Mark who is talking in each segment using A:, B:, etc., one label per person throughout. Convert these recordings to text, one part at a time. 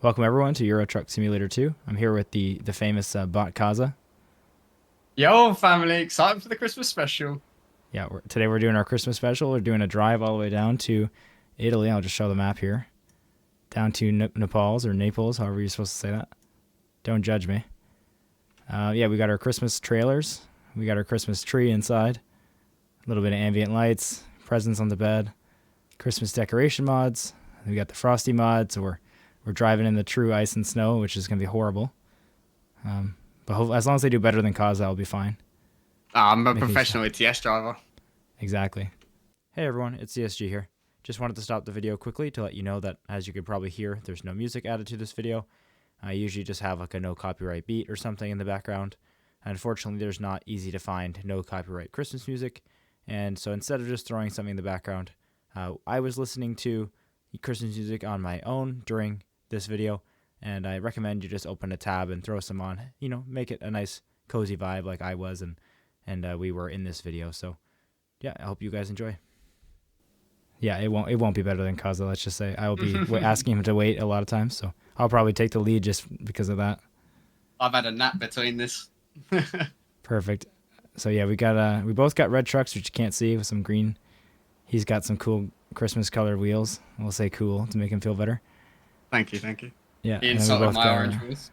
A: Welcome everyone to Euro Truck Simulator 2. I'm here with the famous bot Cozza.
B: Yo, family, excited for the Christmas special.
A: Yeah, today we're doing our Christmas special. We're doing a drive all the way down to Italy. I'll just show the map here. Down to Naples or Naples, however you're supposed to say that. Don't judge me. Yeah, we got our Christmas trailers. We got our Christmas tree inside. A little bit of ambient lights, presents on the bed, Christmas decoration mods. We got the frosty mod, so we're driving in the true ice and snow, which is going to be horrible. But as long as they do better than Cozza, I'll be fine.
B: I'm a professional ETS driver.
A: Exactly. Hey everyone, it's CSG here. Just wanted to stop the video quickly to let you know that, as you could probably hear, there's no music added to this video. I usually just have like a no copyright beat or something in the background. Unfortunately, there's not easy to find no copyright Christmas music. And so instead of just throwing something in the background, I was listening to Christmas music on my own during this video, and I recommend you just open a tab and throw some on. You know, make it a nice cozy vibe like I was and we were in this video. So yeah, I hope you guys enjoy. Yeah, it won't be better than Cozza, let's just say. I will be asking him to wait a lot of times, so I'll probably take the lead just because of that.
B: I've had a nap between this.
A: Perfect. So yeah, we both got red trucks, which you can't see, with some green. He's got some cool Christmas colored wheels. We'll say cool to make him feel better.
B: Thank you.
A: Yeah.
B: He insulted my orange wheels.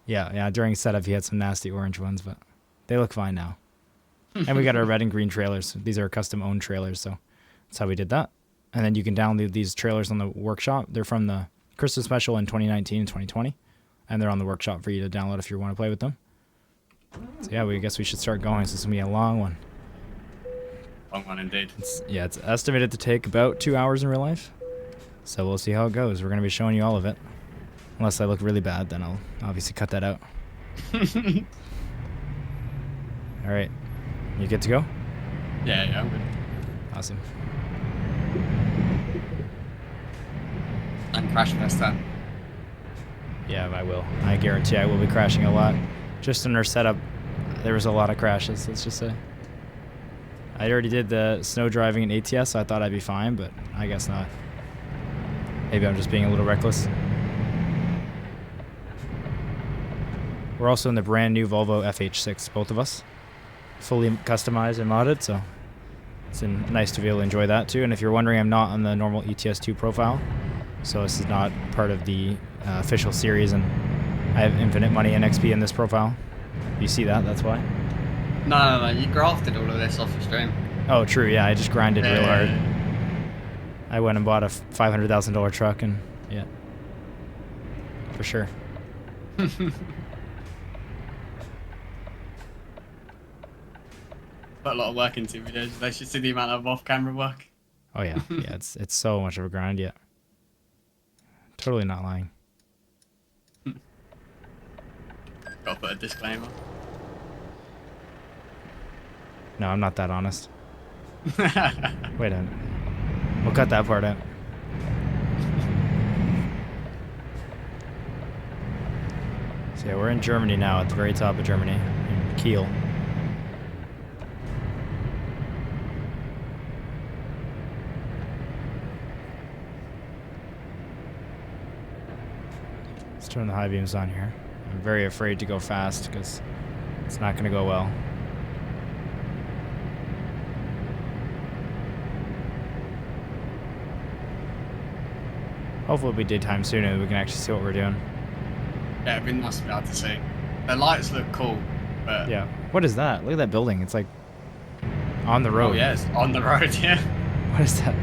A: Yeah. During setup, he had some nasty orange ones, but they look fine now. And we got our red and green trailers. These are custom-owned trailers, so that's how we did that. And then you can download these trailers on the workshop. They're from the Christmas special in 2019 and 2020, and they're on the workshop for you to download if you want to play with them. So yeah, I guess we should start going. So this is going to be a long one.
B: Long one indeed.
A: It's estimated to take about 2 hours in real life. So we'll see how it goes. We're going to be showing you all of it. Unless I look really bad, then I'll obviously cut that out. All right. You good to go?
B: Yeah, I'm good.
A: Awesome.
B: I'm crashing this time.
A: Yeah, I will. I guarantee I will be crashing a lot. Just in our setup, there was a lot of crashes, let's just say. I already did the snow driving in ATS, so I thought I'd be fine, but I guess not. Maybe I'm just being a little reckless. We're also in the brand new Volvo FH6, both of us. Fully customized and modded, so it's nice to be able to enjoy that too. And if you're wondering, I'm not on the normal ETS2 profile, so this is not part of the official series, and I have infinite money and XP in this profile. You see that, that's why.
B: No, you grafted all of this off the stream.
A: Oh, true, yeah, I just grinded real hard. I went and bought a $500,000 truck, and yeah, for sure.
B: Put a lot of work into videos. They should see the amount of off-camera work.
A: Oh yeah, yeah, it's so much of a grind, yeah. Totally not lying.
B: Gotta put a disclaimer.
A: No, I'm not that honest. Wait a minute. We'll cut that part out. So yeah, we're in Germany now, at the very top of Germany, in Kiel. Let's turn the high beams on here. I'm very afraid to go fast because it's not going to go well. Hopefully it'll be daytime soon and we can actually see what we're doing.
B: Yeah, it'd be nice to be able to see. The lights look cool, but...
A: Yeah. What is that? Look at that building. It's like on the road.
B: Oh, yeah, it's on the road, yeah.
A: What is that?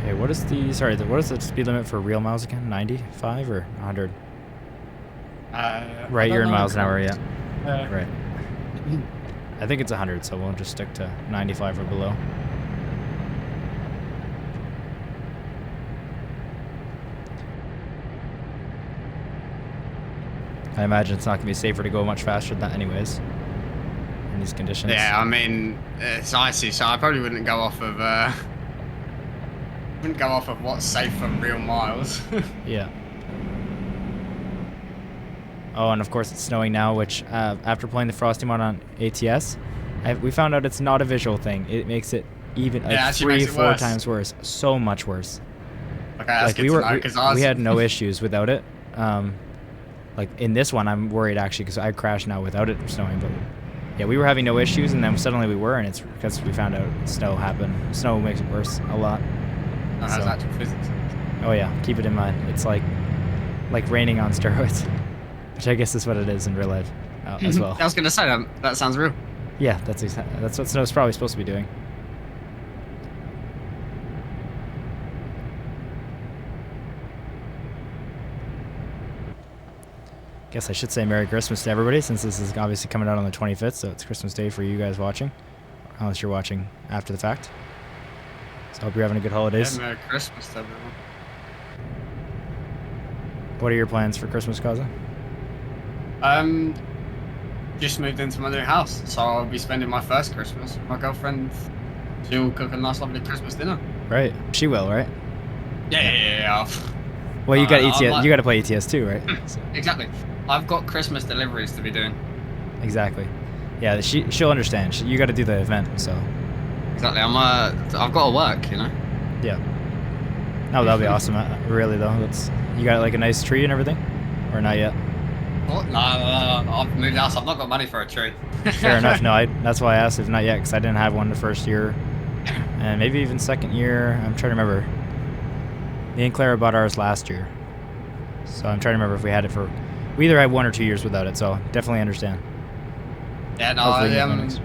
A: Okay, what is the speed limit for real miles again? 95 or 100? Right, you're in miles an hour, yeah. Right. I think it's 100, so we'll just stick to 95 or below. I imagine it's not going to be safer to go much faster than that anyways, in these conditions.
B: Yeah, I mean, it's icy, so I probably wouldn't go off of what's safe from real miles.
A: Yeah. Oh, and of course it's snowing now, which after playing the Frosty mod on ATS, we found out it's not a visual thing. It makes it even
B: Yeah,
A: like
B: actually makes it
A: 3-4
B: worse.
A: times worse. So much worse.
B: Okay, that's
A: Like
B: good to know, because
A: we had no issues without it. Like in this one, I'm worried actually because I crashed now without it snowing. But yeah, we were having no issues, and then suddenly we were, and it's because we found out snow happened. Snow makes it worse a lot.
B: It has
A: So-
B: actual physics.
A: Oh yeah, keep it in mind. It's like raining on steroids, which I guess is what it is in real life as well.
B: I was gonna say that sounds real.
A: Yeah, that's what snow's probably supposed to be doing. Guess I should say Merry Christmas to everybody, since this is obviously coming out on the 25th, so it's Christmas Day for you guys watching, unless you're watching after the fact. So I hope you're having a good holidays.
B: Yeah, Merry Christmas to everyone.
A: What are your plans for Christmas, Cozza?
B: Just moved into my new house, so I'll be spending my first Christmas with my girlfriend. She'll cook a nice, lovely Christmas dinner.
A: Right, she will, right?
B: Yeah.
A: Well, you got
B: I'm
A: ETS.
B: like-
A: You got to play ETS2, right? So,
B: Exactly. I've got Christmas deliveries to be doing.
A: exactly. Yeah, she'll understand. You got to do the event, so
B: Exactly. I've got to work, you know.
A: yeah. No, that'll be awesome. Really though, you got like a nice tree and everything, or not yet?
B: What? No, I've moved house. I've not got money for a tree.
A: Fair enough. No, that's why I asked if not yet, because I didn't have one the first year, and maybe even second year. I'm trying to remember. Me and Clara bought ours last year, so I'm trying to remember if we had it for. We either had 1 or 2 years without it, so definitely understand.
B: Yeah, no,
A: Hopefully you get one next.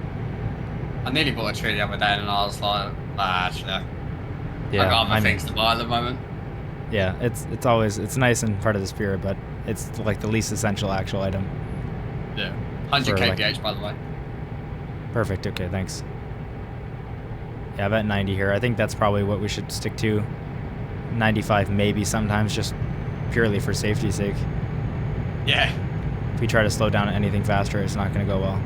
B: I nearly bought a tree the other day, and I was like, actually, I've
A: Yeah,
B: got other things to buy at the moment.
A: Yeah, it's always nice and part of the spirit, but it's like the least essential actual item.
B: Yeah, 100
A: For, like-
B: kph, by the way.
A: Perfect. Okay, thanks. Yeah, I'm at 90 here. I think that's probably what we should stick to. 95 maybe sometimes, just purely for safety's sake.
B: Yeah.
A: If we try to slow down anything faster, it's not going to go well.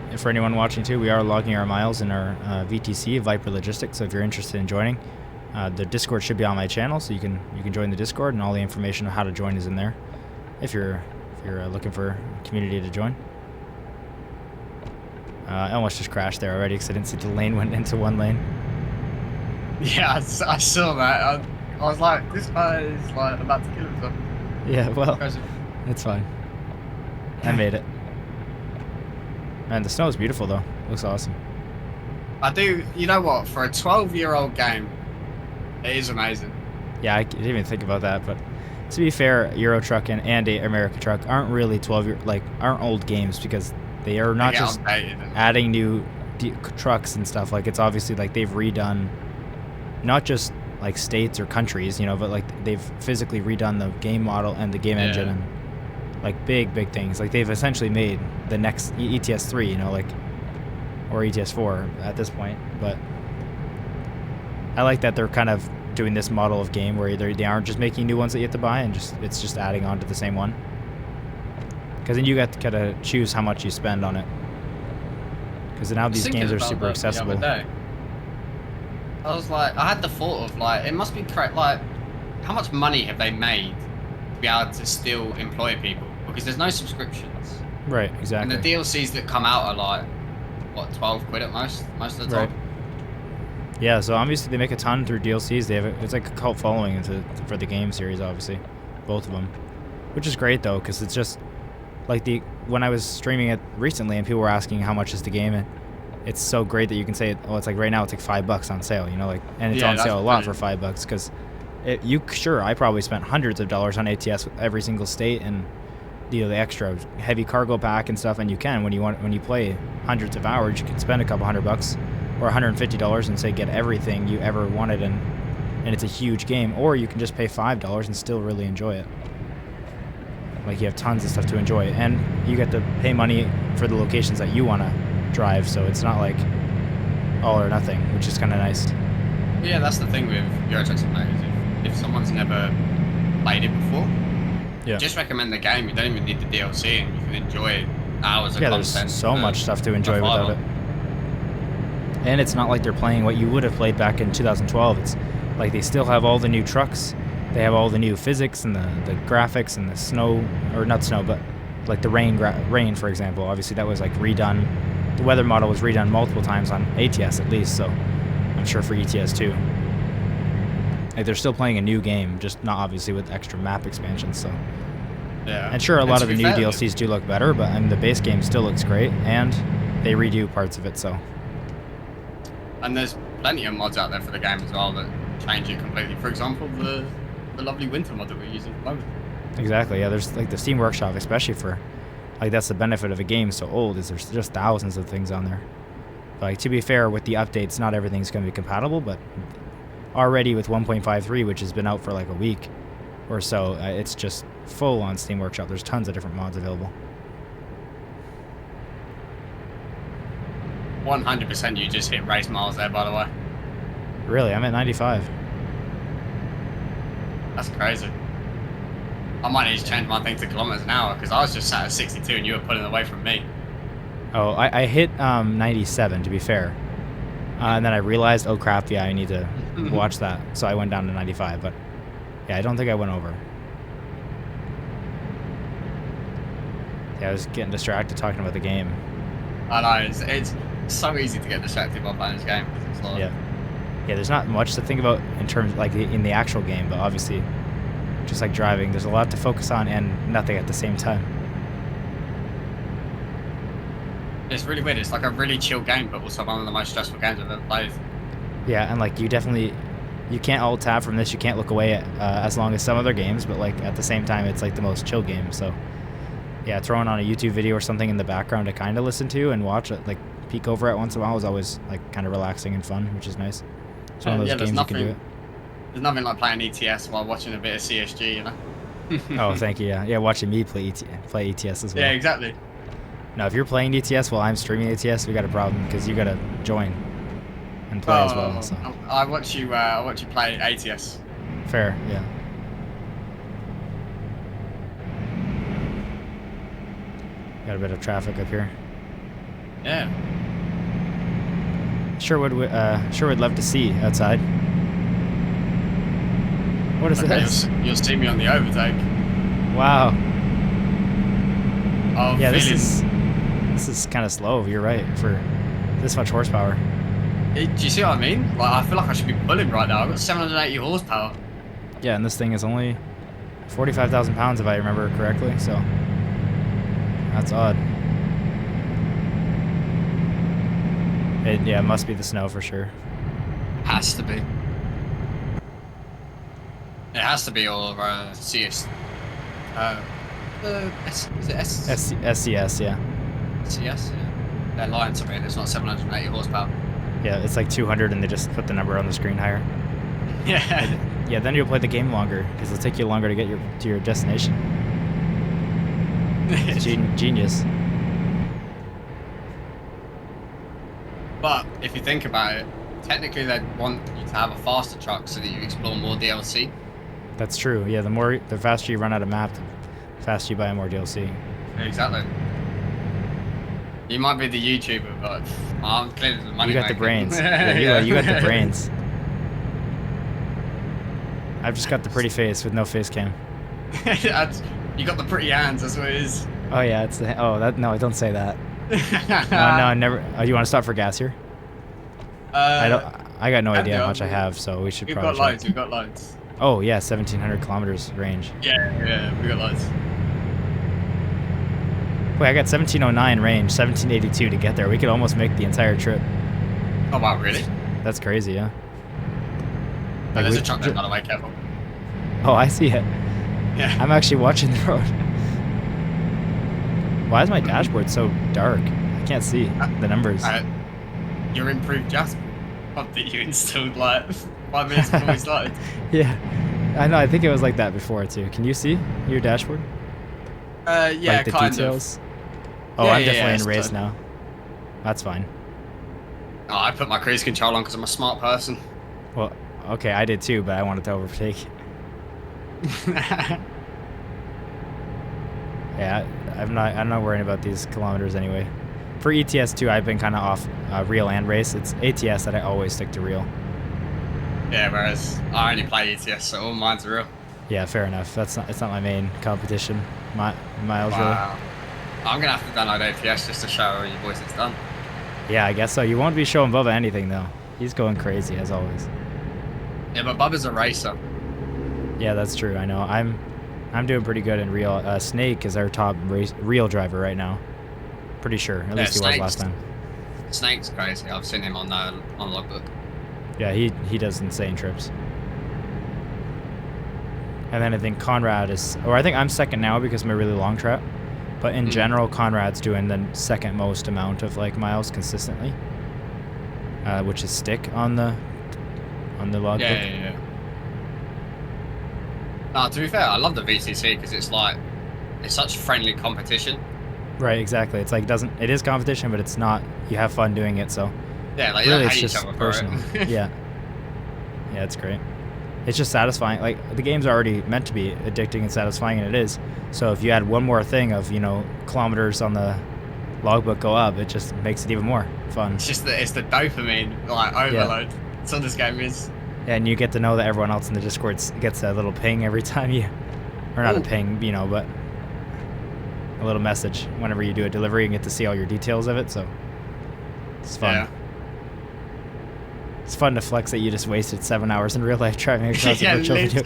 A: And for anyone watching too, we are logging our miles in our VTC, Viper Logistics. So if you're interested in joining, the Discord should be on my channel, so you can join the Discord, and all the information on how to join is in there. If you're looking for a community to join. I almost just crashed there already because I didn't see the lane went into one lane.
B: Yeah, I saw that. I was like, this guy is like about to kill himself.
A: Yeah, well,
B: Crazy.
A: it's fine. I made it. Man, the snow is beautiful though. Looks awesome.
B: I do. You know what? For a 12-year-old game, it is amazing.
A: Yeah, I didn't even think about that, but to be fair, Euro Truck and America Truck aren't really 12-year, aren't old games, because they are not
B: They get
A: just
B: outdated and-
A: adding new trucks and stuff. Like, it's obviously like they've redone not just like states or countries, you know, but like they've physically redone the game model and the game engine, and like big things. Like they've essentially made the next ETS3, you know, like, or ETS4 at this point. But I like that they're kind of doing this model of game where they aren't just making new ones that you have to buy, and it's just adding on to the same one. Because then you got to kind of choose how much you spend on it. Because now these games are super accessible.
B: The other day. I was like, I had the thought of like, it must be correct. Like, how much money have they made to be able to still employ people? Because there's no subscriptions.
A: Right, exactly.
B: And the DLCs that come out are like, what, 12 quid at most of the time.
A: Right. Yeah, so obviously they make a ton through DLCs. It's like a cult following for the game series, obviously, both of them, which is great though, because it's just like when I was streaming it recently and people were asking how much is the game, and it's so great that you can say, oh, it's like right now it's like $5 on sale, you know, like, and it's on sale a lot for $5 because I probably spent hundreds of dollars on ATS with every single state, and you know, the extra heavy cargo pack and stuff, and you can when you play hundreds of hours, you can spend a couple $100 or $150 and say get everything you ever wanted, and it's a huge game. Or you can just pay $5 and still really enjoy it. Like, you have tons of stuff to enjoy, and you get to pay money for the locations that you want to drive, so it's not like all or nothing, which is kind of nice.
B: Yeah, that's the thing with Euro Truck Simulator. If someone's never played it before, just recommend the game. You don't even need the DLC, and you can enjoy hours of content.
A: There's so much stuff to enjoy without it. And it's not like they're playing what you would have played back in 2012. It's like they still have all the new trucks, they have all the new physics and the graphics and the snow, or not snow, but like the rain, for example. Obviously, that was like redone. The weather model was redone multiple times on ATS at least, so I'm sure for ETS2. Like they're still playing a new game, just not obviously with extra map expansions. So
B: yeah.
A: And sure, a lot of the new DLCs do look better, but the base game still looks great, and they redo parts of it. So.
B: And there's plenty of mods out there for the game as well that change it completely. For example, the lovely winter mod that we're using at the moment.
A: Exactly. Yeah. There's like the Steam Workshop, especially for. Like, that's the benefit of a game so old, is there's just thousands of things on there. But, like, to be fair, with the updates, not everything's going to be compatible, but already with 1.53, which has been out for like a week or so, it's just full on Steam Workshop. There's tons of different mods available.
B: 100% you just hit race miles there, by the way.
A: Really? I'm at 95.
B: That's crazy. I might need to change my thing to kilometers an hour, because I was just sat at 62 and you were pulling away from me.
A: Oh, I hit 97, to be fair. And then I realized, oh crap, yeah, I need to watch that. So I went down to 95, but yeah, I don't think I went over. Yeah, I was getting distracted talking about the game.
B: I know, it's so easy to get distracted by playing this game. It's like,
A: yeah, there's not much to think about in terms, like, in the actual game, but obviously, just like driving, there's a lot to focus on and nothing at the same time.
B: It's really weird. It's like a really chill game, but also one of the most stressful games I've ever played.
A: Yeah, and like you can't alt tab from this. You can't look away as long as some other games, but like at the same time, it's like the most chill game. So yeah, throwing on a YouTube video or something in the background to kind of listen to and watch it, like peek over it once in a while, is always like kind of relaxing and fun, which is nice. It's one of those games you can do it.
B: There's nothing like playing ETS while watching a bit of CSG, you know?
A: Oh, thank you. Yeah, watching me play ETS as well.
B: Yeah, exactly.
A: No, if you're playing ETS while I'm streaming ETS, we got a problem, because you got to join and play as well. So.
B: I watch you play ATS.
A: Fair, yeah. Got a bit of traffic up here.
B: Yeah.
A: Sure would love to see outside. What is this?
B: You'll see me on the overtake.
A: Wow.
B: Oh,
A: yeah, this is kind of slow. You're right, for this much horsepower.
B: Do you see what I mean? Like, I feel like I should be pulling right now. I've got 780 horsepower.
A: Yeah, and this thing is only 45,000 pounds if I remember correctly. So that's odd. It must be the snow for sure.
B: Has to be. It has to be all over CS. Is it S?
A: SCS, yeah.
B: SCS, yeah. They're lying to me. It's not 780 horsepower.
A: Yeah, it's like 200, and they just put the number on the screen higher.
B: Yeah.
A: Yeah, then you'll play the game longer, because it'll take you longer to get to your destination. Genius.
B: But if you think about it, technically they'd want you to have a faster truck so that you explore more DLC.
A: That's true. Yeah, the faster you run out of map, the faster you buy more DLC.
B: Exactly. You might be the YouTuber, but I'm clearly the money.
A: You got the brains. Yeah, you got the brains. I've just got the pretty face with no face cam.
B: You got the pretty hands. That's what it is.
A: Oh yeah, it's the. Oh, no, don't say that. No, never. Oh, you want to stop for gas here? I got no idea how much I have, so we should probably.
B: We've got loads.
A: Oh yeah, 1,700 kilometers range.
B: Yeah, we got loads.
A: Wait, I got 1,709 range, 1,782 to get there. We could almost make the entire trip.
B: Oh wow, really?
A: That's crazy, yeah.
B: Oh, there's a truck there, by the way, careful.
A: Oh, I see it.
B: Yeah.
A: I'm actually watching the road. Why is my dashboard so dark? I can't see the numbers.
B: Your improved dashboard that you installed like 5 minutes before we started.
A: Yeah, I know. I think it was like that before too. Can you see your dashboard?
B: Yeah,
A: like the
B: kind
A: details?
B: of.
A: Oh,
B: yeah,
A: I'm definitely in race
B: done.
A: now. That's fine.
B: Oh, I put my cruise control on because I'm a smart person.
A: Well, okay, I did too, but I wanted to overtake. Yeah, I'm not worrying about these kilometers anyway. For ETS2, I've been kind of off real and race. It's ATS that I always stick to real.
B: Yeah, whereas I only play ETS, so all mine's real.
A: Yeah, fair enough. It's not my main competition. Miles really.
B: I'm gonna have to download ETS just to show you boys it's done.
A: Yeah, I guess so. You won't be showing Bubba anything though. He's going crazy as always.
B: Yeah, but Bubba's a racer.
A: Yeah, that's true. I know. I'm doing pretty good in real. Snake is our top real driver right now. Pretty sure. At least he was last time.
B: Snake's crazy. I've seen him on logbook.
A: Yeah, he does insane trips. And then I think Conrad is, or I think I'm second now because of my really long trap. But in general, Conrad's doing the second most amount of like miles consistently, which is stick on the logbook.
B: Yeah. No, to be fair, I love the VTC because it's such friendly competition.
A: Right, exactly. It's like it is competition, but it's not. You have fun doing it, so.
B: Yeah, like
A: really,
B: you don't
A: it's
B: hate
A: just
B: each other
A: personal.
B: for it.
A: Yeah, it's great. It's just satisfying. Like the game's already meant to be addicting and satisfying, and it is. So if you add one more thing of kilometers on the logbook go up, it just makes it even more fun.
B: It's the dopamine like overload. Yeah. That's what this game is.
A: Yeah, and you get to know that everyone else in the Discord gets a little ping every time you, or not a ping, but a little message whenever you do a delivery and get to see all your details of it. So it's fun. Yeah. It's fun to flex that you just wasted 7 hours in real life driving across a virtual video.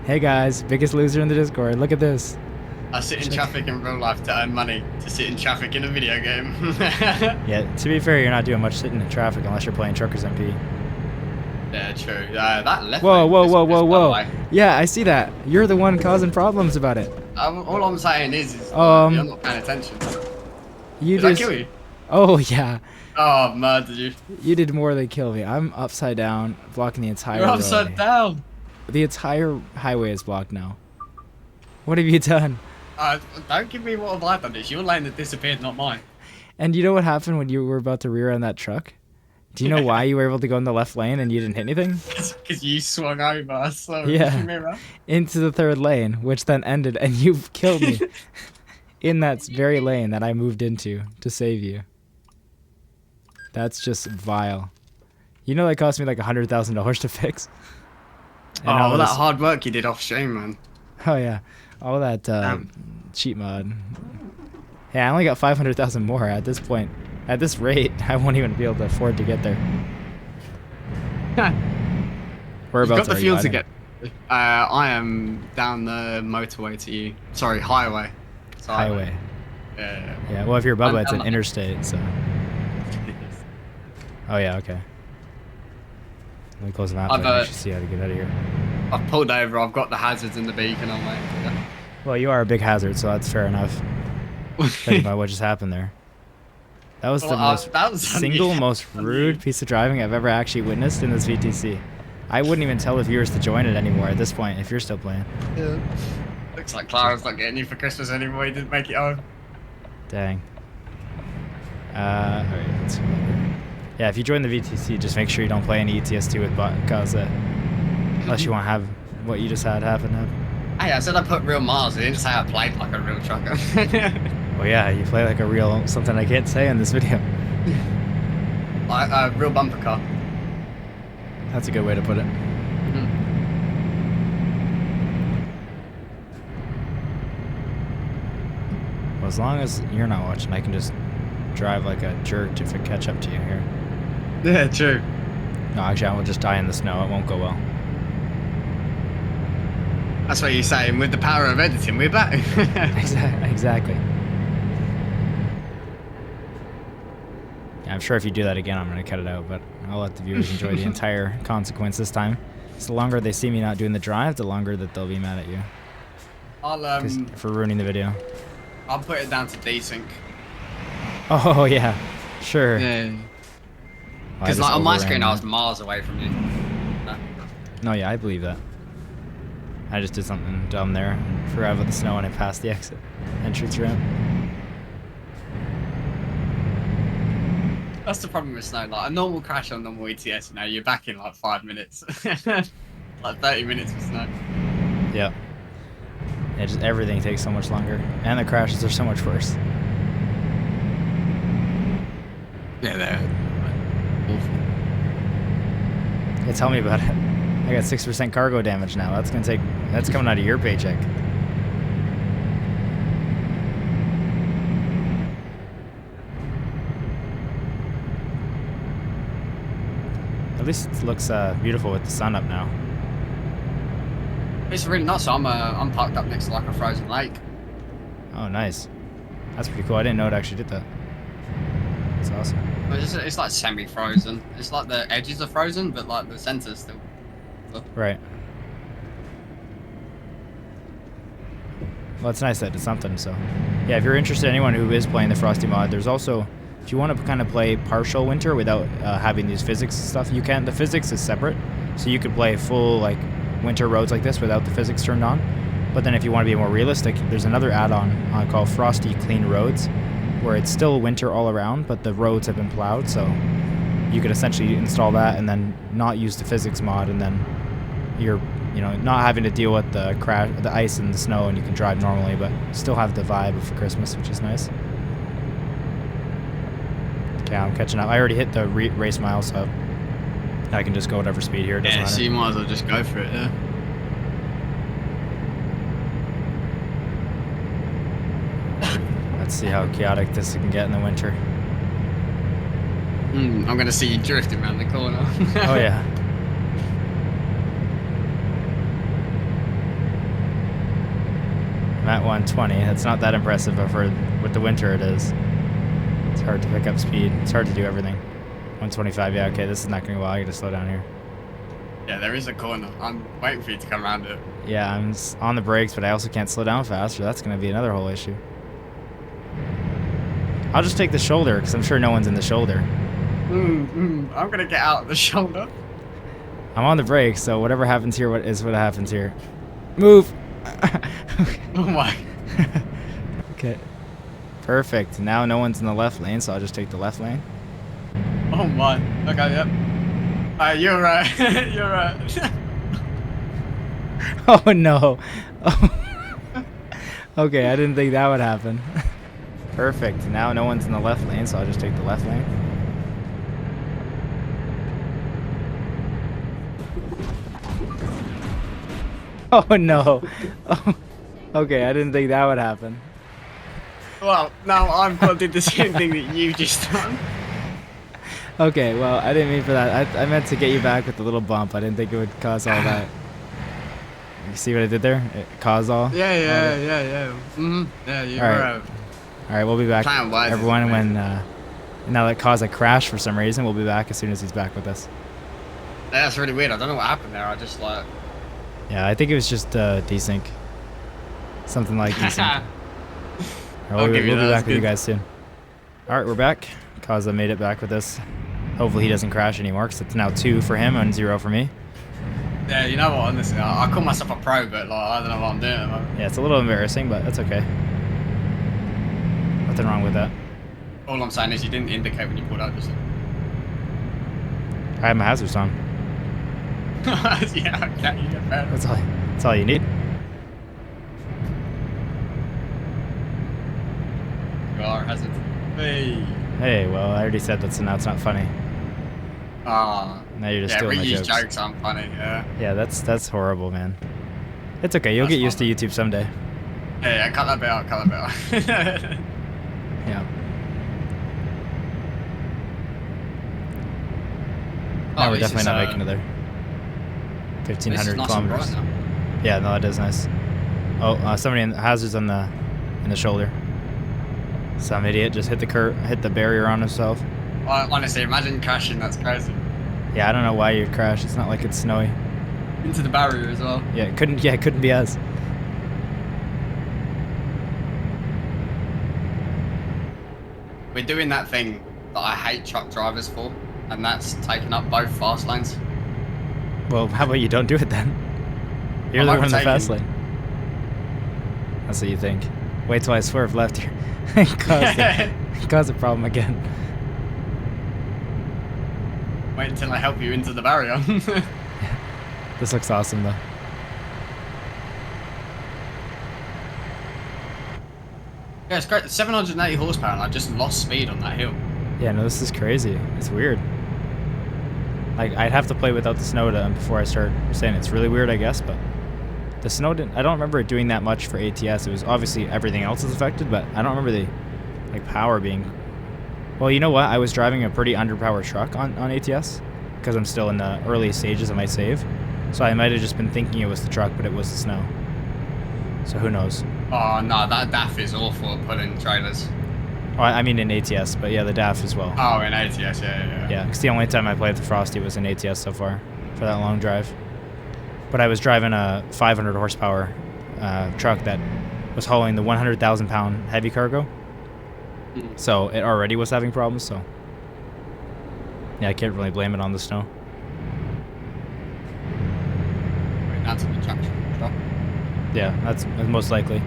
A: Hey guys, biggest loser in the Discord. Look at this.
B: I sit in traffic in real life to earn money to sit in traffic in a video game.
A: Yeah, to be fair, you're not doing much sitting in traffic unless you're playing Truckers MP.
B: Yeah, true. That left.
A: Whoa. Yeah, I see that. You're the one causing problems about it.
B: All I'm saying is you're not paying attention. Did I kill you?
A: Oh, yeah.
B: Oh, murdered you.
A: You did more than kill me. I'm upside down, blocking the entire
B: You're upside down.
A: The entire highway is blocked now. What have you done?
B: Don't give me what have I done. It's your lane that disappeared, not mine.
A: And you know what happened when you were about to rear end that truck? Do you know why you were able to go in the left lane and you didn't hit anything?
B: Because you swung over, so
A: into the third lane, which then ended, and you killed me in that very lane that I moved into to save you. That's just vile. You know that cost me like $100,000 to fix.
B: And all that hard work you did off stream, man.
A: Oh yeah, all that cheat mod. Yeah, I only got 500,000 more at this point. At this rate, I won't even be able to afford to get there. Whereabouts
B: got the fuel to get. I am down the motorway to you. Sorry, highway.
A: Highway. Yeah. Well, if you're Bubba, it's an interstate, so. Oh yeah, okay. Let me close the map so I can see how to get out of here.
B: I've pulled over, I've got the hazards and the beacon on me.
A: Well, you are a big hazard, so that's fair enough. Think about what just happened there. That was the most rude piece of driving I've ever actually witnessed in this VTC. I wouldn't even tell the viewers to join it anymore at this point, if you're still playing.
B: Yeah. Looks like Clara's not getting you for Christmas anymore, you didn't make it home.
A: Dang. Alright, let's go over. Yeah, if you join the VTC, just make sure you don't play any ETS2 with Cozza. Unless you want to have what you just had happen.
B: Hey, I said I put real miles. I didn't say I played like a real trucker.
A: Well, yeah, you play like a real something I can't say in this video.
B: Like a real bumper car.
A: That's a good way to put it. Well, as long as you're not watching, I can just drive like a jerk to catch up to you here.
B: Yeah, true.
A: No, actually, I will just die in the snow. It won't go well.
B: That's what you're saying. With the power of editing, we're back.
A: Exactly. Yeah, I'm sure if you do that again, I'm going to cut it out, but I'll let the viewers enjoy the entire consequence this time. So the longer they see me not doing the drive, the longer that they'll be mad at you. For ruining the video.
B: I'll put it down to desync.
A: Oh, yeah. Sure.
B: Yeah. Because like on my screen, I was miles away from you.
A: No, yeah, I believe that. I just did something dumb there. Forgot about the snow and I passed the entrance ramp.
B: That's the problem with snow. Like a normal crash on normal ETS, you're back in like 5 minutes. Like 30 minutes with snow.
A: Yeah. Yeah, just everything takes so much longer. And the crashes are so much worse.
B: Yeah, they're awful.
A: Yeah, tell me about it. I got 6% cargo damage now. That's coming out of your paycheck. At least it looks beautiful with the sun up now.
B: It's really nice. I'm parked up next to like a frozen lake.
A: Oh, nice. That's pretty cool. I didn't know it actually did that. That's awesome.
B: It's like semi-frozen. It's like the edges are frozen, but like the center's still.
A: Right. Well, it's nice that it's something. So, yeah, if you're interested, anyone who is playing the Frosty mod, there's also, if you want to kind of play partial winter without having these physics stuff, you can. The physics is separate, so you could play full like winter roads like this without the physics turned on. But then if you want to be more realistic, there's another add-on called Frosty Clean Roads, where it's still winter all around, but the roads have been plowed, so you could essentially install that and then not use the physics mod, and then you're, you know, not having to deal with the ice and the snow, and you can drive normally, but still have the vibe of Christmas, which is nice. Okay, I'm catching up. I already hit the race mile, so I can just go whatever speed here. It doesn't matter.
B: So you might as well just go for it, yeah.
A: Let's see how chaotic this can get in the winter.
B: I'm gonna see you drifting around the corner.
A: Oh yeah. I'm at 120. That's not that impressive, but for with the winter it is. It's hard to pick up speed. It's hard to do everything. 125. Yeah. Okay. This is not gonna go well. I gotta slow down here.
B: Yeah, there is a corner. I'm waiting for you to come around it.
A: Yeah, I'm on the brakes, but I also can't slow down faster. That's gonna be another whole issue. I'll just take the shoulder, because I'm sure no one's in the shoulder.
B: I'm gonna get out of the shoulder.
A: I'm on the brakes, so whatever happens here is what happens here. Move!
B: Oh my.
A: Okay. Perfect. Now no one's in the left lane, so I'll just take the left lane.
B: Oh my. Okay, yep. You're right. You're right.
A: Oh no. Oh. Okay, I didn't think that would happen. Perfect. Now no one's in the left lane, so I'll just take the left lane. Oh no. Oh. Okay, I didn't think that would happen.
B: Well, now I've got to do the same thing that you just done.
A: Okay, well, I didn't mean for that. I meant to get you back with the little bump. I didn't think it would cause all that. You see what I did there? It caused all?
B: Yeah. Yeah, you're right.
A: All right, we'll be back, everyone, when now that caused a crash for some reason. We'll be back as soon as he's back with us.
B: Yeah, that's really weird. I don't know what happened there. I just like...
A: Yeah, I think it was just desync. Something like desync. We'll be back with you guys soon. All right, we're back. Cozza made it back with us. Hopefully he doesn't crash anymore, because it's now 2 for him and 0 for me.
B: Yeah, you know what, honestly, I call myself a pro, but like, I don't know what I'm doing.
A: Yeah, it's a little embarrassing, but that's okay. Nothing wrong with that.
B: All I'm saying is you didn't indicate when you pulled out, just...
A: I have my hazards on.
B: Yeah, okay, you get better.
A: That's all you need.
B: You are hazard. Hey.
A: Hey, well, I already said that, so now it's not funny.
B: Ah.
A: Now you're just stealing my jokes.
B: Jokes aren't funny, yeah.
A: Yeah, that's horrible, man. It's okay, you'll get used to YouTube someday.
B: Yeah, cut that bit out, cut that bit out.
A: Yeah. No, we're definitely not making it there. 1,500 kilometers. Nice. Yeah, no, that is nice. Oh, somebody in hazards in the shoulder. Some idiot just hit the barrier on himself.
B: Well, honestly, imagine crashing. That's crazy.
A: Yeah, I don't know why you'd crash. It's not like it's snowy.
B: Into the barrier as well.
A: Yeah, it couldn't be us.
B: We're doing that thing that I hate truck drivers for, and that's taking up both fast lanes.
A: Well, how about you don't do it then? You're the one in the fast lane. That's what you think. Wait till I swerve left here. Cause a problem again.
B: Wait until I help you into the barrier.
A: This looks awesome though.
B: Yeah, it's great. 780 horsepower and I just lost speed on that hill.
A: Yeah, no, this is crazy. It's weird. Like, I'd have to play without the snow before I start saying it's really weird, I guess, but the snow didn't... I don't remember it doing that much for ATS. It was obviously everything else is affected, but I don't remember the, like, power being... Well, you know what? I was driving a pretty underpowered truck on ATS because I'm still in the early stages of my save. So I might have just been thinking it was the truck, but it was the snow. So who knows?
B: Oh, no, that DAF is awful at pulling trailers.
A: Oh, I mean in ATS, but yeah, the DAF as well.
B: Oh, in ATS, yeah.
A: Yeah, because the only time I played the Frosty was in ATS so far for that long drive. But I was driving a 500 horsepower truck that was hauling the 100,000 pound heavy cargo. So it already was having problems, so yeah, I can't really blame it on the snow.
B: Wait, that's a traction truck.
A: Yeah, that's most likely.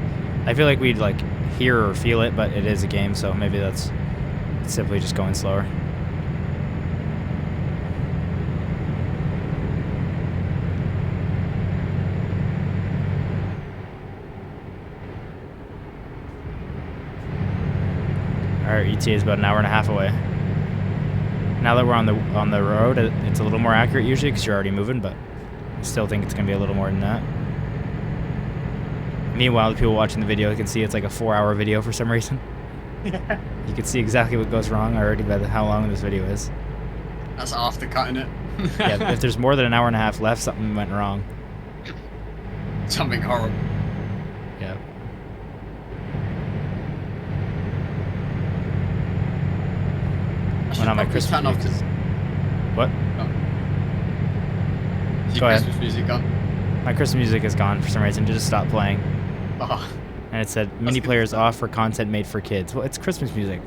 A: I feel like we'd like hear or feel it, but it is a game, so maybe that's simply just going slower. Our ETA is about an hour and a half away. Now that we're on the road, it's a little more accurate usually because you're already moving, but I still think it's gonna be a little more than that. Meanwhile, the people watching the video can see it's like a 4-hour video for some reason.
B: Yeah.
A: You can see exactly what goes wrong already by how long this video is.
B: That's after cutting it.
A: Yeah, if there's more than an hour and a half left, something went wrong.
B: Something horrible.
A: Yeah. Went on my Christmas music. What?
B: Oh. Is
A: Go
B: your
A: ahead.
B: Christmas music gone?
A: My Christmas music is gone for some reason. It just stopped playing.
B: Oh.
A: And it said, mini players off for content made for kids. Well, it's Christmas music.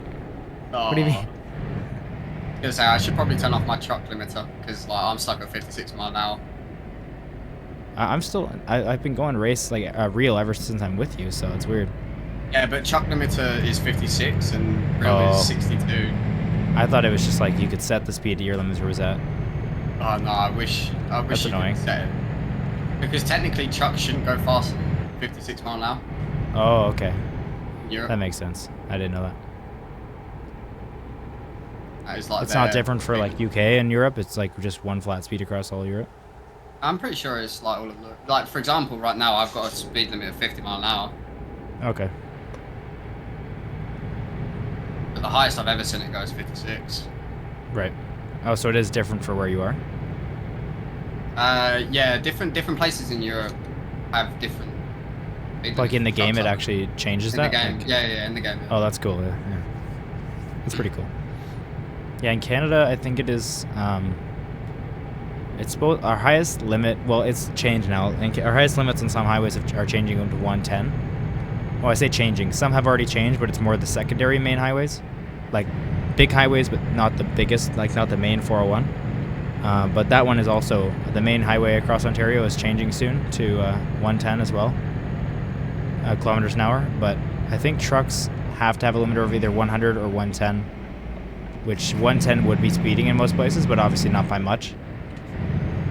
B: Oh.
A: What do you mean?
B: I was gonna say, I should probably turn off my truck limiter, because like, I'm stuck at 56 mile an hour.
A: I'm still... I've been going race, like, real ever since I'm with you, so it's weird.
B: Yeah, but truck limiter is 56 and real is 62.
A: I thought it was just like you could set the speed your limiter was at.
B: Oh no, I wish
A: That's
B: you
A: annoying.
B: could set it. Because technically trucks shouldn't go faster than 56 mile an hour.
A: Oh, okay.
B: In Europe.
A: That makes sense. I didn't know that.
B: That is like
A: It's not different for like UK and Europe. It's like just one flat speed across all Europe.
B: I'm pretty sure it's like all of the... Like, for example, right now I've got a speed limit of 50 mile an hour.
A: Okay.
B: But the highest I've ever seen it go is 56.
A: Right. Oh, so it is different for where you are?
B: Yeah, different places in Europe have different...
A: Like in the game it actually changes
B: in
A: that?
B: The game.
A: Like...
B: Yeah, in the game.
A: Oh, that's cool. Yeah. That's pretty cool. Yeah, in Canada, I think it is... it's both our highest limit. Well, it's changed now. Our highest limits on some highways are changing them to 110. Well, I say changing. Some have already changed, but it's more the secondary main highways, like big highways, but not the biggest, like not the main 401. But that one is also the main highway across Ontario is changing soon to 110 as well, kilometers an hour. But I think trucks have to have a limiter of either 100 or 110, which 110 would be speeding in most places, but obviously not by much.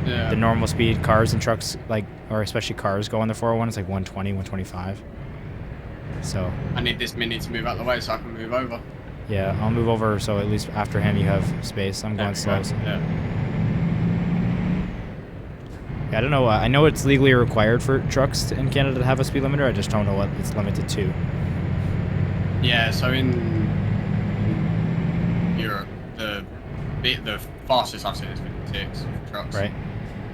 B: Yeah.
A: The normal speed cars and trucks, like, or especially cars go on the 401, it's like 120, 125. So
B: I need this mini to move out the way so I can move over.
A: yeah, I'll move over so at least after him you have space. I'm going slow. So.
B: Yeah.
A: Yeah, I don't know. I know it's legally required for trucks in Canada to have a speed limiter. I just don't know what it's limited to.
B: Yeah, so in Europe, the fastest I've seen is 56 for trucks.
A: Right.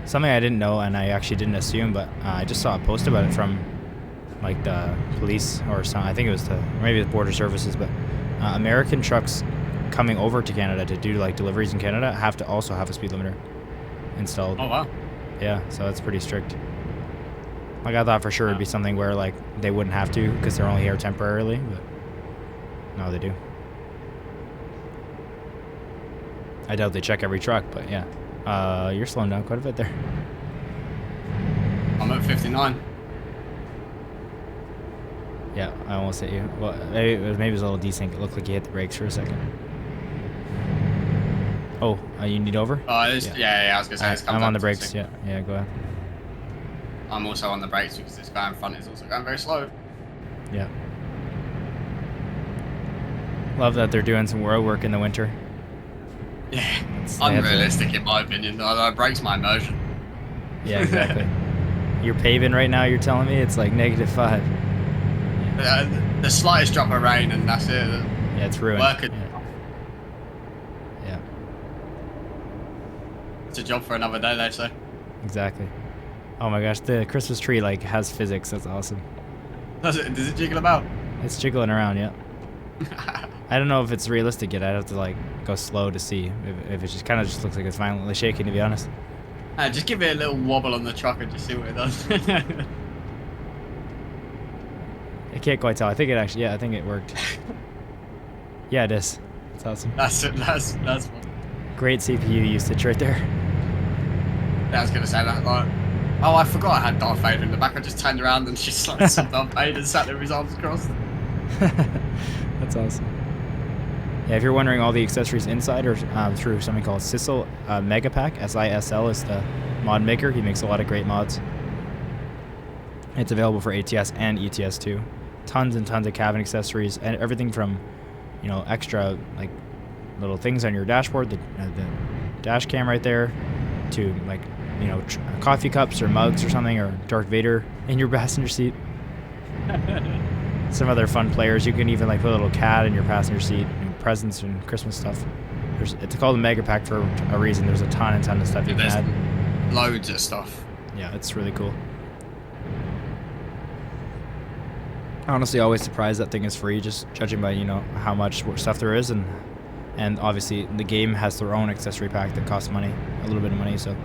A: Something I didn't know and I actually didn't assume, but I just saw a post about it from like the police or some. I think it was maybe the border services, but American trucks coming over to Canada to do like deliveries in Canada have to also have a speed limiter installed.
B: Oh wow.
A: Yeah, so that's pretty strict. Like I thought for sure it'd be something where like they wouldn't have to because they're only here temporarily, but no, they do. I doubt they check every truck, but yeah. You're slowing down quite a bit there.
B: I'm at 59.
A: Yeah, I almost hit you. Well, maybe it was a little desync. It looked like you hit the brakes for a second. Oh, you need over?
B: Yeah, I was gonna say it's
A: I'm on the brakes. Yeah, go ahead.
B: I'm also on the brakes because this guy in front is also going very slow.
A: Yeah. Love that they're doing some road work in the winter.
B: Yeah, unrealistic in my opinion. That breaks my immersion.
A: Yeah, exactly. You're paving right now, you're telling me? It's like -5.
B: The slightest drop of rain and that's it.
A: Yeah, it's ruined. Yeah.
B: It's a job for another day, they say.
A: Exactly. Oh my gosh, the Christmas tree like has physics. That's awesome.
B: Does it jiggle about?
A: It's jiggling around, yeah. I don't know if it's realistic yet. I'd have to like go slow to see if it just kind of just looks like it's violently shaking, to be honest.
B: Just give it a little wobble on the truck and just see what it does.
A: I can't quite tell. I think it actually, yeah, I think it worked. Yeah, it is. It's awesome.
B: That's fun.
A: Great CPU usage right there.
B: Yeah, I was gonna say that. Like, oh, I forgot I had Darth Vader in the back. I just turned around and she slapped some Darth Vader and sat there with his arms crossed.
A: That's awesome. Yeah, if you're wondering, all the accessories inside are through something called Ziel Mega Pack. SISL is the mod maker. He makes a lot of great mods. It's available for ATS and ETS2. Tons and tons of cabin accessories and everything from, you know, extra like little things on your dashboard, the dash cam right there, to like, you know, coffee cups or mugs or something, or Darth Vader in your passenger seat. Some other fun players. You can even like put a little cat in your passenger seat, and presents and Christmas stuff. It's called a Mega Pack for a reason. There's a ton and ton of stuff you can add.
B: Loads of stuff.
A: Yeah, it's really cool. Honestly, always surprised that thing is free, just judging by, you know, how much stuff there is, and obviously the game has their own accessory pack that costs money, a little bit of money, so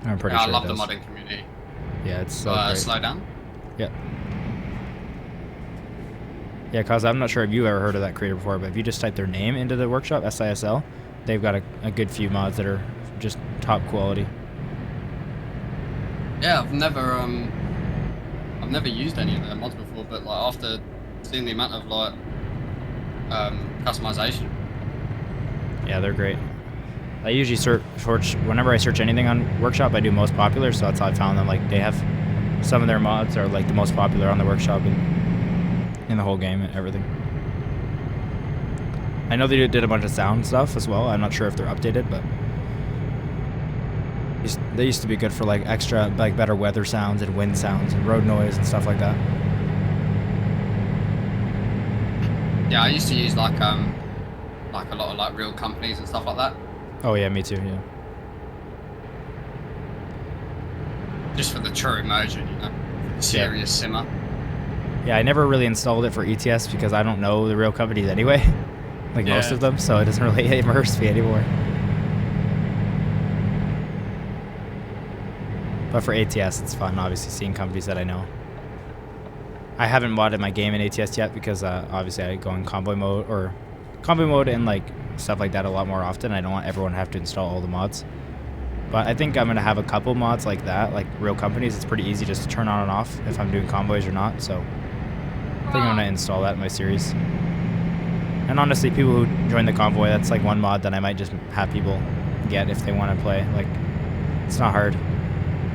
A: I'm pretty sure
B: I love the modding community.
A: Yeah, it's so great.
B: Slow down.
A: Yeah. Yeah, Cozza, I'm not sure if you've ever heard of that creator before, but if you just type their name into the workshop, SISL, they've got a good few mods that are just top quality.
B: Yeah, I've never used any of their mods before, but like after seeing the amount of like customization.
A: Yeah, they're great. I usually search whenever I search anything on Workshop, I do most popular, so that's how I found them. Like they have some of their mods are like the most popular on the Workshop in the whole game and everything. I know they did a bunch of sound stuff as well. I'm not sure if they're updated, but they used to be good for like extra, like better weather sounds and wind sounds and road noise and stuff like that.
B: Yeah, I used to use like a lot of like real companies and stuff like that.
A: Oh yeah, me too. Yeah.
B: Just for the true immersion, you know, the serious simmer.
A: Yeah, I never really installed it for ETS because I don't know the real companies anyway, like most of them, so it doesn't really immerse me anymore. But for ATS, it's fun, obviously, seeing companies that I know. I haven't modded my game in ATS yet because obviously I go in convoy mode and like stuff like that a lot more often. I don't want everyone to have to install all the mods. But I think I'm going to have a couple mods like that, like real companies. It's pretty easy just to turn on and off if I'm doing convoys or not. So I think I'm going to install that in my series. And honestly, people who join the convoy, that's like one mod that I might just have people get if they want to play. Like, it's not hard.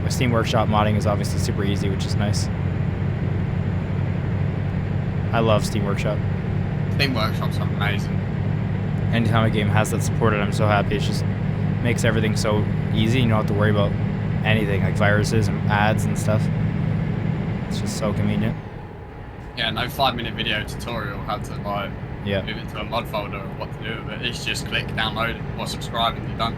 A: With Steam Workshop, modding is obviously super easy, which is nice. I love Steam Workshop.
B: Steam Workshop's amazing.
A: Anytime a game has that supported, I'm so happy. It just makes everything so easy. You don't have to worry about anything, like viruses and ads and stuff. It's just so convenient.
B: Yeah, no 5-minute video tutorial how to like move it to a mod folder or what to do with it. It's just click, download, or subscribe, and you're done.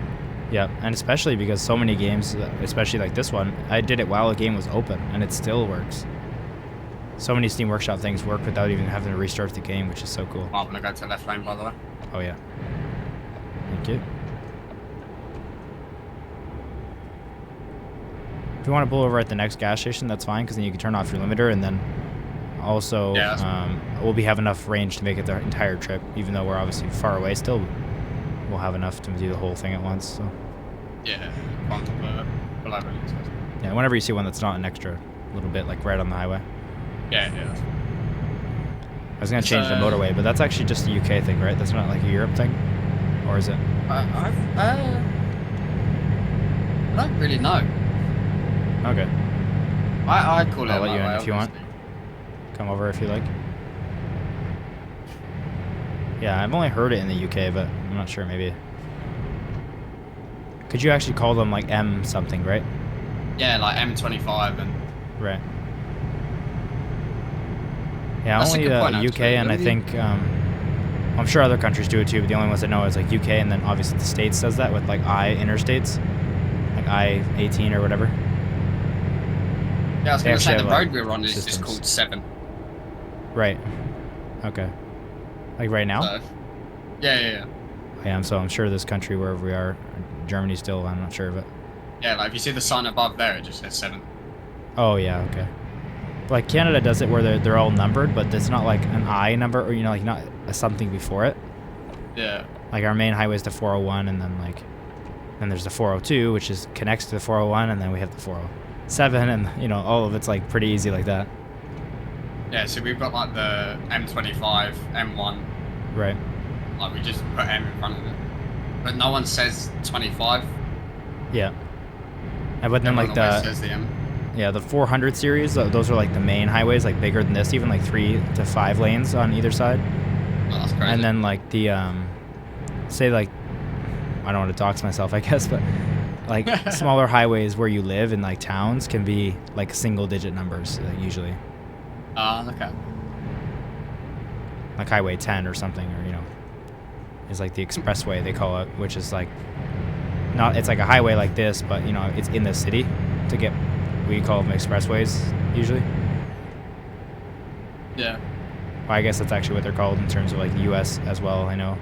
A: Yeah, and especially because so many games, especially like this one, I did it while the game was open, and it still works. So many Steam Workshop things work without even having to restart the game, which is so cool.
B: I'm going to go to left lane, by the way.
A: Oh, yeah. Thank you. If you want to pull over at the next gas station, that's fine, because then you can turn off your limiter, and then also we'll have enough range to make it the entire trip, even though we're obviously far away still. We'll have enough to do the whole thing at once. So.
B: Yeah,
A: yeah, whenever you see one that's not an extra little bit, like right on the highway.
B: Yeah.
A: I was going to change the motorway, but that's actually just a UK thing, right? That's not like a Europe thing? Or is it?
B: I don't really know.
A: Okay.
B: I'd call it.
A: I'll let you in if you want. Come over if you like. Yeah, I've only heard it in the UK, but I'm not sure. Maybe. Could you actually call them like M something, right?
B: Yeah, like M25 and.
A: Right. Yeah,
B: That's
A: only
B: a good point,
A: UK
B: actually.
A: and I think I'm sure other countries do it too, but the only ones I know is like UK, and then obviously the States does that with like I interstates, like I-18 or whatever.
B: Yeah, I was going to say the
A: like,
B: road we're on is
A: systems.
B: just called 7.
A: Right. Okay. Like right now?
B: So, yeah.
A: Yeah, so I'm sure this country, wherever we are, Germany still, I'm not sure of it.
B: Yeah, like if you see the sign above there, it just says 7.
A: Oh, yeah, okay. Like Canada does it where they're all numbered, but it's not like an I number, or like not a something before it.
B: Yeah.
A: Like our main highway is the 401, and then then there's the 402, which connects to the 401, and then we have the 407, and all of it's like pretty easy like that.
B: Yeah, so we've got like the M25, M1.
A: Right.
B: Like we just put M in front of it, but no one says 25.
A: Yeah. But then
B: Everyone always says the M.
A: Yeah, the 400 series, those are like the main highways, like bigger than this, even like 3 to 5 lanes on either side.
B: Oh, that's crazy.
A: And then like the, say like, I don't want to dox myself, I guess, but like smaller highways where you live in like towns can be like single digit numbers usually.
B: Okay.
A: Like Highway 10 or something, or is like the expressway they call it, which is like, it's like a highway like this, but it's in the city to get. We call them expressways usually.
B: Yeah.
A: Well, I guess that's actually what they're called in terms of like U.S. as well. I know.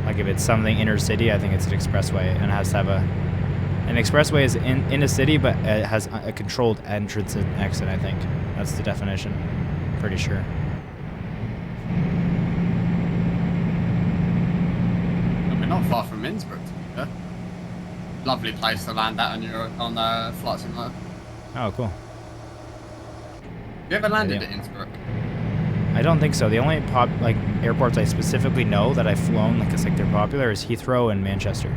A: Like if it's something inner city, I think it's an expressway, and it has to have an expressway is in a city, but it has a controlled entrance and exit. I think that's the definition. Pretty sure.
B: We're not far from Innsbruck. Yeah. Lovely place to land at on the flight simulator.
A: Oh, cool.
B: Have you ever landed at Innsbruck?
A: I don't think so. The only airports I specifically know that I've flown, because like they're popular, is Heathrow and Manchester.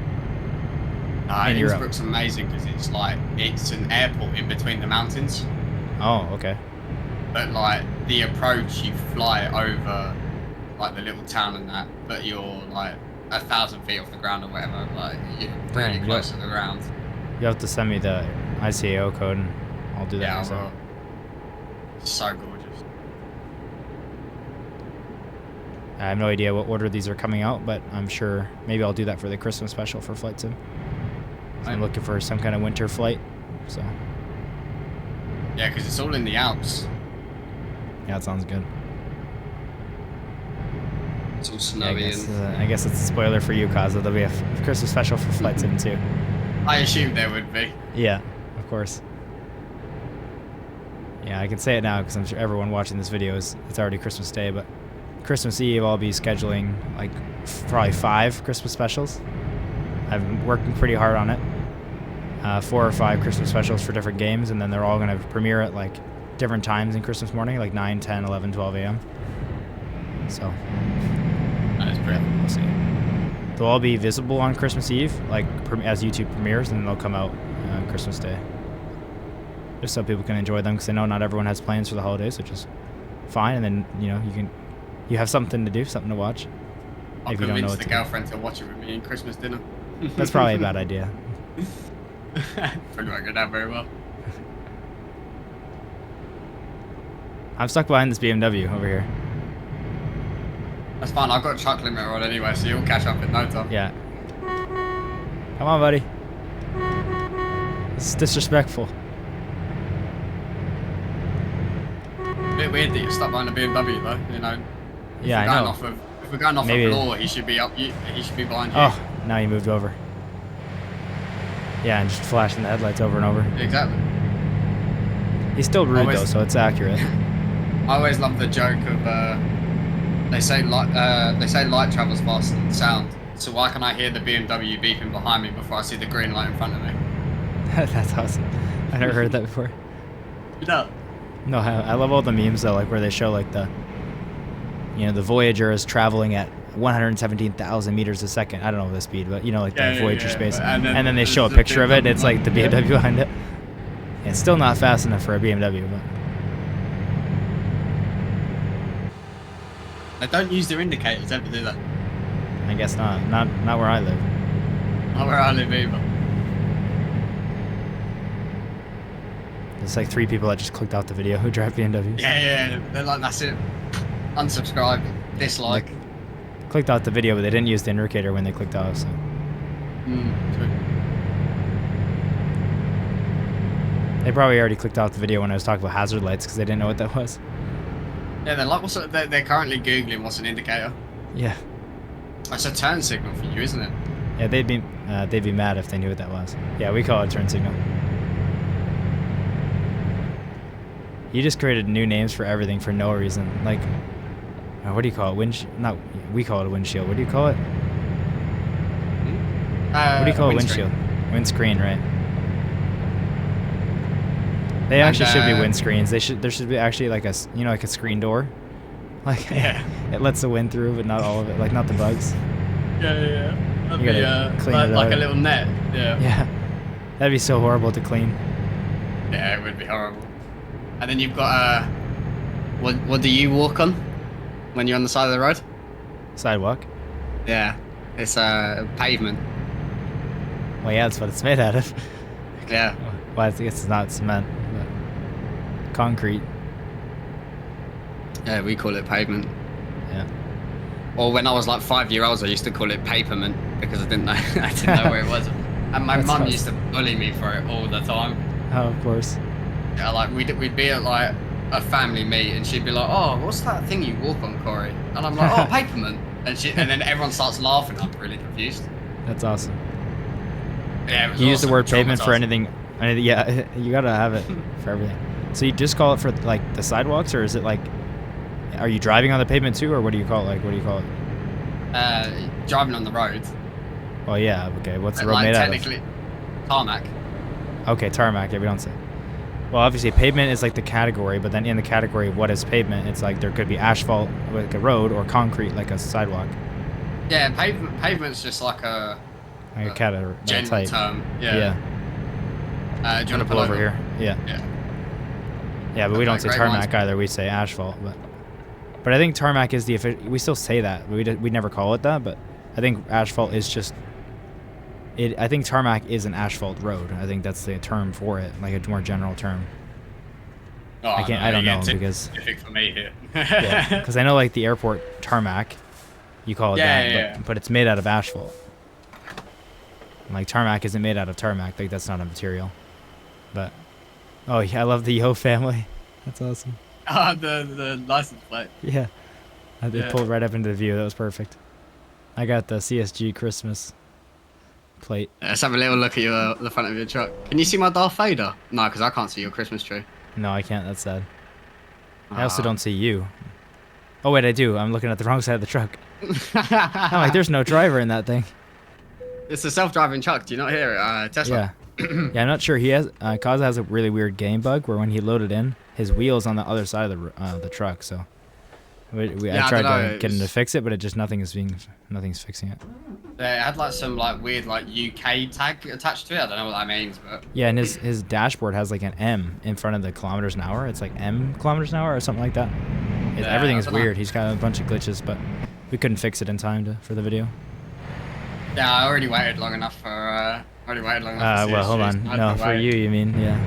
B: Innsbruck's amazing because it's an airport in between the mountains.
A: Oh, okay.
B: But like the approach, you fly over like the little town and that, but you're like 1,000 feet off the ground or whatever. Like you're really close to the ground.
A: You have to send me the ICAO code, and I'll do that.
B: Yeah, well, so gorgeous.
A: I have no idea what order these are coming out, but I'm sure maybe I'll do that for the Christmas special for Flight Sim. I'm looking for some kind of winter flight, so.
B: Yeah, because it's all in the Alps.
A: Yeah, it sounds good.
B: It's all snowy.
A: I guess it's a spoiler for you, Cozza. There'll be a Christmas special for Flight Sim too.
B: I assumed there would be.
A: Yeah, of course. Yeah, I can say it now because I'm sure everyone watching this video it's already Christmas Day, but Christmas Eve I'll be scheduling like probably 5 Christmas specials. I've been working pretty hard on it. 4 or 5 Christmas specials for different games, and then they're all going to premiere at like different times in Christmas morning, like 9, 10, 11, 12 a.m. So
B: that is great.
A: We'll see. They'll all be visible on Christmas Eve, like as YouTube premieres, and then they'll come out on Christmas Day. Just so people can enjoy them, because I know not everyone has plans for the holidays, which is fine. And then you have something to do, something to watch.
B: I'll convince the girlfriend to watch it with me in Christmas dinner.
A: That's probably a bad idea.
B: Probably not going down very well.
A: I'm stuck behind this BMW over here.
B: That's fine, I've got a truck limiter on anyway, so you'll catch up in no time.
A: Yeah. Come on, buddy. This is disrespectful.
B: A bit weird that you're stuck behind a BMW though,
A: Yeah, I know.
B: If we're going off of law, he should be behind you.
A: Oh, now you moved over. Yeah, and just flashing the headlights over and over.
B: Exactly.
A: He's still rude though, so it's accurate.
B: I always love the joke of they say light travels faster than sound. So why can I hear the BMW beeping behind me before I see the green light in front of me?
A: That's awesome. I never heard that before.
B: You know?
A: No, I love all the memes though, like where they show like the Voyager is traveling at 117,000 meters a second. I don't know the speed, but like the Voyager space. And then they show a picture of it, and it's like the BMW behind it. Yeah, it's still not fast enough for a BMW, but.
B: They don't use their indicators ever, do they?
A: I guess not. Not where I live.
B: Not where I live either.
A: There's like 3 people that just clicked out the video who drive BMWs.
B: Yeah. They're like, that's it. Unsubscribe. Dislike.
A: Clicked out the video, but they didn't use the indicator when they clicked off. So.
B: True.
A: They probably already clicked off the video when I was talking about hazard lights because they didn't know what that was.
B: Yeah, they're like, they're currently googling what's an indicator.
A: Yeah.
B: That's a turn signal for you, isn't it?
A: Yeah, they'd be mad if they knew what that was. Yeah, we call it turn signal. You just created new names for everything for no reason. Like, what do you call it? We call it a windshield. What do you call it? What do you call a windshield? Windscreen, right? They actually should be windscreens. There should be actually like a screen door. Like,
B: yeah.
A: It lets the wind through, but not all of it. Like, not the bugs.
B: Yeah. That'd
A: You
B: be
A: gotta clean it
B: like
A: out.
B: a little net. Yeah.
A: Yeah. That'd be so horrible to clean.
B: Yeah, it would be horrible. And then you've got what do you walk on when you're on the side of the road?
A: Sidewalk.
B: Yeah, it's pavement.
A: Well, yeah, that's what it's made out of.
B: Yeah.
A: Well, I guess it's not cement, but concrete.
B: Yeah, we call it pavement.
A: Yeah.
B: Or when I was like 5 years old, I used to call it paperment because I didn't know where it was. And my mum used to bully me for it all the time.
A: Oh, of course.
B: Yeah, like we'd be at like a family meet, and she'd be like, "Oh, what's that thing you walk on, Corey?" And I'm like, "Oh, paperment." And then everyone starts laughing. I'm really confused.
A: That's awesome.
B: Yeah, it was
A: You use the
B: awesome.
A: word pavement for
B: Traumatizing.
A: anything. Yeah, you gotta have it for everything. So you just call it for like the sidewalks, or is it like, are you driving on the pavement too, or what do you call it? Like, what do you call it?
B: Driving on the road.
A: Well, yeah. Okay. What's the road
B: Like
A: made out of?
B: technically, tarmac.
A: Okay, tarmac. Yeah, we don't say. Well, obviously, pavement is like the category, but then in the category of what is pavement, it's like there could be asphalt, like a road, or concrete, like a sidewalk.
B: Yeah, pavement's just like a
A: General
B: general term. Yeah. Do you want to pull
A: over here? Yeah. Yeah, but we don't say
B: great
A: tarmac either. We say asphalt. But I think tarmac is the official. We still say that. We never call it that. But I think asphalt is just. I think tarmac is an asphalt road. I think that's the term for it, like a more general term.
B: Oh,
A: I don't know because.
B: Specific for me here.
A: Yeah, because I know like the airport tarmac, you call it that, but it's made out of asphalt. Like tarmac isn't made out of tarmac. Like that's not a material. But oh yeah, I love the Yo family. That's awesome.
B: The license plate.
A: Yeah, they pulled right up into the view. That was perfect. I got the CSG Christmas plate.
B: Let's have a little look at the front of your truck. Can you see my Darth Vader? No, because I can't see your Christmas tree.
A: No, I can't. That's sad. I also don't see you. Oh wait, I do. I'm looking at the wrong side of the truck. I'm like, there's no driver in that thing.
B: It's a self-driving truck. Do you not hear it? Tesla.
A: Yeah. Yeah, I'm not sure. He has Cozza has a really weird game bug where when he loaded in, his wheel's on the other side of the truck. So I tried to get him to fix it, but nothing's fixing it.
B: It had like some like weird like UK tag attached to it. I don't know what that means, but
A: yeah, and his dashboard has like an M in front of the kilometers an hour. It's like M kilometers an hour or something like that. Everything is weird. He's got a bunch of glitches, but we couldn't fix it in time for the video.
B: Yeah, I already waited long enough for.
A: Well, hold on. No, for you mean? Yeah.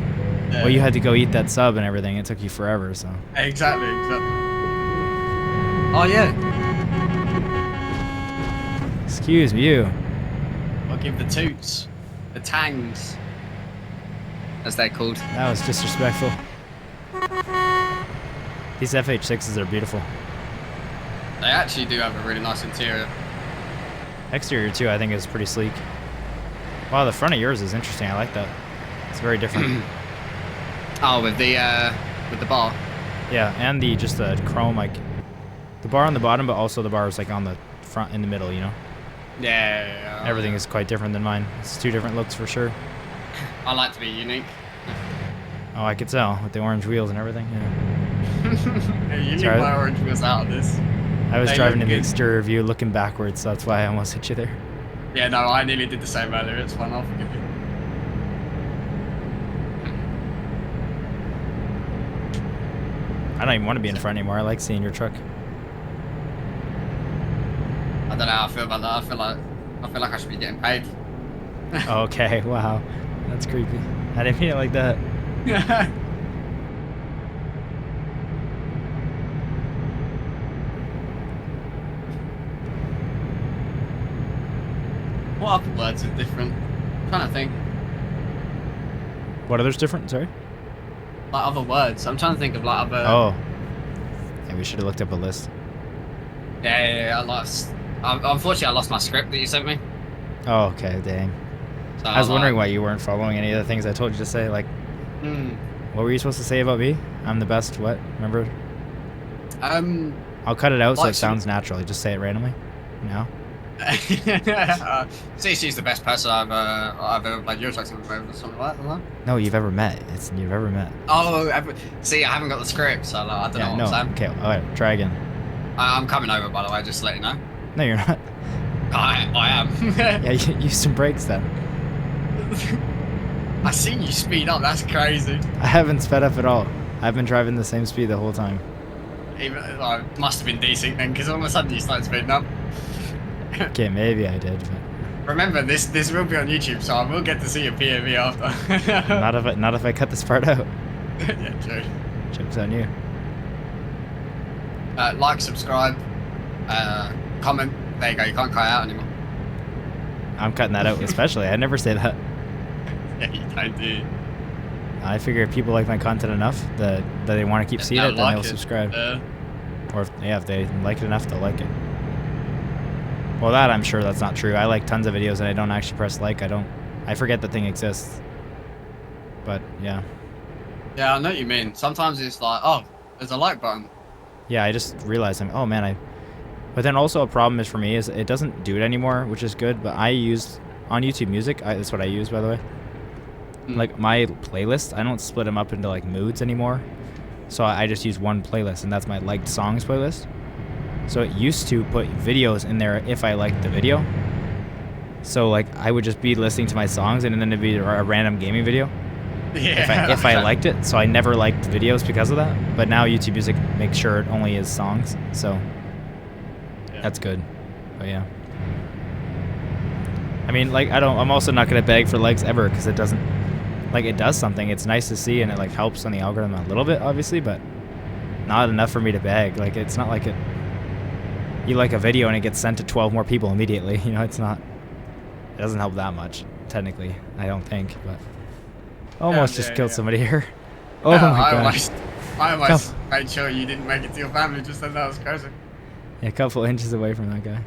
A: Well, you had to go eat that sub and everything. It took you forever, so.
B: Exactly. Oh yeah.
A: Excuse you.
B: I'll give the toots, the tangs, as they're called.
A: That was disrespectful. These FH6s are beautiful.
B: They actually do have a really nice interior.
A: Exterior too, I think, is pretty sleek. Wow, the front of yours is interesting. I like that. It's very different.
B: Oh, with the bar.
A: Yeah, and just the chrome, like the bar on the bottom, but also the bar is like on the front in the middle, you know.
B: Yeah.
A: Everything is quite different than mine. It's two different looks for sure.
B: I like to be unique.
A: Oh, I could tell with the orange wheels and everything. Yeah.
B: You need my orange wheels out of this.
A: I was driving in the exterior view, looking backwards, so that's why I almost hit you there.
B: Yeah, no, I nearly did the same earlier. It's fine. I'll forgive you.
A: I don't even want to be in front anymore. I like seeing your truck.
B: I don't know how I feel about that. I feel like I should be getting paid.
A: Okay, wow. That's creepy. I didn't mean it like that.
B: What other words are different? I'm trying to think.
A: What others different? Sorry?
B: Like other words. I'm trying to think of like other...
A: Oh. Yeah, we should have looked up a list.
B: Yeah, I lost... Unfortunately, I lost my script that you sent me.
A: Oh, okay, dang.
B: So
A: I was wondering why you weren't following any of the things I told you to say. Like, what were you supposed to say about me? I'm the best, what? Remember? I'll cut it out so it sounds natural. You just say it randomly. No?
B: CSG's the best person I've ever played Euro Truck Simulator with or something like that.
A: No, you've ever met. You've ever met.
B: Oh, see, I haven't got the script, so like, I don't know what I'm saying.
A: Okay, alright, try again.
B: I'm coming over, by the way, just to let you know.
A: No, you're not.
B: I am.
A: Yeah, use some brakes then.
B: I seen you speed up, that's crazy.
A: I haven't sped up at all. I've been driving the same speed the whole time.
B: Must have been decent then, because all of a sudden you started speeding up.
A: Okay, maybe I did, but...
B: Remember, this will be on YouTube, so I will get to see your POV after.
A: not if I cut this part out.
B: Yeah, true.
A: Joke's on you.
B: Like, subscribe, comment. There you go, you can't cut it out anymore.
A: I'm cutting that out, especially. I never say that.
B: Yeah, you don't do.
A: I figure if people like my content enough that they want to keep seeing it, then they'll subscribe. Or if they like it enough, they'll like it. Well, that I'm sure that's not true. I like tons of videos and I don't actually press like. I forget the thing exists. But yeah.
B: Yeah, I know what you mean. Sometimes it's like, oh, there's a like button.
A: Yeah, I just realized oh man, but then also a problem is for me is it doesn't do it anymore, which is good. But I used on YouTube Music. That's what I use, by the way. Like my playlist, I don't split them up into like moods anymore. So I just use one playlist, and that's my liked songs playlist. So it used to put videos in there if I liked the video. So like I would just be listening to my songs, and then it'd be a random gaming video.
B: Yeah.
A: If I liked it. So I never liked videos because of that. But now YouTube Music makes sure it only is songs. So that's good. But yeah. I mean, like I'm also not gonna beg for likes ever because it doesn't. Like it does something. It's nice to see, and it like helps on the algorithm a little bit, obviously, but not enough for me to beg. Like it's not like you like a video and it gets sent to 12 more people immediately. You know, it doesn't help that much, technically, I don't think, but almost just killed somebody here. Oh my gosh.
B: I almost made sure you didn't make it to your family just then. That was crazy.
A: Yeah, a couple inches away from that guy.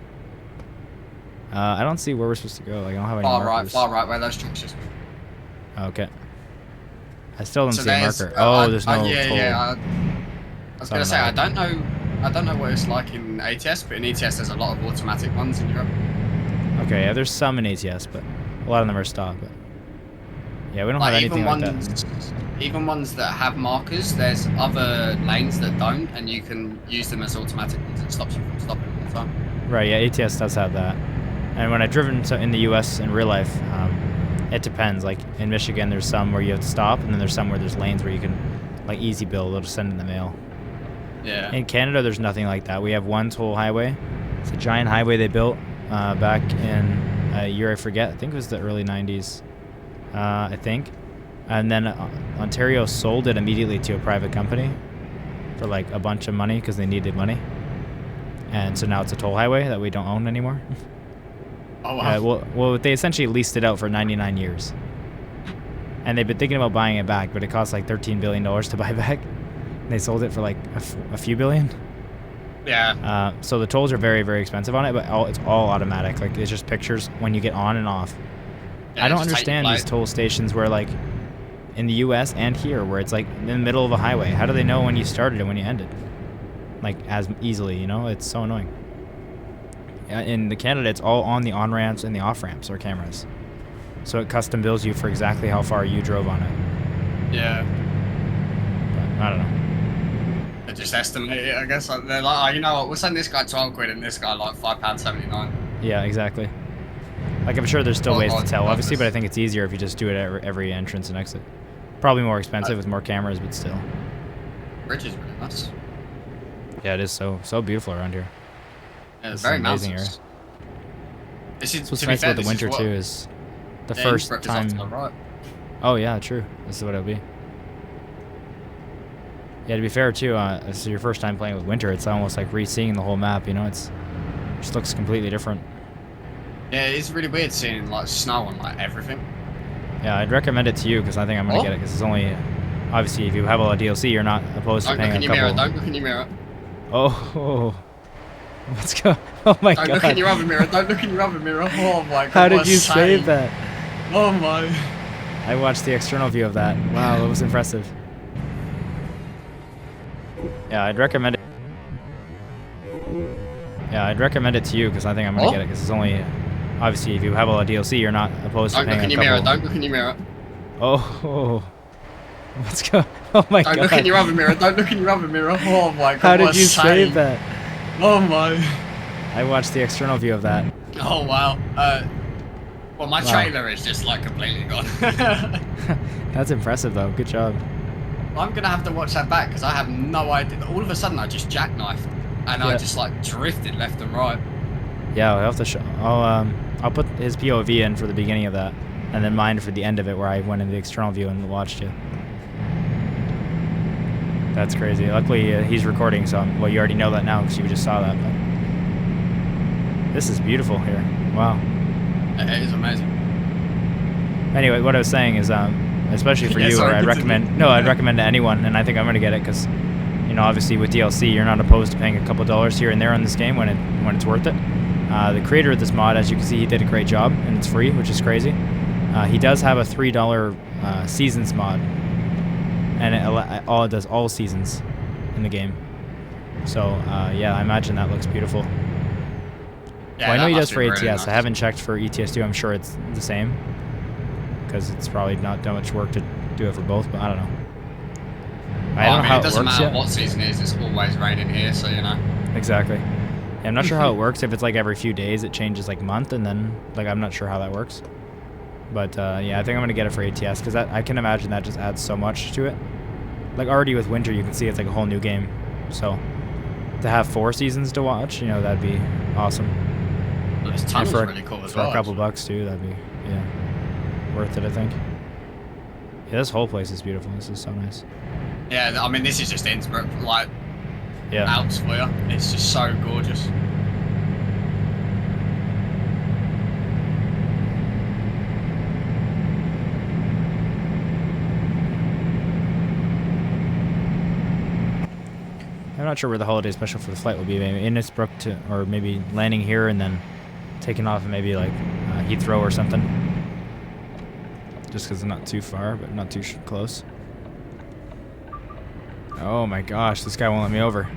A: I don't see where we're supposed to go. Like I don't have any markers.
B: Far right where those trucks just...
A: Okay. I still don't see a marker. There's no toll.
B: I was gonna say I don't know what it's like in ATS, but in ETS there's a lot of automatic ones in Europe.
A: Okay, yeah, there's some in ATS, but a lot of them are stopped. But yeah, we don't have anything like that.
B: Even ones that have markers, there's other lanes that don't, and you can use them as automatic ones. It stops you from stopping all the time.
A: Right, yeah, ATS does have that. And when I've driven in the US in real life, it depends. Like in Michigan, there's some where you have to stop, and then there's some where there's lanes where you can, like easy bill, they'll just send in the mail.
B: Yeah.
A: In Canada, there's nothing like that. We have one toll highway. It's a giant highway they built back in a year I forget. I think it was the early 90s, I think. And then Ontario sold it immediately to a private company for like a bunch of money because they needed money. And so now it's a toll highway that we don't own anymore.
B: Oh, wow.
A: Well, they essentially leased it out for 99 years. And they've been thinking about buying it back, but it cost like $13 billion to buy back. And they sold it for like a few billion.
B: Yeah.
A: So the tolls are very, very expensive on it, but it's all automatic. Like it's just pictures when you get on and off.
B: Yeah,
A: I don't understand these toll stations where like in the US and here where it's like in the middle of a highway. How do they know when you started and when you ended? Like as easily, you know? It's so annoying. In the Canada, it's all on the on-ramps and the off-ramps or cameras. So it custom bills you for exactly how far you drove on it.
B: Yeah.
A: But I don't know.
B: They just estimate it, I guess. Like, they're like, oh, you know what, we'll send this guy 12 quid and this guy like £5.79.
A: Yeah, exactly. Like I'm sure there's still ways to tell, obviously, but I think it's easier if you just do it at every entrance and exit. Probably more expensive with more cameras, but still.
B: Bridge is really nice.
A: Yeah, it is so beautiful around here.
B: Yeah, it's very
A: amazing
B: mountainous. This is,
A: what's
B: to be
A: nice
B: fair,
A: about the
B: this is
A: winter
B: what-
A: too is the
B: yeah,
A: first
B: Innsbruck is off to the
A: time.
B: right.
A: Oh yeah, true. This is what it'll be. Yeah, to be fair too, this is your first time playing with winter. It's almost like re-seeing the whole map. You know, it just looks completely different.
B: Yeah, it's really weird seeing like snow on like everything.
A: Yeah, I'd recommend it to you because I think I'm gonna get it because it's only obviously if you have all the DLC, you're not opposed to paying a couple.
B: Don't look in your mirror.
A: Oh, let's go. Oh my god.
B: Don't look in your other mirror. Don't look in your other mirror. Oh my god.
A: How did you save that?
B: Oh my.
A: I watched the external view of that. Wow, that was impressive. Yeah, I'd recommend it. Yeah, I'd recommend it to you because I think I'm gonna get it because it's only obviously if you have all the DLC, you're not opposed to paying a couple.
B: Don't look in your mirror.
A: Oh, let's go. Oh my god.
B: Don't look in your other mirror. Don't look in your other mirror. Oh my god.
A: How did you save that?
B: Oh my.
A: I watched the external view of that.
B: Oh wow. Well, my trailer is just like completely gone.
A: That's impressive though. Good job.
B: I'm gonna have to watch that back because I have no idea. All of a sudden, I just jackknifed and I just like drifted left and right.
A: Yeah, I'll have to show. I'll put his POV in for the beginning of that, and then mine for the end of it, where I went in the external view and watched you. That's crazy. Luckily, he's recording, so well, you already know that now because you just saw that. But this is beautiful here. Wow.
B: It is amazing.
A: Anyway, what I was saying is, especially for you, I'd recommend. No, I'd recommend to anyone, and I think I'm gonna get it because, you know, obviously with DLC, you're not opposed to paying a couple dollars here and there on this game when it's worth it. The creator of this mod, as you can see, he did a great job, and it's free, which is crazy. He does have a $3 seasons mod, and it does all seasons in the game. So yeah, I imagine that looks beautiful. Yeah, well, I know he does for ETS. Nice. I haven't checked for ETS2. I'm sure it's the same because it's probably not that much work to do it for both. But I don't know. I don't know how it works yet. It doesn't matter
B: what season it is. It's always raining here, so you know.
A: Exactly. Yeah, I'm not sure how it works. If it's like every few days, it changes like month, and then like I'm not sure how that works. But yeah, I think I'm gonna get it for ATS because I can imagine that just adds so much to it. Like already with winter, you can see it's like a whole new game. So to have 4 seasons to watch, you know, that'd be awesome.
B: This tunnel's really cool as well.
A: For a couple bucks too, that'd be worth it, I think. Yeah, this whole place is beautiful. This is so nice.
B: Yeah, I mean, this is just Innsbruck, like Alps for you. It's just so gorgeous.
A: I'm not sure where the holiday special for the flight will be. Maybe Innsbruck or maybe landing here and then taking off and maybe like Heathrow or something. Just because it's not too far, but not too close. Oh my gosh, this guy won't let me over.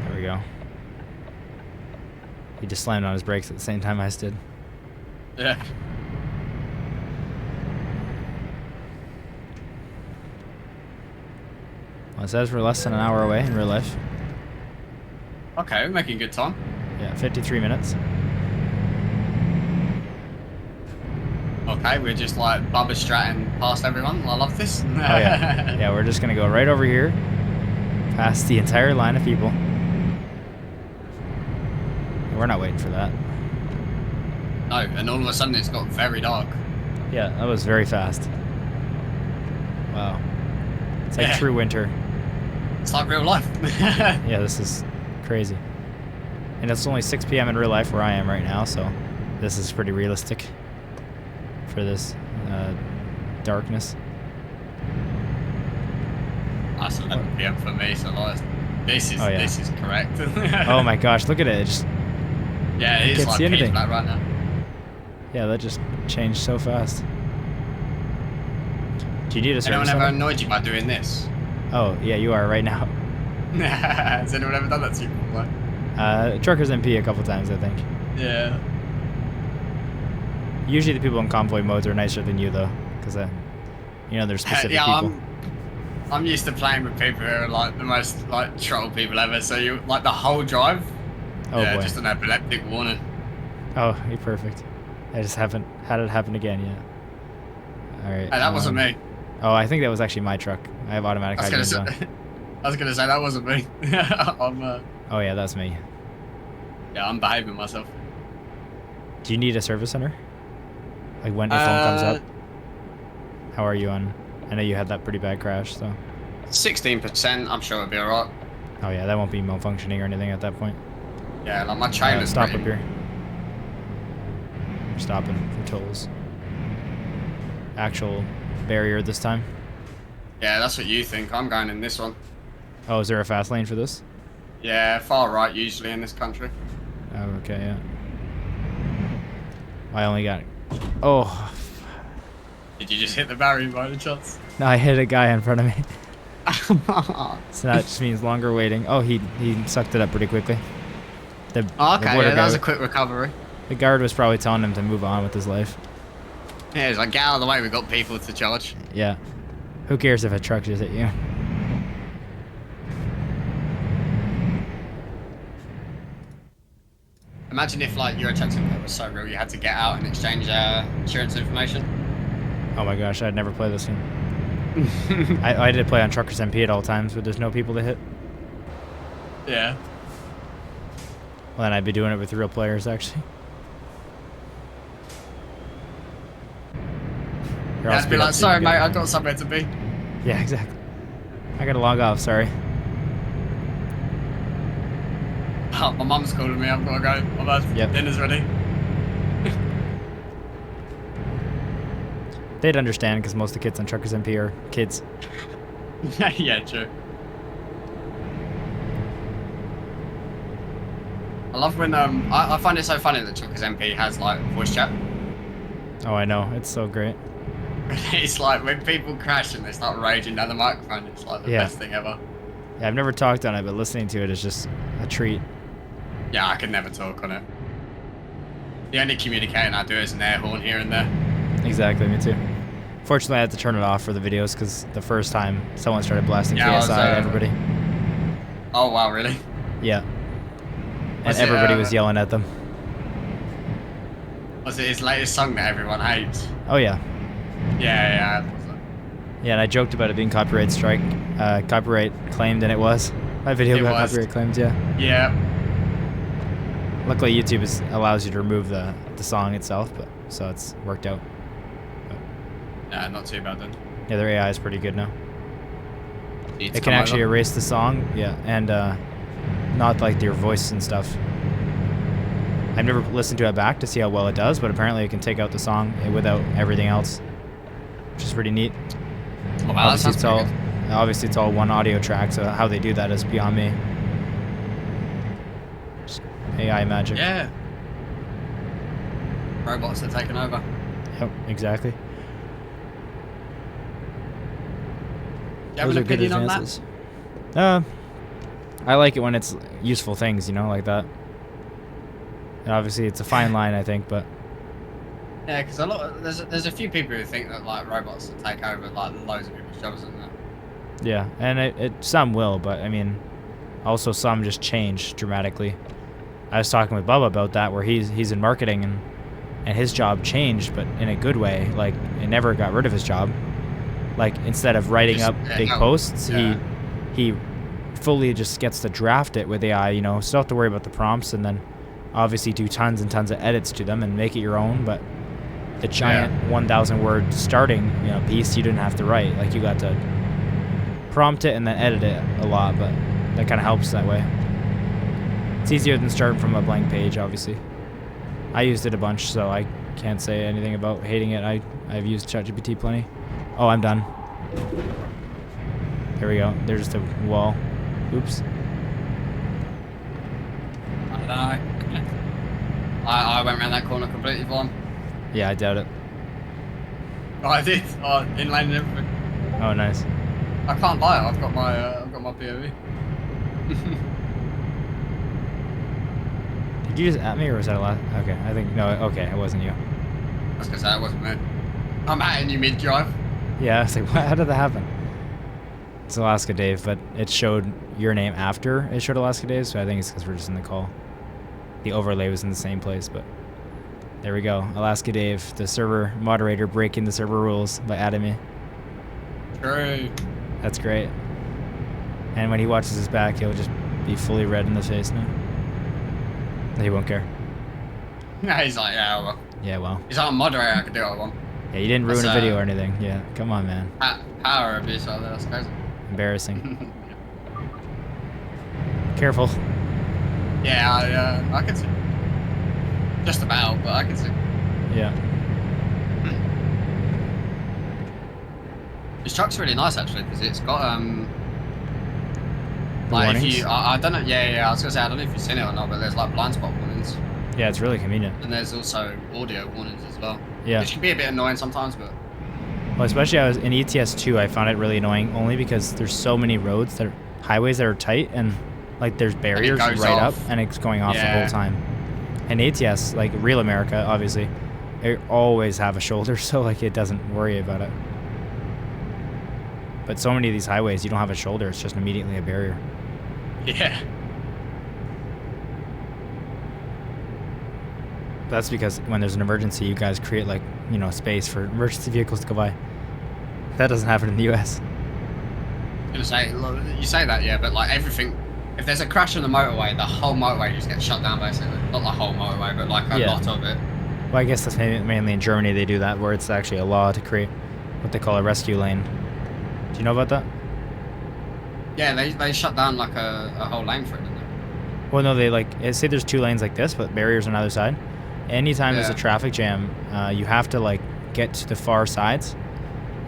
A: There we go. He just slammed on his brakes at the same time I did.
B: Yeah.
A: Well, it says we're less than an hour away in real life.
B: Okay, we're making good time.
A: Yeah, 53 minutes.
B: Okay, we're just like Bubba Stratton past everyone. I love this.
A: Oh yeah. Yeah, we're just gonna go right over here, past the entire line of people. We're not waiting for that.
B: No, and all of a sudden it's got very dark.
A: Yeah, that was very fast. Wow. It's like true winter.
B: It's like real life.
A: Yeah, this is crazy. And it's only 6 p.m. in real life where I am right now, so this is pretty realistic for this darkness.
B: That's 11 p.m. for me, so this is correct.
A: Oh my gosh, look at it.
B: Yeah, it is like pitch black right now.
A: Yeah, that just changed so fast. Do you need a
B: Anyone ever annoyed you by doing this?
A: Oh, yeah, you are right now.
B: Has anyone ever done that to you before?
A: Truckers MP a couple times, I think.
B: Yeah.
A: Usually the people in convoy modes are nicer than you, though, because you know, they're specific people.
B: I'm used to playing with people who are like the most like troll people ever. So you like the whole drive.
A: Oh boy.
B: Just an epileptic warning.
A: Oh, you're perfect. I just haven't had it happen again yet. All right.
B: Hey, that wasn't me.
A: Oh, I think that was actually my truck. I have automatic hydrogens on.
B: I was gonna say that wasn't me.
A: Oh yeah, that's me.
B: Yeah, I'm behaving myself.
A: Do you need a service center? Like when your phone comes up? How are you on? I know you had that pretty bad crash, so.
B: 16%, I'm sure it'll be alright.
A: Oh yeah, that won't be malfunctioning or anything at that point.
B: Yeah, like my trailer's
A: stop up here. We're stopping for tolls. Actual barrier this time.
B: Yeah, that's what you think. I'm going in this one.
A: Oh, is there a fast lane for this?
B: Yeah, far right usually in this country.
A: Oh, okay, yeah. I only got... Oh.
B: Did you just hit the barrier by the chance?
A: No, I hit a guy in front of me. So that just means longer waiting. Oh, he sucked it up pretty quickly.
B: Okay, yeah, that was a quick recovery.
A: The guard was probably telling him to move on with his life.
B: Yeah, he's like, get out of the way, we've got people to charge.
A: Yeah. Who cares if a truck just hit you?
B: Imagine if, like, your taxi was so real you had to get out and exchange insurance information.
A: Oh my gosh, I'd never play this game. I did play on Truckers MP at all times, but there's no people to hit.
B: Yeah.
A: Well, then I'd be doing it with real players, actually.
B: Yeah, I'd be like, sorry mate, I've got somewhere to be.
A: Yeah, exactly. I gotta log off, sorry.
B: Oh, my mum's calling me, I've got to go. Dinner's ready.
A: They'd understand, because most of the kids on Truckers MP are kids.
B: Yeah, true. I love when, I find it so funny that Truckers MP has, like, voice chat.
A: Oh, I know. It's so great.
B: It's like when people crash and they start raging down the microphone, it's like the best thing ever.
A: Yeah, I've never talked on it, but listening to it is just a treat.
B: Yeah, I could never talk on it. The only communicating I do is an air horn here and there. Exactly,
A: me too. Fortunately, I had to turn it off for the videos because the first time someone started blasting KSI at everybody.
B: Oh, wow, really?
A: Yeah. And everybody was yelling at them.
B: Was it his latest song that everyone hates?
A: Oh, yeah.
B: Yeah.
A: Yeah, and I joked about it being copyright strike, copyright claimed, and it was. My video got copyright claimed, yeah.
B: Yeah.
A: Luckily, YouTube allows you to remove the song itself, but so it's worked out.
B: Yeah, not too bad then.
A: Yeah, their AI is pretty good now. It can actually erase the song, yeah, and not like your voice and stuff. I've never listened to it back to see how well it does, but apparently it can take out the song without everything else, which is pretty neat.
B: Oh, wow,
A: obviously it's all one audio track, so how they do that is beyond me. Just AI magic.
B: Yeah. Robots are taking over.
A: Yep, exactly.
B: Do you have an opinion on that?
A: I like it when it's useful things, you know, like that. And obviously, it's a fine line, I think, but
B: yeah, because there's a few people who think that like robots will take over like loads of people's jobs and that.
A: Yeah, and some will, but I mean, also some just change dramatically. I was talking with Bubba about that, where he's in marketing and his job changed, but in a good way. Like it never got rid of his job. Like instead of writing up big posts, he fully just gets to draft it with AI. You know, still have to worry about the prompts, and then obviously do tons and tons of edits to them and make it your own. But the giant 1,000 word starting piece you didn't have to write. Like you got to prompt it and then edit it a lot, but that kind of helps that way. It's easier than starting from a blank page, obviously. I used it a bunch, so I can't say anything about hating it. I've used ChatGPT plenty. Oh, I'm done. There we go. There's the wall. Oops.
B: I went around that corner completely blind.
A: Yeah, I doubt it.
B: Oh, I did. Oh, inline and everything.
A: Oh, nice.
B: I can't lie. I've got my POV.
A: Did you just at me, or was that a lot? Okay, I think no. Okay, it wasn't you.
B: I was gonna say it wasn't me. I'm atting you mid-drive.
A: Yeah, I was like, what? How did that happen? It's Alaska Dave, but it showed your name after it showed Alaska Dave, so I think it's because we're just in the call. The overlay was in the same place, but there we go. Alaska Dave, the server moderator, breaking the server rules by adding me.
B: True.
A: That's great. And when he watches this back, he'll just be fully red in the face now. He won't care.
B: Yeah, he's like, yeah, well.
A: Yeah, well.
B: He's like a moderator, I can do what I want.
A: Yeah, you didn't ruin a video or anything. Yeah, come on, man.
B: Power abuse out there, that's crazy.
A: Embarrassing. Careful.
B: Yeah, I can see. Just about, but I can see.
A: Yeah.
B: This truck's really nice actually, because it's got like if you, I don't know, yeah, I was gonna say I don't know if you've seen it or not, but there's like blind spot warnings.
A: Yeah, it's really convenient.
B: And there's also audio warnings as well.
A: Yeah.
B: Which can be a bit annoying sometimes, but.
A: Well, especially I was in ETS2, I found it really annoying only because there's so many roads that are highways that are tight and like there's barriers right up and it's going off the whole time. And ATS, like real America, obviously, they always have a shoulder, so like it doesn't worry about it. But so many of these highways, you don't have a shoulder; it's just immediately a barrier.
B: Yeah.
A: That's because when there's an emergency, you guys create like, you know, space for emergency vehicles to go by. That doesn't happen in the US.
B: I was gonna say, look, you say that, yeah, but like everything, if there's a crash on the motorway, the whole motorway just gets shut down basically. Not the whole motorway, but like a lot of it.
A: Well, I guess that's mainly in Germany they do that, where it's actually a law to create what they call a rescue lane. Do you know about that?
B: Yeah, they shut down like a whole lane for it, didn't they?
A: Well, no, they like say there's two lanes like this, but barriers on either side. Anytime there's a traffic jam, you have to like get to the far sides.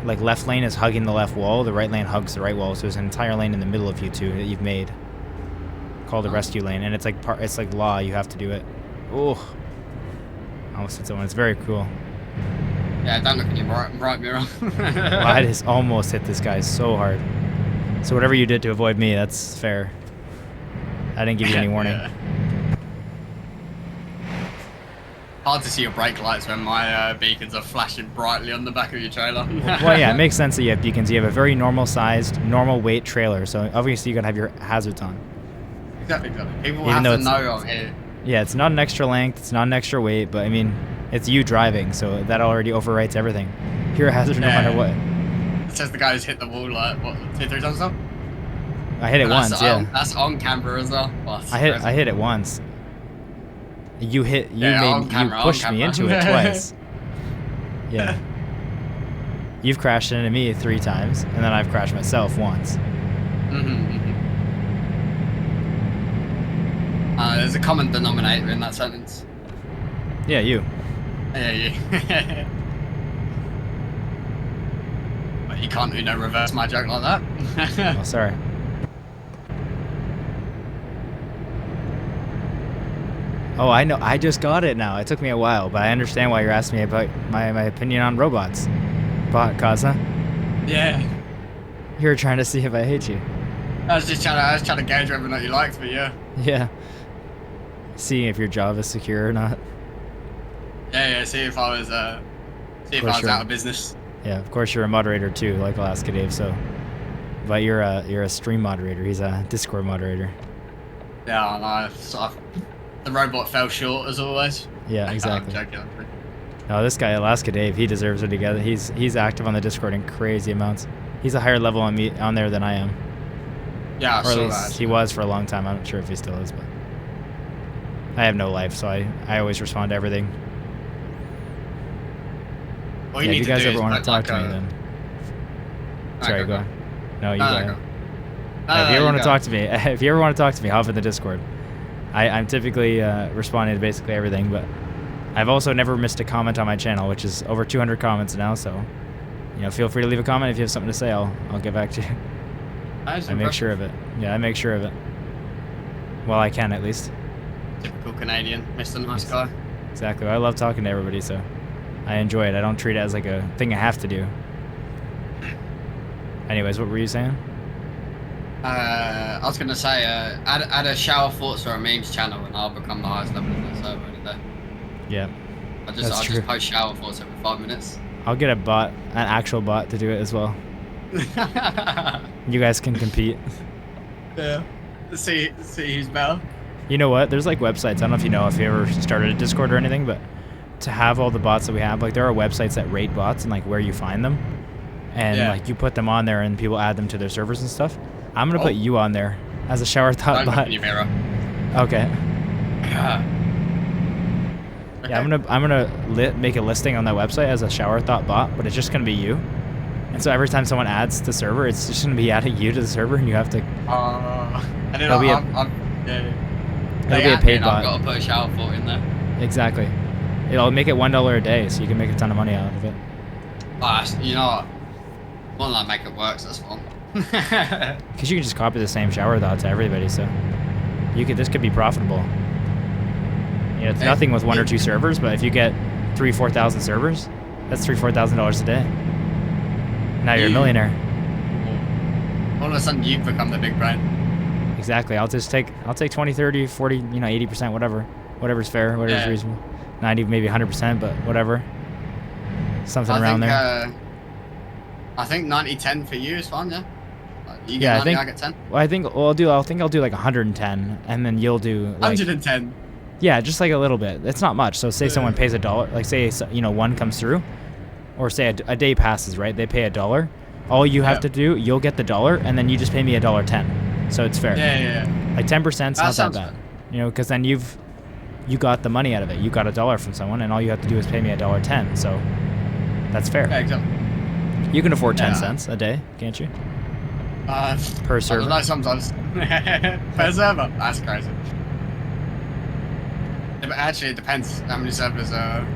A: Like left lane is hugging the left wall, the right lane hugs the right wall. So there's an entire lane in the middle of you two that you've made, called a rescue lane, and it's like law. You have to do it. Oh, almost hit someone. It's very cool.
B: Yeah, don't look in your right mirror.
A: Well, I just almost hit this guy so hard. So whatever you did to avoid me, that's fair. I didn't give you any warning.
B: Yeah. Hard to see your brake lights when my beacons are flashing brightly on the back of your trailer.
A: Well, yeah, it makes sense that you have beacons. You have a very normal sized, normal weight trailer, so obviously you gotta have your hazards on.
B: Exactly. People have to know on here.
A: Yeah, it's not an extra length, it's not an extra weight, but I mean, it's you driving, so that already overwrites everything. You're a hazard no matter what.
B: It says the guy who's hit the wall like, what, 2-3 times now?
A: I hit it once, yeah.
B: That's on camera as well. Oh,
A: I hit it once. You pushed me into it twice. Yeah. You've crashed into me 3 times, and then I've crashed myself once.
B: There's a common denominator in that sentence.
A: Yeah, you.
B: Yeah, you. But you can't, reverse my joke like that.
A: Oh, sorry. Oh, I know. I just got it now. It took me a while, but I understand why you're asking me about my opinion on robots. Cozza.
B: Yeah.
A: You were trying to see if I hate you.
B: I was trying to gauge whether or not you liked me, yeah.
A: Yeah. Seeing if your job is secure or not.
B: Yeah, see if I was out of business.
A: Yeah, of course you're a moderator too, like Alaska Dave, so but you're a stream moderator, he's a Discord moderator.
B: Yeah, I know. The robot fell short as always.
A: Yeah, exactly.
B: I'm joking.
A: No, this guy Alaska Dave, he deserves it together. He's active on the Discord in crazy amounts. He's a higher level on there than I am.
B: Yeah,
A: or at least he was for a long time. I'm not sure if he still is, but I have no life, so I always respond to everything.
B: Well,
A: if you guys ever want to talk to me, then sorry, go on. No, you go ahead. If you ever want to talk to me, hop in the Discord. I'm typically responding to basically everything, but I've also never missed a comment on my channel, which is over 200 comments now. So, feel free to leave a comment if you have something to say. I'll get back to you. I make sure of it. Yeah, I make sure of it. Well, I can at least.
B: Typical Canadian, Mr. Nice Guy.
A: Exactly. I love talking to everybody, so I enjoy it. I don't treat it as like a thing I have to do. Anyways, what were you saying?
B: I was gonna say, add a shower thoughts or a memes channel, and I'll become the highest level in the server any day.
A: Yeah.
B: I'll just post shower thoughts every 5 minutes.
A: I'll get an actual bot to do it as well. You guys can compete.
B: Yeah. See who's better.
A: You know what? There's like websites. I don't know if you ever started a Discord or anything, but to have all the bots that we have, like there are websites that rate bots and like where you find them, and like you put them on there and people add them to their servers and stuff. I'm gonna put you on there as a shower thought bot.
B: Your mirror.
A: Okay. Yeah, I'm gonna make a listing on that website as a shower thought bot, but it's just gonna be you. And so every time someone adds to the server, it's just gonna be adding you to the server, and you have to.
B: And then
A: it'll be a paid bot.
B: I've got to put a shower thought in there.
A: Exactly. It'll make it $1 a day, so you can make a ton of money out of it.
B: You know what? One like make it work, so that's fun.
A: Because you can just copy the same shower thought to everybody, so this could be profitable. You know, it's nothing with 1 or 2 servers, but if you get 3,000-4,000 servers, that's $3,000-4,000 a day. Now you're a millionaire.
B: All of a sudden, you've become the big brain.
A: Exactly. I'll take 20, 30, 40, 80%, whatever's fair, whatever's reasonable. 90, maybe 100%, but whatever. Something around there.
B: I think 90-10 for you is fine, yeah. You get 90, I get 10.
A: Well, I think I'll do like 110, and then you'll do like
B: 110.
A: Yeah, just like a little bit. It's not much. So say someone pays $1, like say one comes through, or say a day passes, right? They pay $1. All you have to do, you'll get the $1, and then you just pay me $1.10. So it's fair.
B: Yeah.
A: Like 10%'s not that bad, because then you got the money out of it. You got $1 from someone, and all you have to do is pay me $1.10. So that's fair.
B: Yeah, exactly.
A: You can afford 10 cents a day, can't you? Per server.
B: I don't know, sometimes. Per server. That's crazy. But actually, it depends how many servers. Depends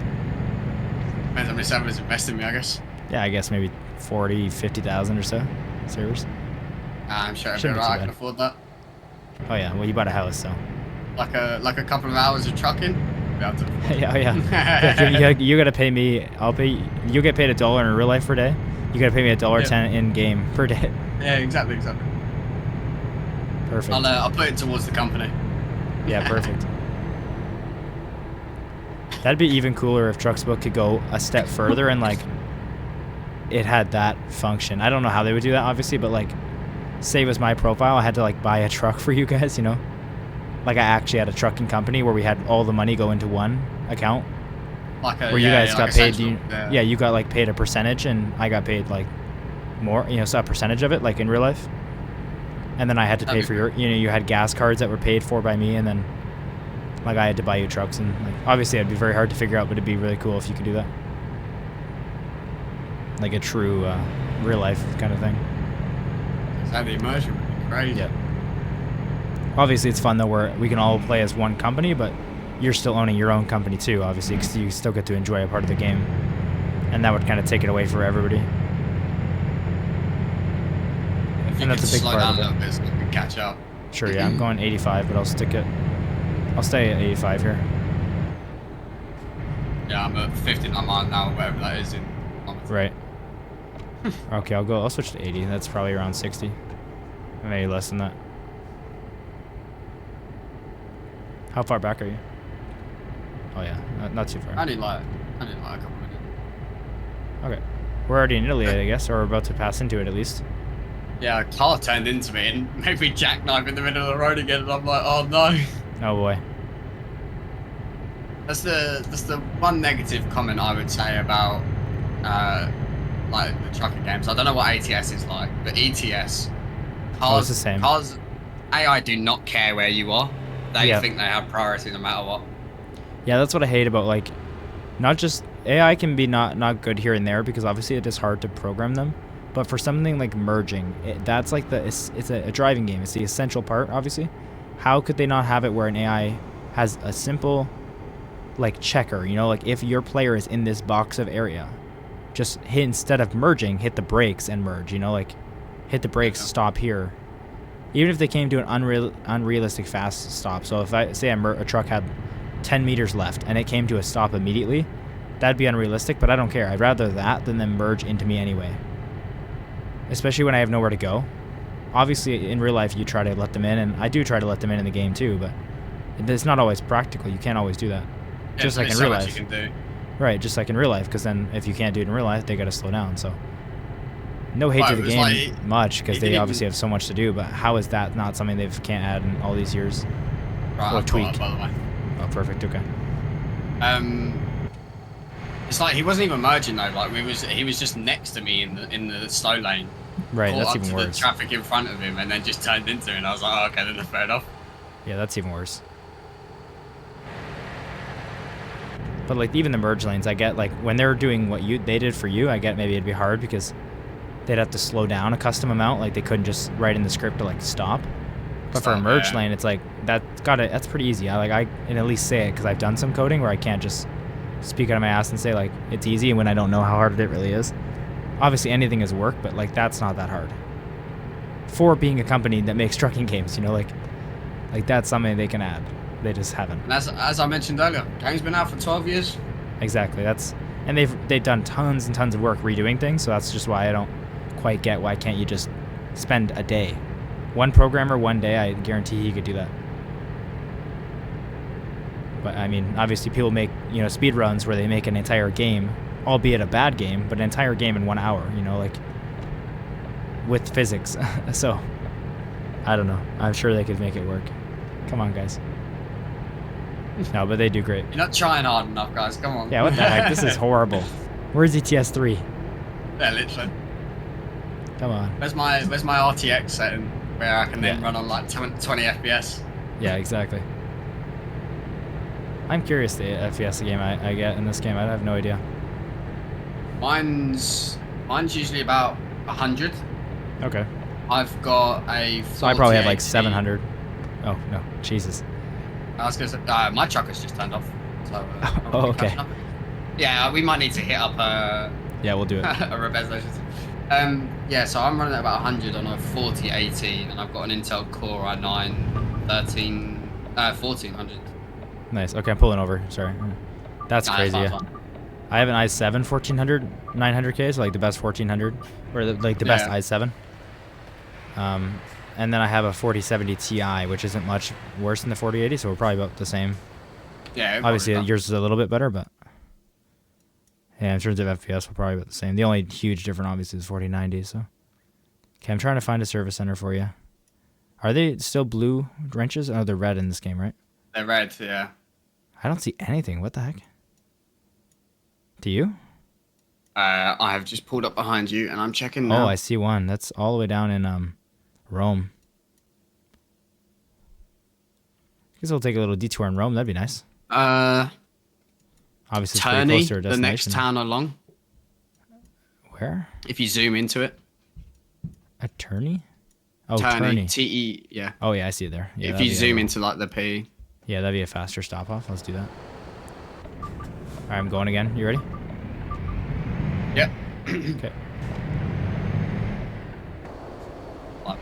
B: how many servers invest in me, I guess.
A: Yeah, I guess maybe 40, 50,000 or so servers.
B: I'm sure I can afford that.
A: Oh yeah, well you bought a house, so.
B: Like a couple of hours of trucking.
A: Yeah. You gotta pay me. You get paid $1 in real life per day. You gotta pay me $1.10 in game per day.
B: Yeah, exactly.
A: Perfect.
B: I'll put it towards the company.
A: Yeah, perfect. That'd be even cooler if Trucksbook could go a step further and like it had that function. I don't know how they would do that, obviously, but like, say it was my profile, I had to like buy a truck for you guys, Like I actually had a trucking company where we had all the money go into one account. Where you guys got paid. You got like paid a percentage, and I got paid like more. So a percentage of it, like in real life. And then I had to pay for your. You had gas cards that were paid for by me, and then like I had to buy you trucks, and like obviously it'd be very hard to figure out, but it'd be really cool if you could do that. Like a true real life kind of thing.
B: The immersion would be crazy.
A: Yeah. Obviously, it's fun though, where we can all play as one company, but you're still owning your own company too, obviously, because you still get to enjoy a part of the game, and that would kind of take it away for everybody.
B: And that's a big part of it. Bit so we can catch up.
A: Sure, yeah, I'm going 85, but I'll stay at 85 here.
B: Yeah, I'm at 59 miles an hour, whatever that is in.
A: Right. Okay, I'll switch to 80. That's probably around 60. Maybe less than that. How far back are you? Oh yeah, not too far.
B: I need like a couple minutes.
A: Okay. We're already in Italy, I guess, or we're about to pass into it at least.
B: Yeah, a car turned into me and made me jackknife in the middle of the road again, and I'm like, oh no.
A: Oh boy.
B: That's the one negative comment I would say about like the trucking games. I don't know what ATS is like, but ETS,
A: it's the same.
B: Cars, AI do not care where you are. They think they have priority no matter what.
A: Yeah, that's what I hate about, like, not just AI can be not good here and there because obviously it is hard to program them, but for something like merging, that's like it's a driving game. It's the essential part, obviously. How could they not have it where an AI has a simple like checker, like if your player is in this box of area, just hit, instead of merging, hit the brakes and merge, like hit the brakes, stop here. Even if they came to an unrealistic fast stop. So if I say a truck had 10 meters left and it came to a stop immediately, that'd be unrealistic, but I don't care. I'd rather that than them merge into me anyway. Especially when I have nowhere to go. Obviously, in real life, you try to let them in, and I do try to let them in the game too, but it's not always practical. You can't always do that.
B: Yeah,
A: just like in real life.
B: You can do.
A: Right, just like in real life, because then if you can't do it in real life, they got to slow down, so. No hate to the game much, because they obviously have so much to do, but how is that not something they can't add in all these years?
B: Right,
A: or tweak?
B: Up, by the way.
A: Oh, perfect, okay.
B: It's like he wasn't even merging though. Like he was just next to me in the slow lane.
A: Right, that's even worse.
B: The traffic in front of him, and then just turned into it. And I was like, oh, okay, then fair enough.
A: Yeah, that's even worse. But like even the merge lanes, I get like when they're doing what they did for you, I get maybe it'd be hard because they'd have to slow down a custom amount. Like they couldn't just write in the script to like stop. But for a merge lane, it's like that's pretty easy. I can at least say it because I've done some coding where I can't just speak out of my ass and say like it's easy when I don't know how hard it really is. Obviously anything is work, but like that's not that hard. For being a company that makes trucking games, you know, like that's something they can add. They just haven't.
B: And as I mentioned earlier, game's been out for 12 years.
A: Exactly. And they've done tons and tons of work redoing things, so that's just why I don't quite get why can't you just spend a day. One programmer, one day, I guarantee he could do that. But I mean, obviously people make, you know, speed runs where they make an entire game, albeit a bad game, but an entire game in 1 hour, you know, like with physics. So I don't know. I'm sure they could make it work. Come on, guys. No, but they do great.
B: You're not trying hard enough, guys. Come on.
A: Yeah, what the heck? This is horrible. Where's ETS2?
B: Yeah, literally.
A: Come on.
B: Where's my RTX setting where I can then run on like 20 FPS?
A: Yeah, exactly. I'm curious the FPS game I get in this game. I have no idea.
B: Mine's usually about 100.
A: Okay.
B: I've got a 40
A: So I probably have like
B: 80.
A: 700. Oh, no. Jesus.
B: I was going to say, my truck has just turned off. So,
A: oh, okay.
B: Yeah, we might need to hit up
A: yeah, we'll do it.
B: a reverse version. Yeah, so I'm running at about 100 on a 4080, and I've got an Intel Core i9 1400.
A: Nice. Okay, I'm pulling over. Sorry. That's crazy. Yeah. I have an i7 1400 900K, so like the best 1400, or like the best i7. And then I have a 4070 Ti, which isn't much worse than the 4080, so we're probably about the same.
B: Yeah.
A: Obviously, yours is a little bit better, but yeah, in terms of FPS, we're probably about the same. The only huge difference, obviously, is 4090. So, okay, I'm trying to find a service center for you. Are they still blue wrenches? Oh, they're red in this game, right?
B: They're red, yeah.
A: I don't see anything. What the heck? Do you?
B: I have just pulled up behind you, and I'm checking now.
A: Oh, I see one. That's all the way down in Rome. I guess we'll take a little detour in Rome. That'd be nice. Obviously, it's pretty close to our destination.
B: The next town along.
A: Where?
B: If you zoom into it.
A: Attorney? Oh,
B: Turney. T-E, yeah.
A: Oh, yeah, I see it there. Yeah,
B: if you zoom into, like, the P.
A: Yeah, that'd be a faster stop-off. Let's do that. All right, I'm going again. You ready?
B: Yep.
A: Okay.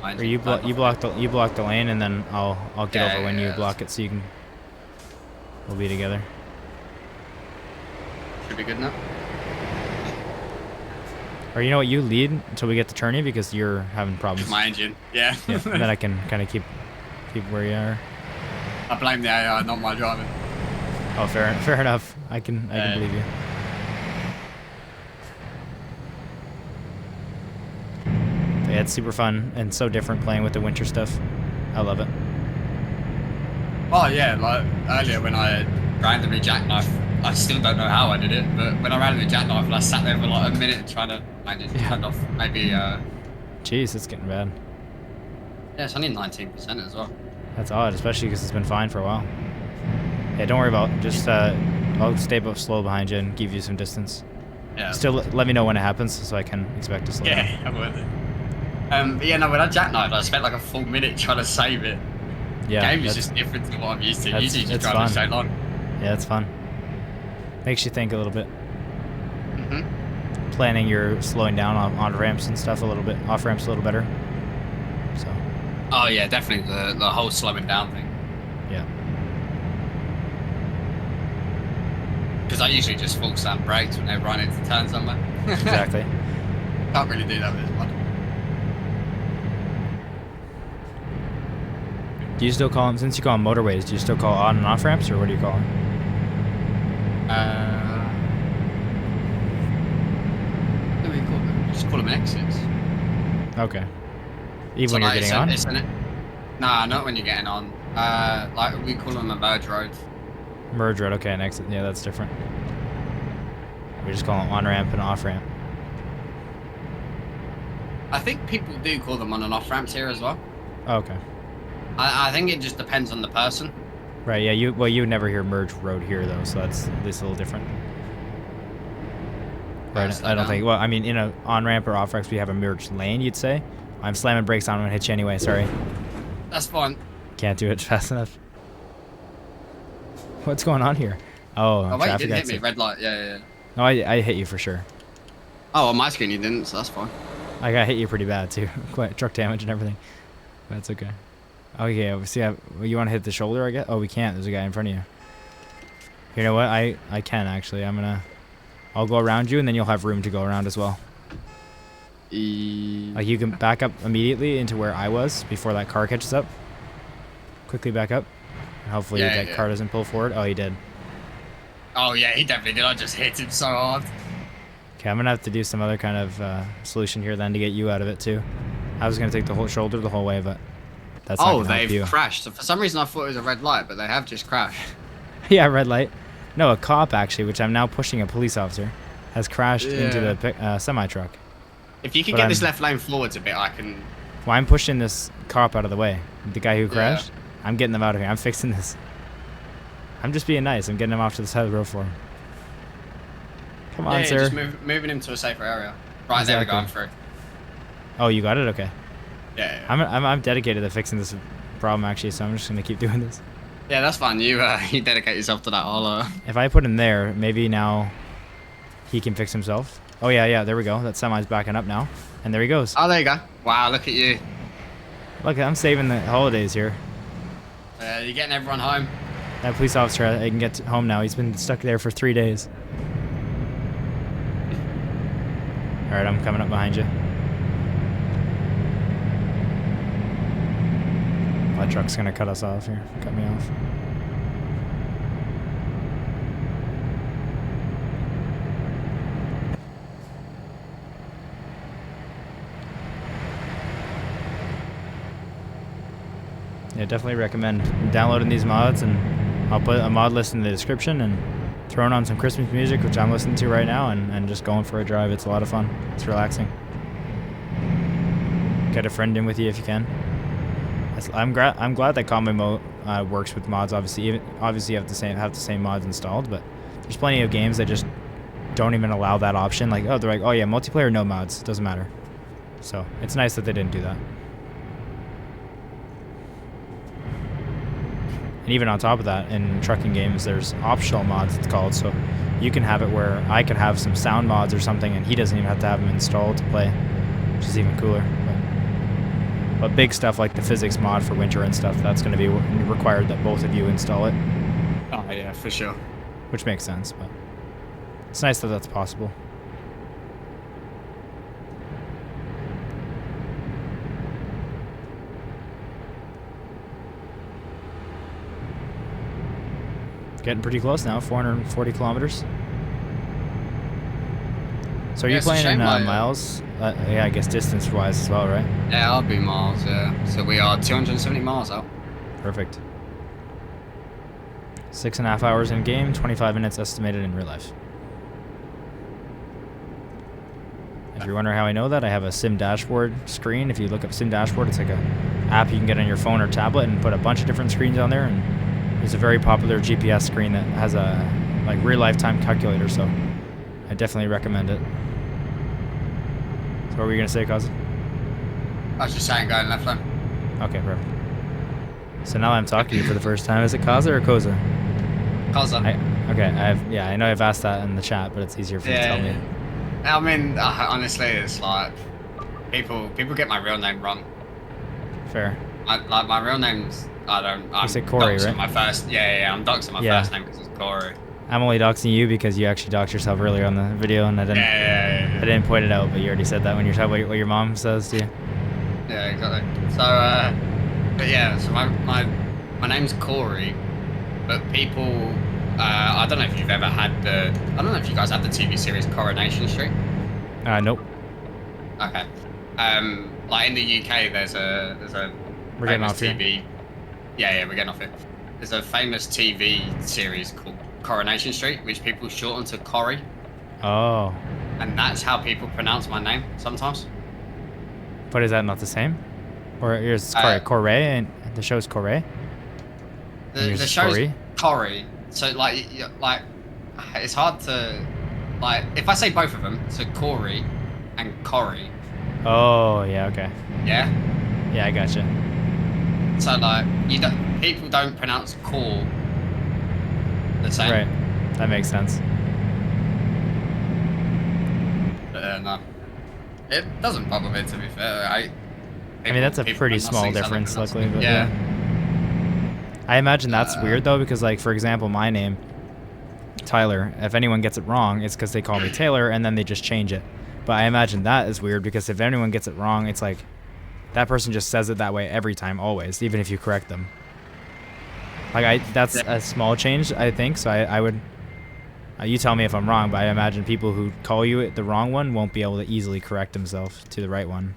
A: Or you block the lane, and then I'll get over when you block it, so you can. We'll be together.
B: Should be good enough.
A: Or you know what? You lead until we get to Turney because you're having problems.
B: With my engine. Yeah.
A: Yeah. And then I can kind of keep where you are.
B: I blame the AI, not my driving.
A: Oh, fair enough. I can believe you. Yeah, it's super fun and so different playing with the winter stuff. I love it.
B: Oh yeah, like earlier when I randomly jackknife, I still don't know how I did it, but when I randomly jackknife and I sat there for like a minute trying to manage it turned off, maybe.
A: Jeez, it's getting bad.
B: Yeah, it's only 19% as well.
A: That's odd, especially because it's been fine for a while. Yeah, don't worry about it. Just I'll stay slow behind you and give you some distance.
B: Yeah.
A: Still, let me know when it happens so I can expect to slow down.
B: Yeah, I'm with it. But yeah, no, when I jackknifed, I spent like a full minute trying to save it.
A: Yeah,
B: the game is just different to what I'm used to. Usually just
A: fun.
B: driving straight on.
A: Yeah, it's fun. Makes you think a little bit.
B: Mm-hmm.
A: Planning your slowing down on ramps and stuff a little bit, off ramps a little better. So.
B: Oh yeah, definitely the whole slowing down thing.
A: Yeah.
B: Because I usually just full slam brakes when they run into turn somewhere.
A: Exactly.
B: Can't really do that with this one.
A: Do you still call them, since you call them motorways, do you still call on and off ramps, or what do you call them?
B: What do we call them? Just call them exits.
A: Okay. Even when you're getting on?
B: Nah, not when you're getting on. Like we call them a merge road.
A: Merge road, okay, an exit. Yeah, that's different. We just call them on ramp and off ramp.
B: I think people do call them on and off ramps here as well.
A: Oh, okay.
B: I think it just depends on the person.
A: Right, yeah, you would never hear merge road here though, so that's at least a little different. Right, I don't think, well, I mean, in a on-ramp or off-ramps, we have a merged lane, you'd say. I'm slamming brakes on, I'm gonna hit you anyway, sorry.
B: That's fine.
A: Can't do it fast enough. What's going on here? Oh,
B: wait, you didn't hit me, red light, yeah.
A: No, I hit you for sure.
B: Oh, on my screen you didn't, so that's fine.
A: I got hit you pretty bad too, quite truck damage and everything. That's okay. Okay, see, you want to hit the shoulder, I guess? Oh, we can't. There's a guy in front of you. You know what? I can, actually. I'll go around you, and then you'll have room to go around as well. Like, you can back up immediately into where I was before that car catches up. Quickly back up. And hopefully that car doesn't pull forward. Oh, he did.
B: Oh, yeah, he definitely did. I just hit him so hard.
A: Okay, I'm going to have to do some other kind of solution here then to get you out of it, too. I was going to take the whole shoulder the whole way, but... That's
B: oh, they've crashed. So for some reason I thought it was a red light, but they have just crashed.
A: Yeah, red light. No, a cop actually, which I'm now pushing a police officer, has crashed into the semi-truck.
B: If you can get this left lane forwards a bit, I can...
A: Well, I'm pushing this cop out of the way. The guy who crashed, I'm getting them out of here. I'm fixing this. I'm just being nice. I'm getting him off to the side of the road for him. Come on, sir.
B: Just moving him to a safer area. Right, exactly. There we go. I'm through.
A: Oh, you got it? Okay.
B: Yeah.
A: I'm dedicated to fixing this problem actually, so I'm just gonna keep doing this.
B: Yeah, that's fine. You dedicate yourself to that. I'll.
A: If I put him there, maybe now he can fix himself. Oh yeah, there we go. That semi's backing up now, and there he goes.
B: Oh, there you go. Wow, look at you.
A: Look, I'm saving the holidays here.
B: You're getting everyone home.
A: That police officer, I can get home now. He's been stuck there for 3 days. All right, I'm coming up behind you. That truck's gonna cut us off here. Cut me off. Yeah, definitely recommend downloading these mods, and I'll put a mod list in the description, and throwing on some Christmas music, which I'm listening to right now, and just going for a drive. It's a lot of fun. It's relaxing. Get a friend in with you if you can. I'm glad that combo mode works with mods. Obviously you have the same mods installed, but there's plenty of games that just don't even allow that option. Like, oh, they're like, oh yeah, multiplayer, no mods, doesn't matter. So it's nice that they didn't do that. And even on top of that, in trucking games, there's optional mods, it's called. So you can have it where I could have some sound mods or something, and he doesn't even have to have them installed to play, which is even cooler. But big stuff like the physics mod for winter and stuff, that's going to be required that both of you install it.
B: Oh yeah, for sure.
A: Which makes sense, but it's nice that that's possible. Getting pretty close now, 440 kilometers. So are you playing in miles? Yeah, I guess distance-wise as well, right?
B: Yeah, I'll be miles, yeah. So we are 270 miles out.
A: Perfect. 6.5 hours in game, 25 minutes estimated in real life. If you're wondering how I know that, I have a sim dashboard screen. If you look up sim dashboard, it's like a app you can get on your phone or tablet and put a bunch of different screens on there. And there's a very popular GPS screen that has a like real lifetime calculator, so I definitely recommend it. So what were you going to say, Cozza?
B: I was just saying going left lane.
A: Okay, perfect. So now I'm talking to you for the first time. Is it Cozza or Cozza?
B: Cozza.
A: I know I've asked that in the chat, but it's easier for you to tell me.
B: I mean, honestly, it's like people get my real name wrong.
A: Fair.
B: Like my real name's
A: you said Corey, right?
B: My first, I'm doxing my first name because it's Corey.
A: I'm only doxing you because you actually doxed yourself earlier on the video, and I didn't point it out, but you already said that when you're talking about what your mom says to you.
B: Yeah, exactly. So, but yeah, so my name's Corey, but people, I don't know if you've ever had I don't know if you guys have the TV series Coronation Street.
A: Nope.
B: Okay. Like in the UK, there's a
A: we're getting off
B: TV.
A: Here.
B: Yeah, we're getting off it. There's a famous TV series called Coronation Street, which people shorten to Corey.
A: Oh.
B: And that's how people pronounce my name sometimes.
A: But is that not the same? Or is Corey, and the show's Corey? And yours
B: The
A: is
B: show's
A: Corey?
B: Corey. So like it's hard to like if I say both of them, so Corey and Corey.
A: Oh, yeah, okay.
B: Yeah.
A: Yeah, I gotcha.
B: So like people don't pronounce core the same.
A: Right. That makes sense.
B: But no, it doesn't bother me to be fair.
A: I mean, that's a pretty small difference, luckily. But yeah. I imagine that's weird though, because like for example, my name, Tyler. If anyone gets it wrong, it's because they call me Taylor, and then they just change it. But I imagine that is weird because if anyone gets it wrong, it's like that person just says it that way every time, always, even if you correct them. Like that's a small change, I think. So I would. You tell me if I'm wrong, but I imagine people who call you the wrong one won't be able to easily correct themselves to the right one,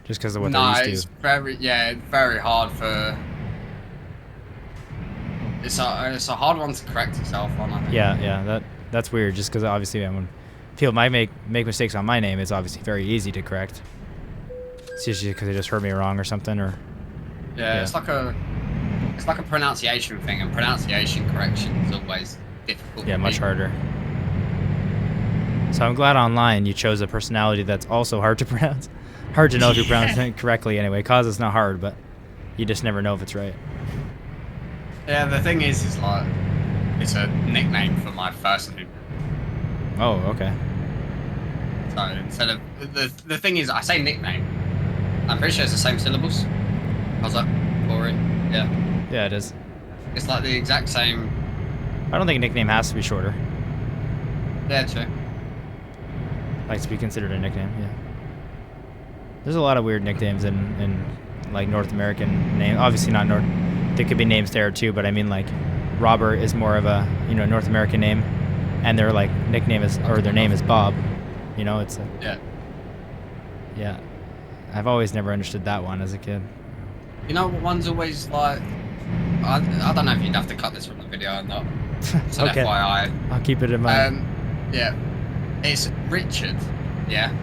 A: just because of what they're used to.
B: It's very hard for. It's a hard one to correct yourself on. I think.
A: Yeah, that's weird. Just because obviously when people might make mistakes on my name, it's obviously very easy to correct. It's usually because they just heard me wrong or something, or.
B: Yeah, it's like a pronunciation thing, and pronunciation correction is always difficult.
A: Yeah, much harder. So I'm glad online you chose a personality that's also hard to pronounce. Hard to know if you pronounce it correctly anyway. Cozza's not hard, but you just never know if it's right.
B: Yeah, the thing is like, it's a nickname for my first name.
A: Oh, okay.
B: So instead of the thing is, I say nickname. I'm pretty sure it's the same syllables. Cozza, Corey. Yeah.
A: Yeah, it is.
B: It's like the exact same.
A: I don't think a nickname has to be shorter.
B: Yeah, true.
A: Like to be considered a nickname, yeah. There's a lot of weird nicknames in like North American names. Obviously not North. There could be names there too, but I mean like Robert is more of a North American name, and their like nickname is or their name is Bob. It's a, yeah. I've always never understood that one as a kid.
B: You know what one's always like. I don't know if you'd have to cut this from the video or not. It's an
A: Okay.
B: FYI.
A: I'll keep it in mind.
B: Yeah. It's Richard. Yeah.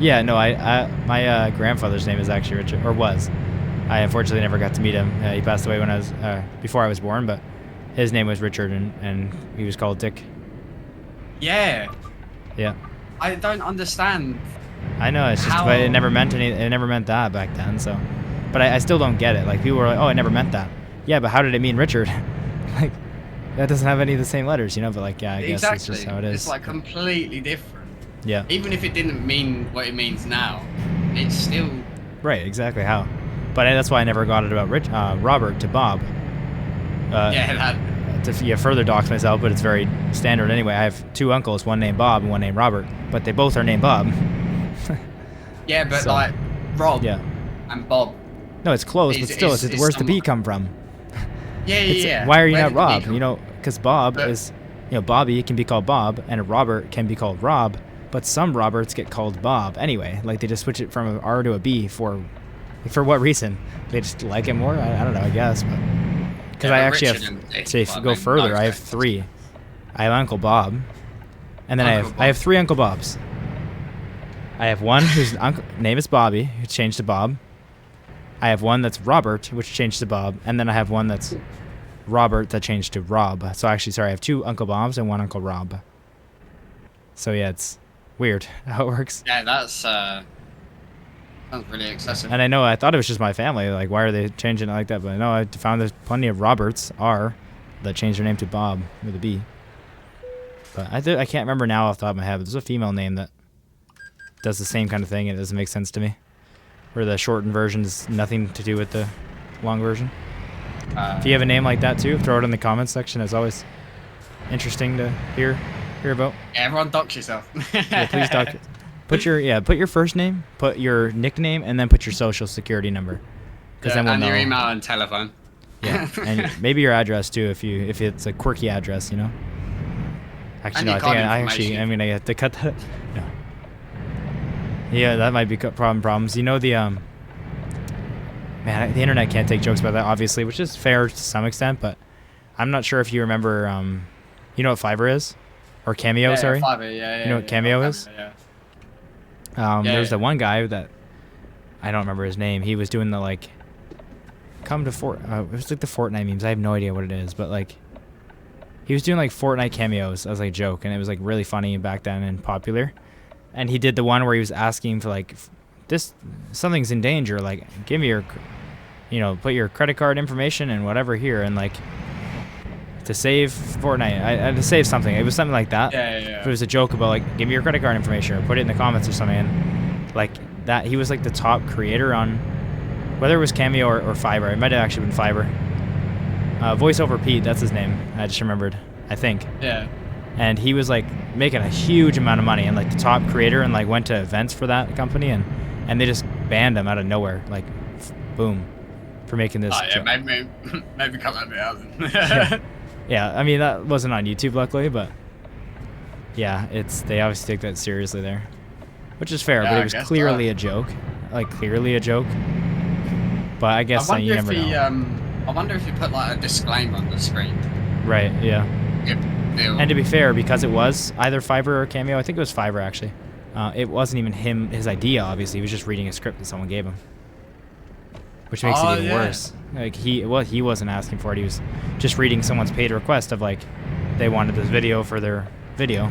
A: Yeah, no, my grandfather's name is actually Richard, or was. I unfortunately never got to meet him. He passed away when I was before I was born, but his name was Richard, and he was called Dick.
B: Yeah.
A: Yeah.
B: I don't understand.
A: I know, it's just but it never meant it never meant that back then. So, but I still don't get it. Like people were like, "Oh, it never meant that." Yeah, but how did it mean Richard? Like that doesn't have any of the same letters, But like, yeah, I guess it's just how it is.
B: It's like completely different.
A: Yeah.
B: Even if it didn't mean what it means now, it's still.
A: Right. Exactly how. But that's why I never got it about Robert to Bob. To further dox myself, but it's very standard anyway. I have two uncles, one named Bob and one named Robert, but they both are named Bob.
B: Yeah, but like Rob and Bob.
A: No, it's close, but still, where's the B come from?
B: Yeah.
A: Why are you not Rob? Because Bob is, Bobby can be called Bob, and a Robert can be called Rob, but some Roberts get called Bob anyway. Like they just switch it from an R to a B for what reason? They just like it more? I don't know, I guess. Because I actually have, to go further, I have three. I have Uncle Bob, and then I have three Uncle Bobs. I have one whose name is Bobby, who changed to Bob. I have one that's Robert, which changed to Bob, and then I have one that's Robert that changed to Rob. So actually, sorry, I have two Uncle Bobs and one Uncle Rob. So yeah, it's weird how it works.
B: Yeah, that's sounds really excessive.
A: And I thought it was just my family. Like, why are they changing it like that? But no, I found there's plenty of Roberts that changed their name to Bob with a B. But I can't remember now off the top of my head. But there's a female name that does the same kind of thing, and it doesn't make sense to me. Where the shortened version is nothing to do with the long version. If you have a name like that too, throw it in the comments section. It's always interesting to hear about.
B: Yeah, everyone dox yourself.
A: Yeah, please dox. Put your first name, put your nickname, and then put your social security number. Because then we'll know.
B: And your email and telephone.
A: Yeah, and maybe your address too, if it's a quirky address, Actually, no, I think I'm gonna have to cut that. No. Yeah, that might be problems. The man, the internet can't take jokes about that, obviously, which is fair to some extent, but I'm not sure if you remember. You know what Fiverr is, or Cameo? Sorry.
B: Fiverr, yeah.
A: You know what Cameo is?
B: Yeah.
A: There's the one guy that I don't remember his name. He was doing the come to it was like the Fortnite memes. I have no idea what it is, but like he was doing like Fortnite cameos as like a joke, and it was like really funny back then and popular. And he did the one where he was asking for like this something's in danger, like give me your, put your credit card information and whatever here, and like to save Fortnite, I had to save something. It was something like that.
B: Yeah.
A: It was a joke about like give me your credit card information or put it in the comments or something. And like that, he was like the top creator on whether it was Cameo or Fiverr. It might have actually been Fiverr. Voiceover Pete, that's his name. I just remembered, I think.
B: Yeah.
A: And he was like making a huge amount of money and like the top creator, and like went to events for that company, and they just banned him out of nowhere, like boom, for making this.
B: Oh yeah, maybe cut that bit out.
A: Yeah, I mean that wasn't on YouTube luckily, but yeah, they obviously take that seriously there, which is fair.
B: Yeah,
A: but it was clearly a joke, like clearly a joke. But I guess you never know.
B: I wonder if you put like a disclaimer on the screen.
A: Right. Yeah. And to be fair, because it was either Fiverr or Cameo, I think it was Fiverr actually. It wasn't even his idea. Obviously, he was just reading a script that someone gave him, which makes it even worse. Like he wasn't asking for it. He was just reading someone's paid request of like they wanted this video for their video.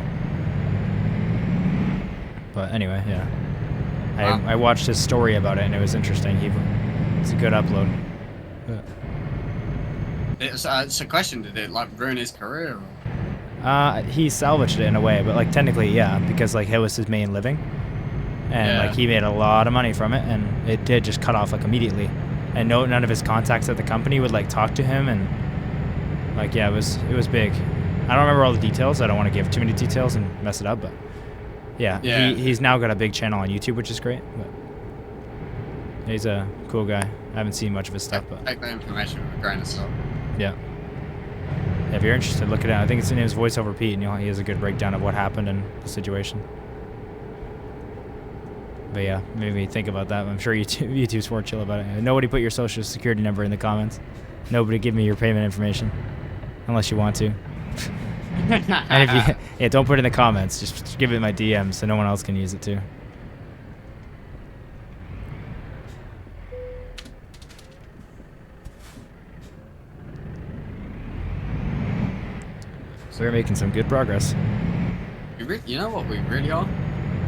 A: But anyway, yeah. I watched his story about it and it was interesting. It's a good upload. But
B: it's a question. Did it like ruin his career? Or?
A: He salvaged it in a way, but like technically, yeah, because like it was his main living, and like he made a lot of money from it, and it did just cut off like immediately, and none of his contacts at the company would like talk to him, and like it was big. I don't remember all the details. I don't want to give too many details and mess it up, but yeah. He's now got a big channel on YouTube, which is great. But he's a cool guy. I haven't seen much of his stuff, but
B: take that information with a grain of salt.
A: Yeah. If you're interested, look it up. I think his name is Voiceover Pete, and he has a good breakdown of what happened and the situation. But yeah, made me think about that. I'm sure YouTube's more chill about it. Nobody put your social security number in the comments. Nobody give me your payment information, unless you want to. And if you, don't put it in the comments. Just give it in my DM so no one else can use it too. So we're making some good progress.
B: You know what we really are?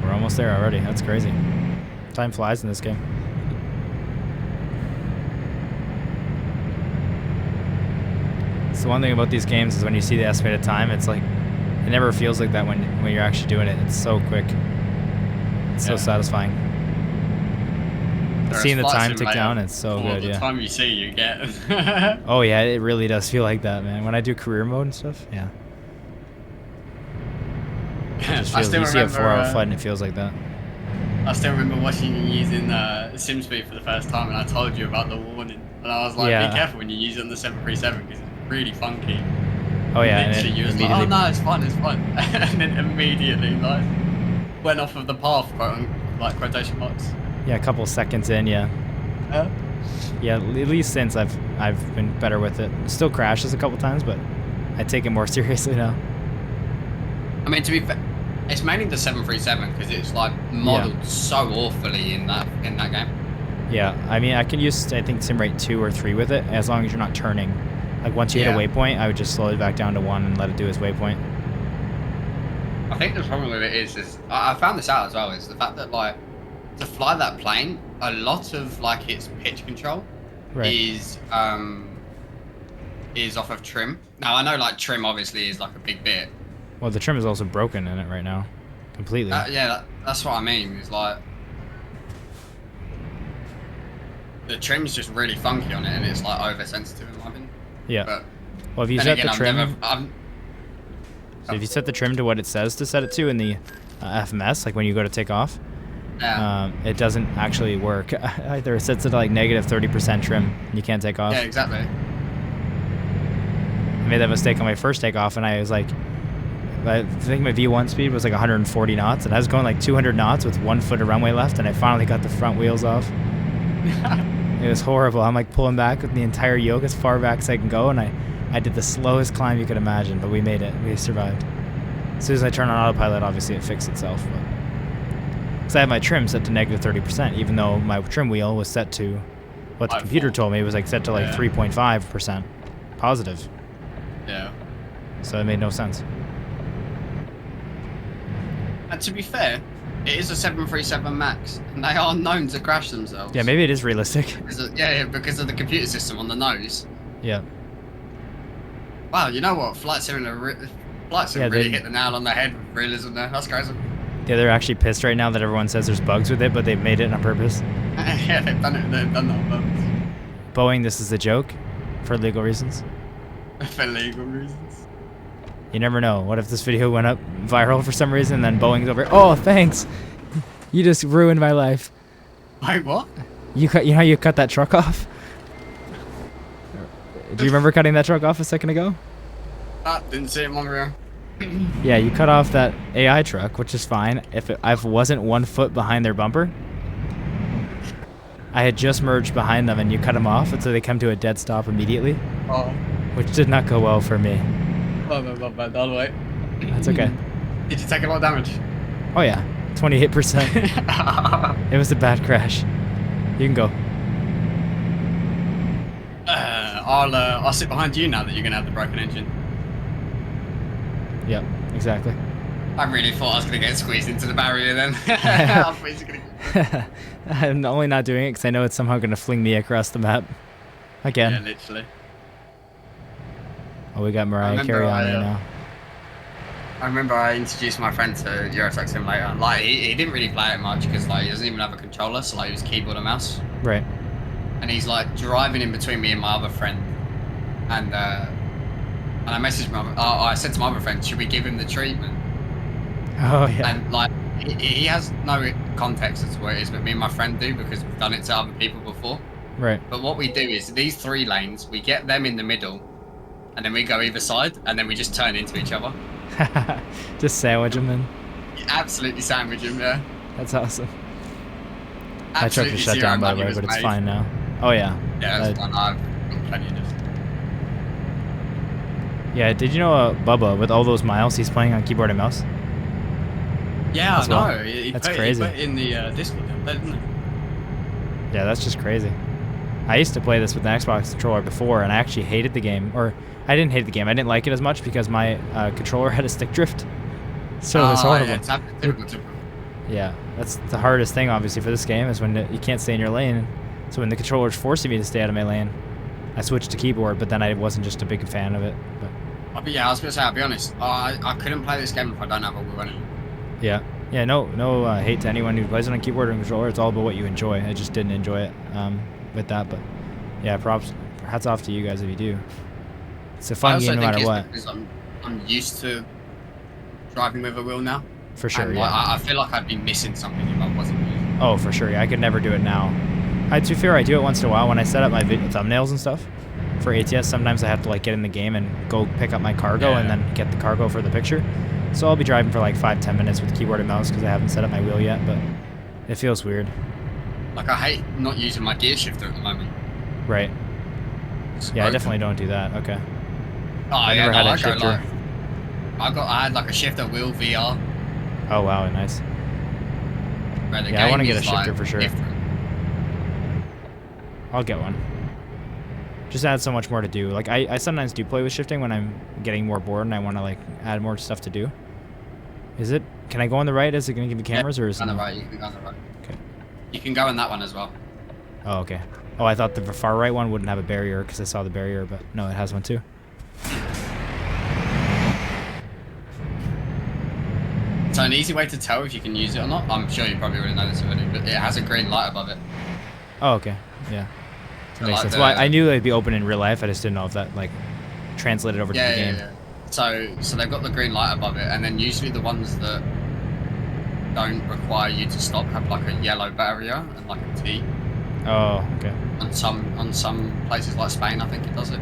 A: We're almost there already. That's crazy. Time flies in this game. So one thing about these games is when you see the estimated time, it's like it never feels like that when you're actually doing it. It's so quick. It's so satisfying. Seeing the time tick down, it's so good.
B: The time you see, you get.
A: Oh yeah, it really does feel like that, man. When I do career mode and stuff, yeah. Just feels, you see a 4-hour flight and it feels like that.
B: I still remember watching you using SimSpeed for the first time, and I told you about the warning, and I was like, "Be careful when you use it on the 737 because it's really funky."
A: Oh yeah,
B: and you was like, "Oh no, it's fun, it's fun," and then immediately like went off of the path, like quotation marks.
A: Yeah, a couple seconds in, yeah. Yeah, at least since I've been better with it. It still crashes a couple times, but I take it more seriously now.
B: I mean, to be fair, it's mainly the 737 because it's like modeled so awfully in that game.
A: Yeah, I mean, I can use I think Simrate 2 or 3 with it as long as you're not turning. Like once you hit a waypoint, I would just slow it back down to 1 and let it do its waypoint.
B: I think the problem with it is I found this out as well, is the fact that like to fly that plane, a lot of like its pitch control is off of trim. Now I know like trim obviously is like a big bit.
A: Well, the trim is also broken in it right now, completely.
B: Yeah, that's what I mean. It's like the trim's just really funky on it, and it's like oversensitive in my opinion.
A: Yeah.
B: But
A: well, if you set the trim, so if you set the trim to what it says to set it to in the FMS, like when you go to take off, it doesn't actually work. Either it sets it to like negative 30% trim, and you can't take off.
B: Yeah, exactly.
A: I made that mistake on my first takeoff, and I was like, I think my V1 speed was like 140 knots, and I was going like 200 knots with 1 foot of runway left, and I finally got the front wheels off. It was horrible. I'm like pulling back with the entire yoke as far back as I can go, and I did the slowest climb you could imagine, but we made it. We survived. As soon as I turned on autopilot, obviously it fixed itself. Because I had my trim set to negative 30%, even though my trim wheel was set to what the
B: I
A: computer
B: thought.
A: told me. It was like set to like
B: Yeah.
A: 3.5% positive.
B: Yeah.
A: So it made no sense.
B: And to be fair, it is a 737 Max, and they are known to crash themselves.
A: Yeah, maybe it is realistic.
B: Because of the computer system on the nose.
A: Yeah.
B: Wow, you know what? Flight Sim really
A: they-
B: hit the nail on the head with realism there. That's crazy.
A: Yeah, they're actually pissed right now that everyone says there's bugs with it, but they've made it on purpose.
B: Yeah, they've done it. They've done that on purpose.
A: Boeing, this is a joke for legal reasons.
B: For legal reasons.
A: You never know. What if this video went up viral for some reason, and then Boeing's over? Oh, thanks. You just ruined my life.
B: Wait, what?
A: You know how you cut that truck off? Do you remember cutting that truck off a second ago?
B: Didn't see it on real.
A: Yeah, you cut off that AI truck, which is fine. If I wasn't 1 foot behind their bumper, I had just merged behind them, and you cut them off, and so they come to a dead stop immediately,
B: Oh,
A: which did not go well for me.
B: not bad. All the way.
A: That's okay.
B: Did you take a lot of damage?
A: Oh yeah, 28%. It was a bad crash. You can go.
B: I'll sit behind you now that you're gonna have the broken engine.
A: Yep, exactly.
B: I really thought I was gonna get squeezed into the barrier then. I thought you were gonna...
A: I'm only not doing it because I know it's somehow going to fling me across the map. Again.
B: Yeah, literally.
A: Oh, we got Mariah Carey on right now.
B: I remember I introduced my friend to Euro Truck Simulator, and like he didn't really play it much because like he doesn't even have a controller, so like he was keyboard and mouse.
A: Right.
B: And he's like driving in between me and my other friend, and I messaged I said to my other friend, should we give him the treatment?
A: Oh yeah.
B: And like he has no context as to what it is, but me and my friend do because we've done it to other people before.
A: Right.
B: But what we do is these 3 lanes, we get them in the middle, and then we go either side, and then we just turn into each other.
A: Just sandwich them in.
B: Absolutely sandwich him, yeah.
A: That's awesome. My truck
B: Absolutely
A: was shut
B: zero
A: down by the
B: money
A: way,
B: was
A: but it's
B: made.
A: fine now. Oh yeah.
B: Yeah, that's fine. I've got plenty of this.
A: Yeah. Did you know Bubba with all those miles he's playing on keyboard and mouse?
B: Yeah,
A: As
B: I
A: well.
B: know. He
A: That's
B: put,
A: crazy.
B: He put in the Discord, didn't he?
A: Yeah, that's just crazy. I used to play this with an Xbox controller before, and I actually hated the game. Or I didn't hate the game. I didn't like it as much because my controller had a stick drift. So it was horrible.
B: Yeah, it's typical.
A: Yeah, that's the hardest thing, obviously, for this game is when you can't stay in your lane. So when the controller's forcing me to stay out of my lane, I switched to keyboard, but then I wasn't just a big fan of it. But
B: Yeah, I was gonna say, I'll be honest. I couldn't play this game if I don't have a wheel anymore.
A: yeah, no hate to anyone who plays it on keyboard and controller. It's all about what you enjoy. I just didn't enjoy it with that, but yeah, hats off to you guys if you do. It's a fun game no matter what.
B: Because I'm used to driving with a wheel now.
A: For sure,
B: and,
A: yeah.
B: I feel like I'd be missing something if I wasn't using it.
A: Oh, for sure. Yeah, I could never do it now. To be fair, I do it once in a while when I set up my thumbnails and stuff. For ATS, sometimes I have to like get in the game and go pick up my cargo and then get the cargo for the picture. So I'll be driving for like 5-10 minutes with keyboard and mouse because I haven't set up my wheel yet, but it feels weird.
B: Like I hate not using my gear shifter at the moment.
A: Right.
B: It's
A: Yeah, I
B: broken.
A: definitely don't do that. Okay.
B: Oh,
A: I
B: yeah,
A: never had a
B: I go,
A: shifter.
B: like, I had like a shifter wheel VR.
A: Oh, wow, nice.
B: Where the
A: Yeah, I want to
B: game
A: get a
B: is,
A: shifter
B: like,
A: for sure.
B: different.
A: I'll get one. Just adds so much more to do. Like I sometimes do play with shifting when I'm getting more bored and I want to like add more stuff to do. Is it? Can I go on the right? Is it going to give me cameras or is it?
B: On the right, you can go on the right.
A: Okay.
B: You can go on that one as well.
A: Oh, okay. Oh, I thought the far right one wouldn't have a barrier because I saw the barrier, but no, it has one too.
B: So an easy way to tell if you can use it or not, I'm sure you probably already know this already, but it has a green light above it.
A: Oh, okay. Yeah. That makes
B: like
A: sense.
B: the-
A: Well, I knew they'd be open in real life. I just didn't know if that like translated over to the game.
B: Yeah. So they've got the green light above it, and then usually the ones that don't require you to stop have like a yellow barrier and like a T.
A: Oh, okay.
B: On some places like Spain, I think it does it.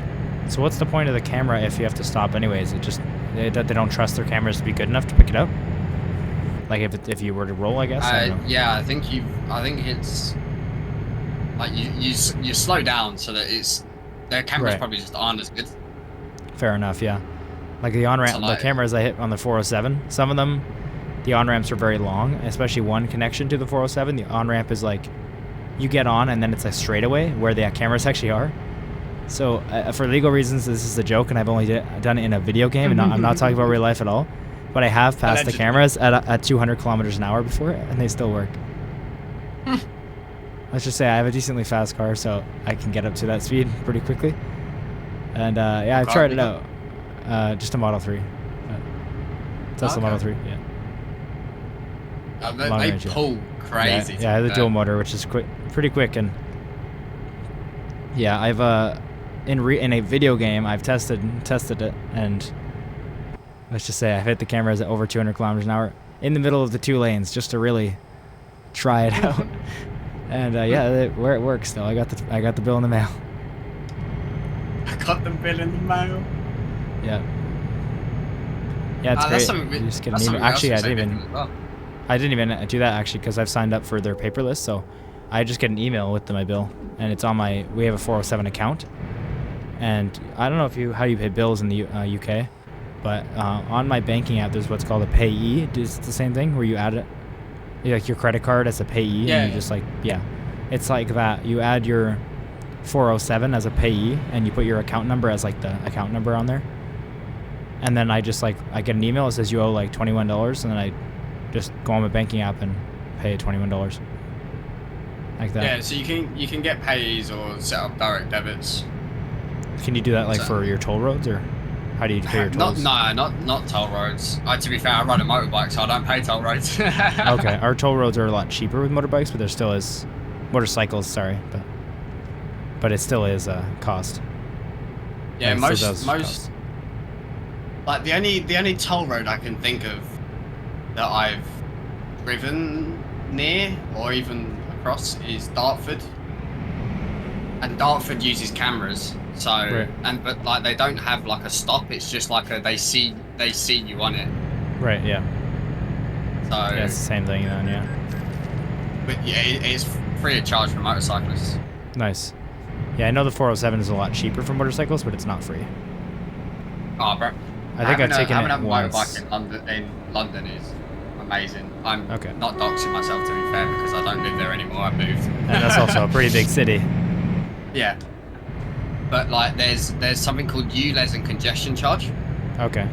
A: So what's the point of the camera if you have to stop anyways? It just they don't trust their cameras to be good enough to pick it up. Like if you were to roll, I guess. I don't know.
B: Yeah, I think it's like you slow down so that it's their cameras
A: Right.
B: probably just aren't as good.
A: Fair enough. Yeah. Like the on ramp,
B: So, like-
A: the cameras I hit on the 407. Some of them, the on ramps are very long, especially one connection to the 407. The on ramp is like you get on and then it's a straightaway where the cameras actually are. So for legal reasons, this is a joke, and I've only done it in a video game, and I'm not talking about real life at all. But I have passed the cameras at 200 kilometers an hour before, and they still work. Let's just say I have a decently fast car, so I can get up to that speed pretty quickly. And yeah, I've tried it out. Just a Model 3. Tesla Model 3, yeah.
B: They pull crazy.
A: Yeah, I have the dual motor, which is pretty quick, and yeah, I've in a video game I've tested it, and let's just say I've hit the cameras at over 200 kilometers an hour in the middle of the 2 lanes just to really try it out. And yeah, where it works though. I got the bill in the mail.
B: I got the bill in the mail.
A: Yeah. Yeah, it's great. You just get an email. Actually, I didn't even do that actually because I've signed up for their paper list, so I just get an email with my bill, and it's on we have a 407 account, and I don't know how you pay bills in the UK, but on my banking app there's what's called a payee. It's the same thing where you add it, like your credit card as a payee, and you just it's like that. You add your 407 as a payee, and you put your account number as like the account number on there, and then I just I get an email that says you owe like $21, and then I just go on my banking app and pay $21. Like that.
B: Yeah, so you can get payees or set up direct debits.
A: Can you do that for your toll roads, or how do you pay your tolls?
B: Not toll roads. To be fair, I ride a motorbike, so I don't pay toll roads.
A: Okay, our toll roads are a lot cheaper with motorbikes, but there still is motorcycles. Sorry, but it still is a cost.
B: Yeah, most like the only toll road I can think of that I've driven near or even across is Dartford, and Dartford uses cameras, so right. But like they don't have like a stop, it's just like they see you on it,
A: right? Yeah, so yeah, it's the same thing then. Yeah,
B: but yeah, it's free of charge for motorcyclists.
A: Nice. Yeah, I know the 407 is a lot cheaper for motorcycles, but it's not free.
B: Oh, bro,
A: I think I've taken it once.
B: Motorbike in London is amazing. I'm not doxing myself, to be fair, because I don't live there anymore. I moved.
A: And that's also a pretty big city.
B: Yeah. But like there's something called ULEZ and congestion charge.
A: Okay.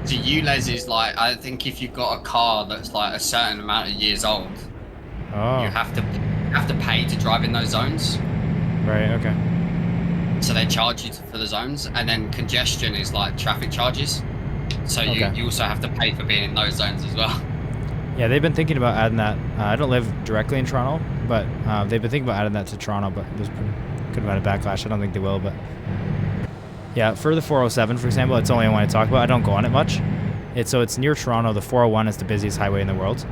B: So ULEZ is like, I think if you've got a car that's like a certain amount of years old, you have to pay to drive in those zones.
A: Right, okay.
B: So they charge you for the zones, and then congestion is like traffic charges. So you also have to pay for being in those zones as well.
A: Yeah, they've been thinking about adding that. I don't live directly in Toronto, but they've been thinking about adding that to Toronto, but there's could have had a backlash. I don't think they will, but yeah, for the 407, for example, it's only one I talk about. I don't go on it much. It's near Toronto. The 401 is the busiest highway in the world.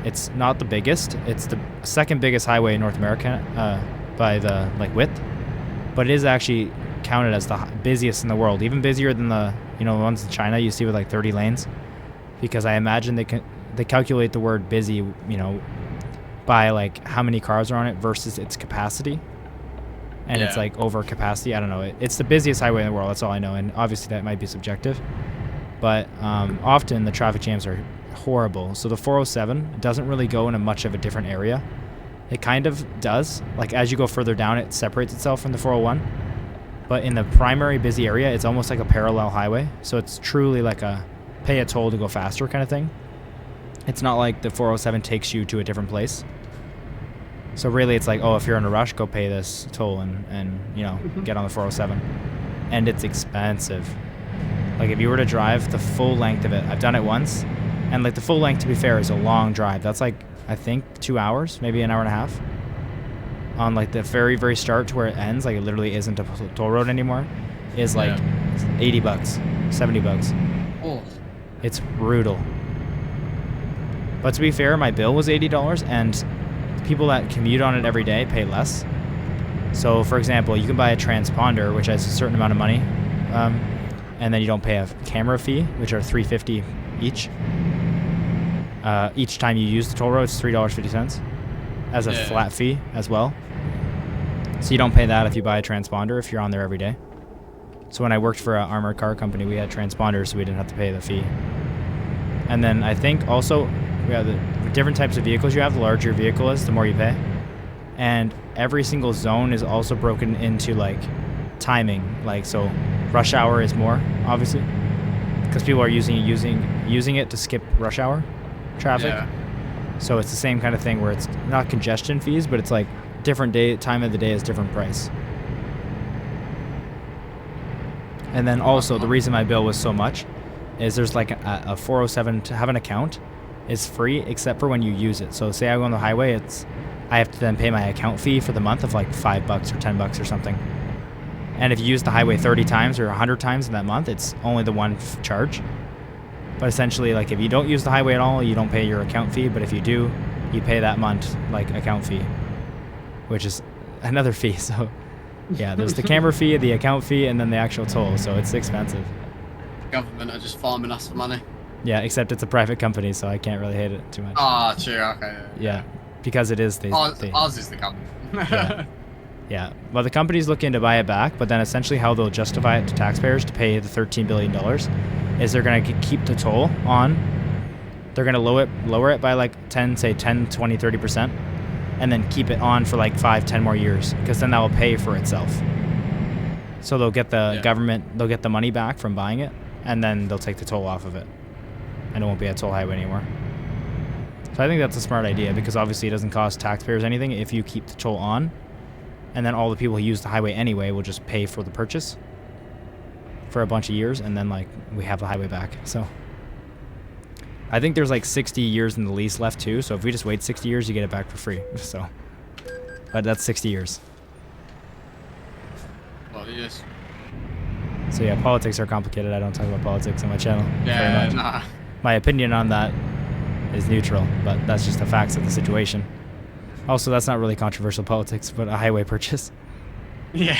A: It's not the biggest. It's the second biggest highway in North America by the width, but it is actually counted as the busiest in the world, even busier than the ones in China you see with like 30 lanes, because I imagine they calculate the word busy by like how many cars are on it versus its capacity, and it's like over capacity. I don't know. It's the busiest highway in the world. That's all I know, and obviously that might be subjective, but often the traffic jams are horrible. So the 407 doesn't really go in a much of a different area. It kind of does. Like as you go further down, it separates itself from the 401. But in the primary busy area, it's almost like a parallel highway. So it's truly like a pay a toll to go faster kind of thing. It's not like the 407 takes you to a different place. So really it's like, if you're in a rush, go pay this toll and get on the 407. And it's expensive. Like if you were to drive the full length of it, I've done it once. And like the full length, to be fair, is a long drive. That's like, I think 2 hours, maybe an hour and a half. On like the very, very start to where it ends, like it literally isn't a toll road anymore, is like $80, $70.
B: Oh.
A: It's brutal. But to be fair, my bill was $80, and people that commute on it every day pay less. So for example, you can buy a transponder, which has a certain amount of money, and then you don't pay a camera fee, which are $3.50 each. Each time you use the toll road, it's $3.50 as a flat fee as well. So you don't pay that if you buy a transponder if you're on there every day. So when I worked for an armored car company, we had transponders, so we didn't have to pay the fee. And then I think also we have the different types of vehicles you have. The larger your vehicle is, the more you pay. and every single zone is also broken into like timing. Like, so rush hour is more, obviously, because people are using it to skip rush hour traffic.
B: Yeah.
A: So it's the same kind of thing where it's not congestion fees, but it's like different time of the day is different price. And then also the reason my bill was so much is there's like a 407 to have an account is free except for when you use it. So say I go on the highway, I have to then pay my account fee for the month of like $5 or $10 or something. And if you use the highway 30 times or 100 times in that month, it's only the one charge. But essentially, like, if you don't use the highway at all, you don't pay your account fee. But if you do, you pay that month, like, account fee, which is another fee. So, yeah, there's the camera fee, the account fee, and then the actual toll. So it's expensive.
B: Government are just farming us for money.
A: Yeah, except it's a private company, so I can't really hate it too much.
B: Ah, true. Okay.
A: Yeah, because it is.
B: Ours is the government.
A: Yeah. Yeah. Well, the company's looking to buy it back, but then essentially how they'll justify it to taxpayers to pay the $13 billion is they're going to keep the toll on. They're going to lower it by like 10, 20, 30%, and then keep it on for like 5, 10 more years, because then that will pay for itself. So they'll get the government, they'll get the money back from buying it, and then they'll take the toll off of it. And it won't be a toll highway anymore. So I think that's a smart idea, because obviously it doesn't cost taxpayers anything if you keep the toll on. And then all the people who use the highway anyway will just pay for the purchase for a bunch of years, and then like we have the highway back. So I think there's like 60 years in the lease left too. So if we just wait 60 years, you get it back for free. So, but that's 60 years.
B: Well, yes.
A: So yeah, politics are complicated. I don't talk about politics on my channel.
B: Yeah, nah.
A: My opinion on that is neutral, but that's just the facts of the situation. Also, that's not really controversial politics, but a highway purchase.
B: Yeah.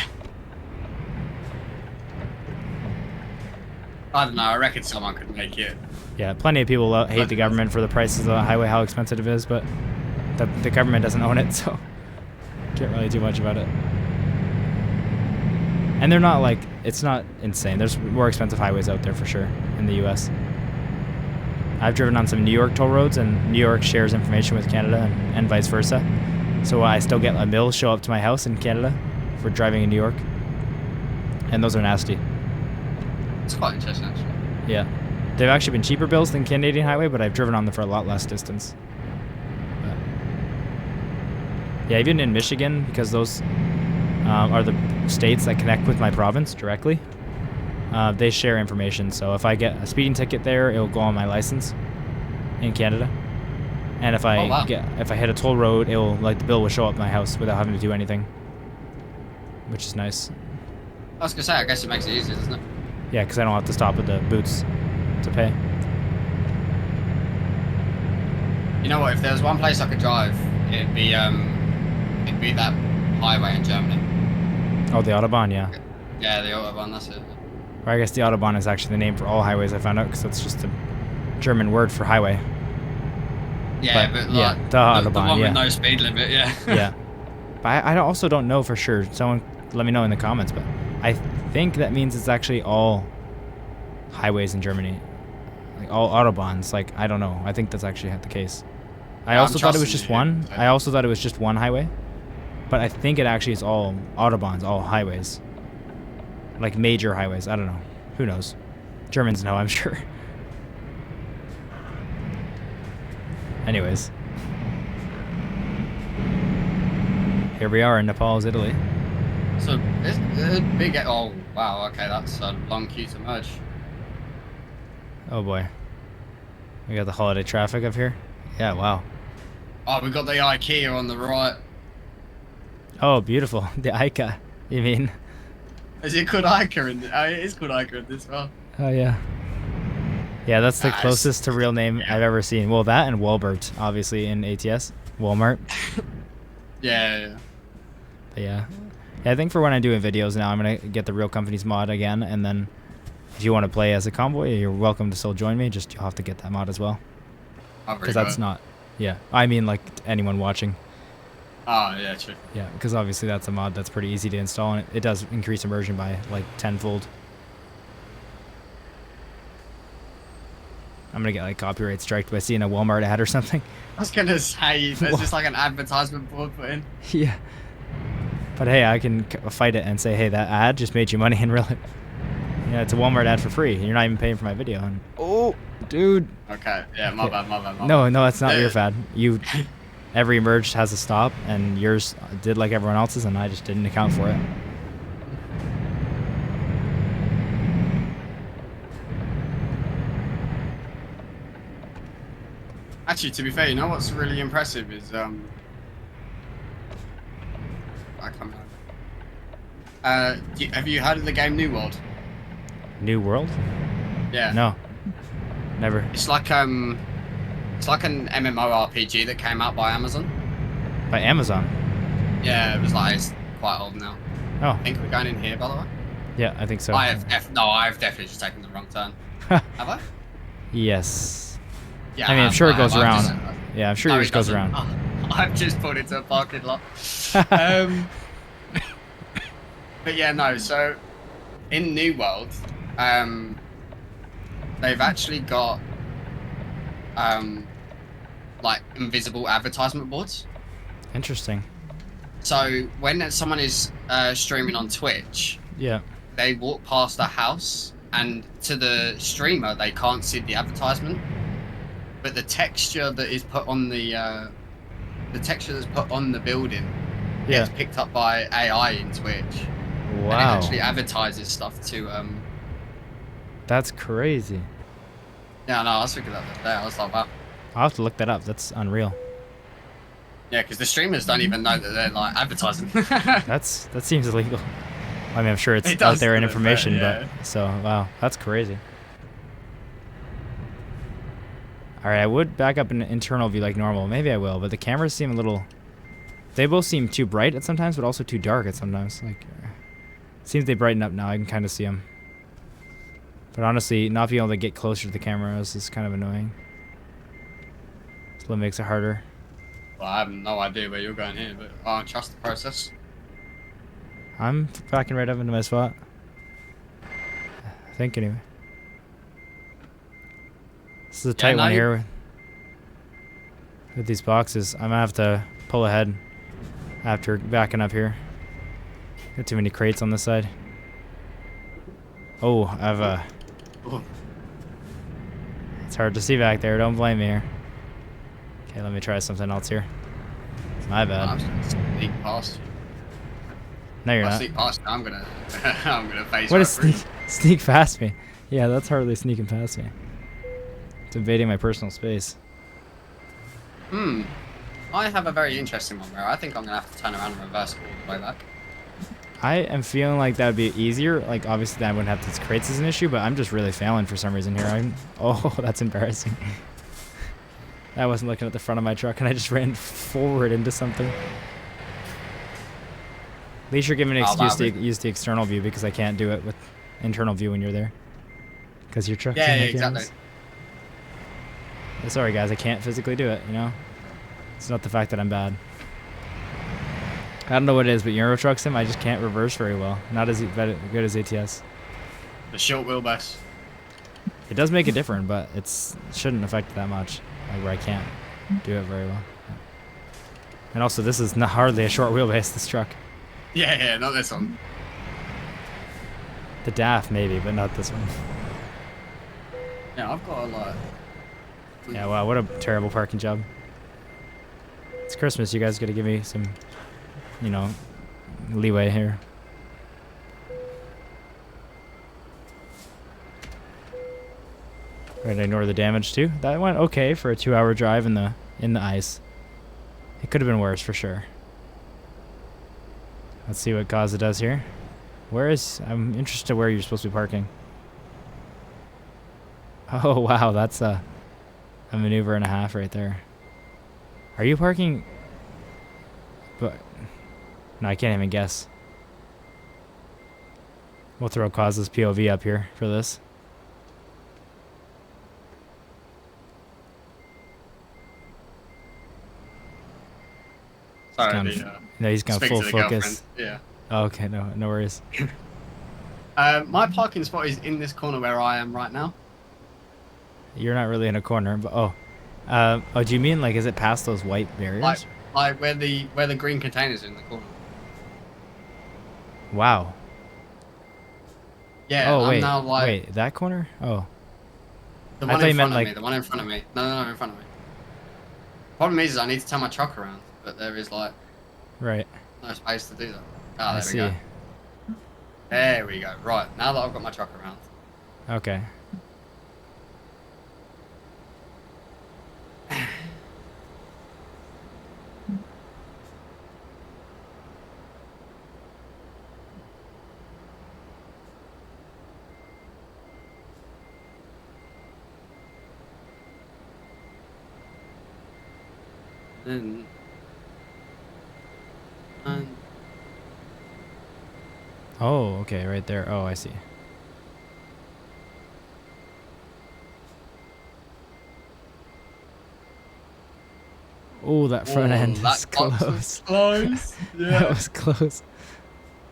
B: I don't know. I reckon someone could make it.
A: Yeah, plenty of people hate the government for the prices of the highway, how expensive it is, but the government doesn't own it, so can't really do much about it. And they're not like, it's not insane. There's more expensive highways out there for sure in the U.S. I've driven on some New York toll roads, and New York shares information with Canada and vice versa. So I still get a bill show up to my house in Canada for driving in New York. And those are nasty.
B: It's quite interesting, actually.
A: Yeah. They've actually been cheaper bills than Canadian highway, but I've driven on them for a lot less distance. But yeah, even in Michigan, because those are the states that connect with my province directly. They share information, so if I get a speeding ticket there, it'll go on my license in Canada. And if I if I hit a toll road, it'll like the bill will show up at my house without having to do anything, which is nice.
B: I was gonna say, I guess it makes it easier, doesn't it?
A: Yeah, because I don't have to stop at the booths to pay.
B: You know what? If there was one place I could drive, it'd be that highway in Germany.
A: Oh, the Autobahn, yeah.
B: Yeah, the Autobahn. That's it.
A: Or I guess the Autobahn is actually the name for all highways, I found out, because it's just a German word for highway.
B: Yeah, but like,
A: yeah, the Autobahn,
B: the one
A: yeah.
B: with no speed limit, yeah.
A: Yeah. But I also don't know for sure. Someone let me know in the comments, but I think that means it's actually all highways in Germany. Like all Autobahns. Like, I don't know. I think that's actually the case. I also thought it was just one. I also thought it was just one highway. But I think it actually is all Autobahns, all highways. Like major highways. I don't know. Who knows? Germans know, I'm sure. Anyways. Here we are in Naples, Italy.
B: So, it's a big... Oh, wow, okay, that's a long queue to merge.
A: Oh boy. We got the holiday traffic up here. Yeah, wow.
B: Oh, we got the IKEA on the right.
A: Oh, beautiful. The Ica, you mean?
B: Is it called Ica in oh, it is called Ica in this one.
A: Oh, yeah. Yeah, that's the closest to real name I've ever seen. Well, that and Walbert, obviously, in ATS. Walmart.
B: Yeah.
A: But yeah. I think for when I'm doing videos now, I'm going to get the real companies mod again, and then if you want to play as a convoy, you're welcome to still join me. Just you'll have to get that mod as well. Because that's not... Yeah. I mean, like, anyone watching.
B: Oh, yeah, true.
A: Yeah, because obviously that's a mod that's pretty easy to install, and it does increase immersion by, like, tenfold. I'm gonna get like copyright striked by seeing a Walmart ad or something.
B: I was gonna say there's just like an advertisement board put in.
A: Yeah. But hey, I can fight it and say, hey, that ad just made you money in real life. Yeah, it's a Walmart ad for free. You're not even paying for my video. And, oh, dude.
B: Okay. Yeah, my bad.
A: No, that's not your bad. Every merge has a stop, and yours did like everyone else's, and I just didn't account for it.
B: Actually, to be fair, you know what's really impressive is I come out. Have you heard of the game New World?
A: New World?
B: Yeah.
A: No. Never.
B: It's like an MMORPG that came out by Amazon.
A: By Amazon?
B: Yeah, it was like it's quite old now.
A: Oh.
B: I think we're going in here, by the way.
A: Yeah, I think so.
B: I've definitely just taken the wrong turn. Have I?
A: Yes.
B: Yeah.
A: I mean, I'm sure it goes around. Yeah, I'm sure yours goes
B: doesn't.
A: around.
B: I've just pulled into a parking lot. But yeah, no. So in New World, they've actually got like invisible advertisement boards.
A: Interesting.
B: So when someone is streaming on Twitch,
A: yeah,
B: they walk past a house, and to the streamer they can't see the advertisement, but the texture that is put on the texture that's put on the building gets picked up by AI in Twitch.
A: Wow.
B: And it actually advertises stuff to
A: That's crazy.
B: Yeah, no, I was thinking that the other day. I was like, wow.
A: I'll have to look that up. That's unreal.
B: Yeah, because the streamers don't even know that they're like advertising.
A: That seems illegal. I mean, I'm sure it's out there in information,
B: yeah.
A: But so wow, that's crazy. All right, I would back up in internal view like normal. Maybe I will, but the cameras seem a little. They both seem too bright at sometimes, but also too dark at sometimes. Like, seems they brighten up now. I can kind of see them. But honestly, not being able to get closer to the cameras is kind of annoying. So it makes it harder.
B: Well, I have no idea where you're going here, but I don't trust the process.
A: I'm backing right up into my spot. I think anyway. This is a tight one here with these boxes. I'm gonna have to pull ahead after backing up here. Got too many crates on this side. Oh, I have a.
B: Ooh.
A: It's hard to see back there. Don't blame me here. Okay, let me try something else here. My bad.
B: I'm just gonna sneak past you.
A: No, you're not.
B: Sneak past you, I'm gonna face.
A: What is sneak past me? Yeah, that's hardly sneaking past me. It's invading my personal space.
B: I have a very interesting one where I think I'm gonna have to turn around and reverse all the way back.
A: I am feeling like that would be easier. Like, obviously, I wouldn't have these crates as an issue, but I'm just really failing for some reason here. Oh, that's embarrassing. I wasn't looking at the front of my truck, and I just ran forward into something. At least you're giving me an excuse to use the external view, because I can't do it with internal view when you're there. Because your truck's in the
B: exactly.
A: Sorry, guys, I can't physically do it, you know? It's not the fact that I'm bad. I don't know what it is, but Euro Truck Sim, I just can't reverse very well. Not as good as ATS.
B: The short wheelbase.
A: It does make it different, but it shouldn't affect it that much. Like, where I can't do it very well. And also, this is not hardly a short wheelbase, this truck.
B: Yeah, not this one.
A: The DAF, maybe, but not this one.
B: Yeah, I've got a lot.
A: Yeah, wow, what a terrible parking job. It's Christmas, you guys gotta give me some, you know, leeway here. Right, ignore the damage too. That went okay for a 2-hour drive in the ice. It could have been worse for sure. Let's see what Cozza does here. I'm interested where you're supposed to be parking. Oh wow, that's a maneuver and a half right there. Are you parking? But no, I can't even guess. We'll throw Cozza's POV up here for this.
B: Sorry,
A: no, he's gone full focus.
B: Yeah.
A: Oh, okay, no worries.
B: My parking spot is in this corner where I am right now.
A: You're not really in a corner, but oh, do you mean like is it past those white barriers?
B: Like where the green containers are in the corner.
A: Wow.
B: Yeah,
A: Oh
B: I'm
A: wait,
B: now like
A: wait, that corner? Oh,
B: the
A: I
B: one
A: thought
B: in
A: you meant
B: front of me.
A: like
B: The one in front of me. No, in front of me. Problem is, I need to turn my truck around, but there is like
A: right.
B: no space to do that.
A: I
B: Ah, there we go.
A: see.
B: There we go. Right, now that I've got my truck around.
A: Okay.
B: Then, and
A: Oh, okay, right there. Oh, I see. Oh, that front end
B: that
A: is
B: box was
A: close.
B: close.
A: That
B: Yeah.
A: was close.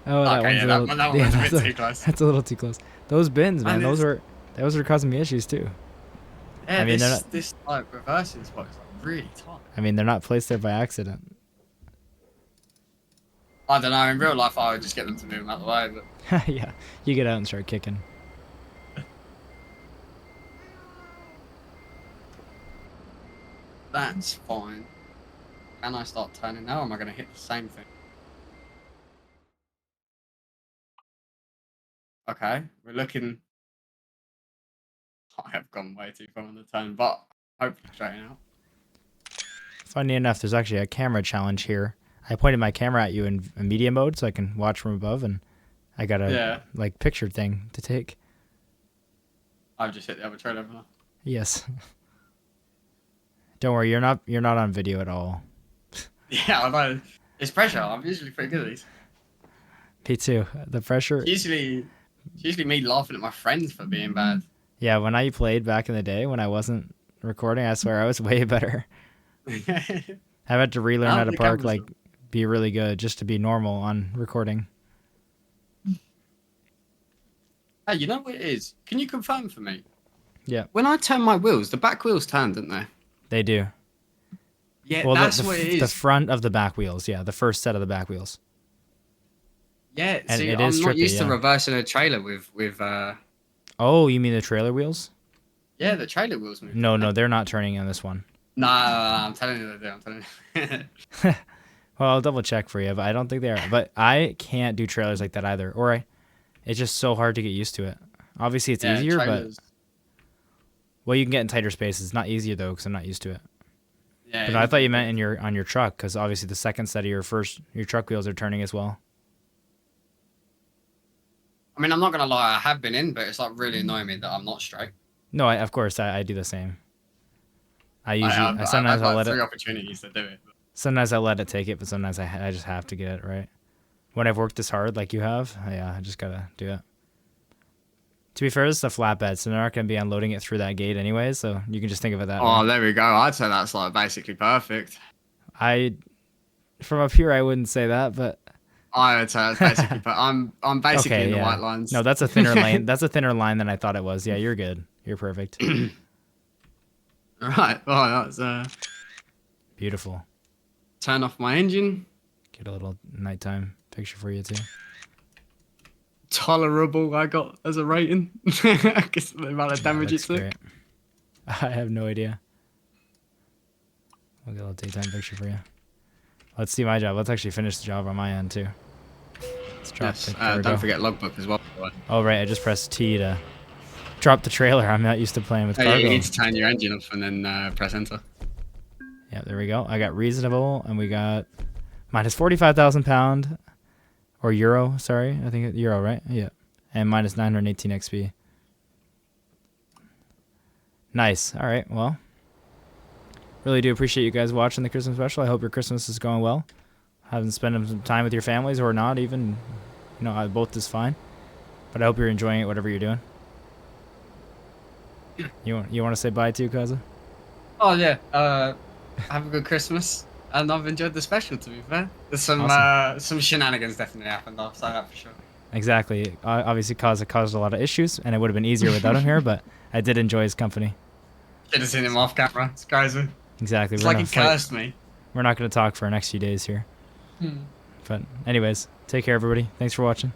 A: Oh, that
B: Okay,
A: one's
B: yeah,
A: a
B: that
A: little.
B: one, that one
A: Yeah,
B: was a
A: that's
B: bit too close.
A: that's a little too close. Those bins, man,
B: And
A: those were causing me issues too.
B: yeah,
A: I mean, they're not.
B: this like reversing spot is like really tight.
A: I mean, they're not placed there by accident.
B: I don't know. In real life, I would just get them to move them out of the way, but
A: Yeah, you get out and start kicking.
B: that's fine. Can I start turning now, or am I going to hit the same thing? Okay, we're looking. I have gone way too far on the turn, but hopefully straighten out.
A: Funny enough, there's actually a camera challenge here. I pointed my camera at you in media mode so I can watch from above, and I got a like picture thing to take.
B: I've just hit the other trailer, haven't I?
A: Yes. Don't worry, you're not on video at all.
B: Yeah, I know. It's pressure. I'm usually pretty good at these.
A: Me too. The pressure.
B: It's usually me laughing at my friends for being bad.
A: Yeah, when I played back in the day when I wasn't recording, I swear I was way better. I had to relearn how to park, like be really good just to be normal on recording.
B: Hey, you know what it is? Can you confirm for me?
A: Yeah.
B: When I turn my wheels, the back wheels turn, didn't they?
A: They do.
B: Yeah,
A: Well,
B: that's what it is.
A: The front of the back wheels, yeah, the first set of the back wheels.
B: Yeah,
A: And
B: see,
A: it
B: I'm
A: is
B: not
A: trippy,
B: used to
A: yeah.
B: reversing a trailer with
A: Oh, you mean the trailer wheels?
B: yeah, the trailer wheels move.
A: No, they're not turning on this one.
B: No, I'm telling you they do. I'm telling you.
A: Well, I'll double check for you, but I don't think they are. But I can't do trailers like that either. It's just so hard to get used to it. Obviously, it's easier,
B: trailers.
A: but well, you can get in tighter spaces. It's not easier though, because I'm not used to it.
B: Yeah.
A: But I thought you meant on your truck, because obviously the second set of your truck wheels are turning as well.
B: I mean, I'm not gonna lie, I have been in, but it's like really annoying me that I'm not straight.
A: No, of course I do the same.
B: I've like 3 opportunities to do it.
A: Sometimes I let it take it, but sometimes I just have to get it right. When I've worked this hard like you have, yeah, I just gotta do it. To be fair, this is a flatbed, so they're not gonna be unloading it through that gate anyway, so you can just think of it that way.
B: Oh, there we go. I'd say that's like basically perfect.
A: From up here, I wouldn't say that, but
B: I would say that's basically. I'm basically in the white lines.
A: No, that's a thinner lane. That's a thinner line than I thought it was. Yeah, you're good. You're perfect.
B: Right. Oh, that's
A: beautiful.
B: Turn off my engine.
A: Get a little nighttime picture for you too.
B: Tolerable, I got as a rating. I guess the amount of damage it took.
A: Great. I have no idea. I'll get a little daytime picture for you. Let's see my job. Let's actually finish the job on my end too. Let's drop
B: don't forget logbook as well.
A: Oh right, I just pressed T to drop the trailer. I'm not used to playing with cargo.
B: You need to turn your engine off and then press enter.
A: Yeah, there we go. I got reasonable, and we got minus 45,000 pound or euro. Sorry, I think euro, right? Yeah, and minus 918 XP. Nice. All right. Well, really do appreciate you guys watching the Christmas special. I hope your Christmas is going well. Having spent some time with your families or not, even, both is fine. But I hope you're enjoying it, whatever you're doing. You want to say bye too, Cozza?
B: Oh yeah. Have a good Christmas, and I've enjoyed the special. To be fair, there's some shenanigans definitely happened. I'll say that for sure.
A: Exactly. Obviously, Cozza caused a lot of issues, and it would have been easier without him here. But I did enjoy his company.
B: Should have seen him off camera. It's crazy.
A: Exactly.
B: It's
A: We're
B: like
A: gonna
B: he
A: fight.
B: cursed me.
A: We're not gonna talk for the next few days here.
B: Hmm.
A: But anyways, take care, everybody. Thanks for watching.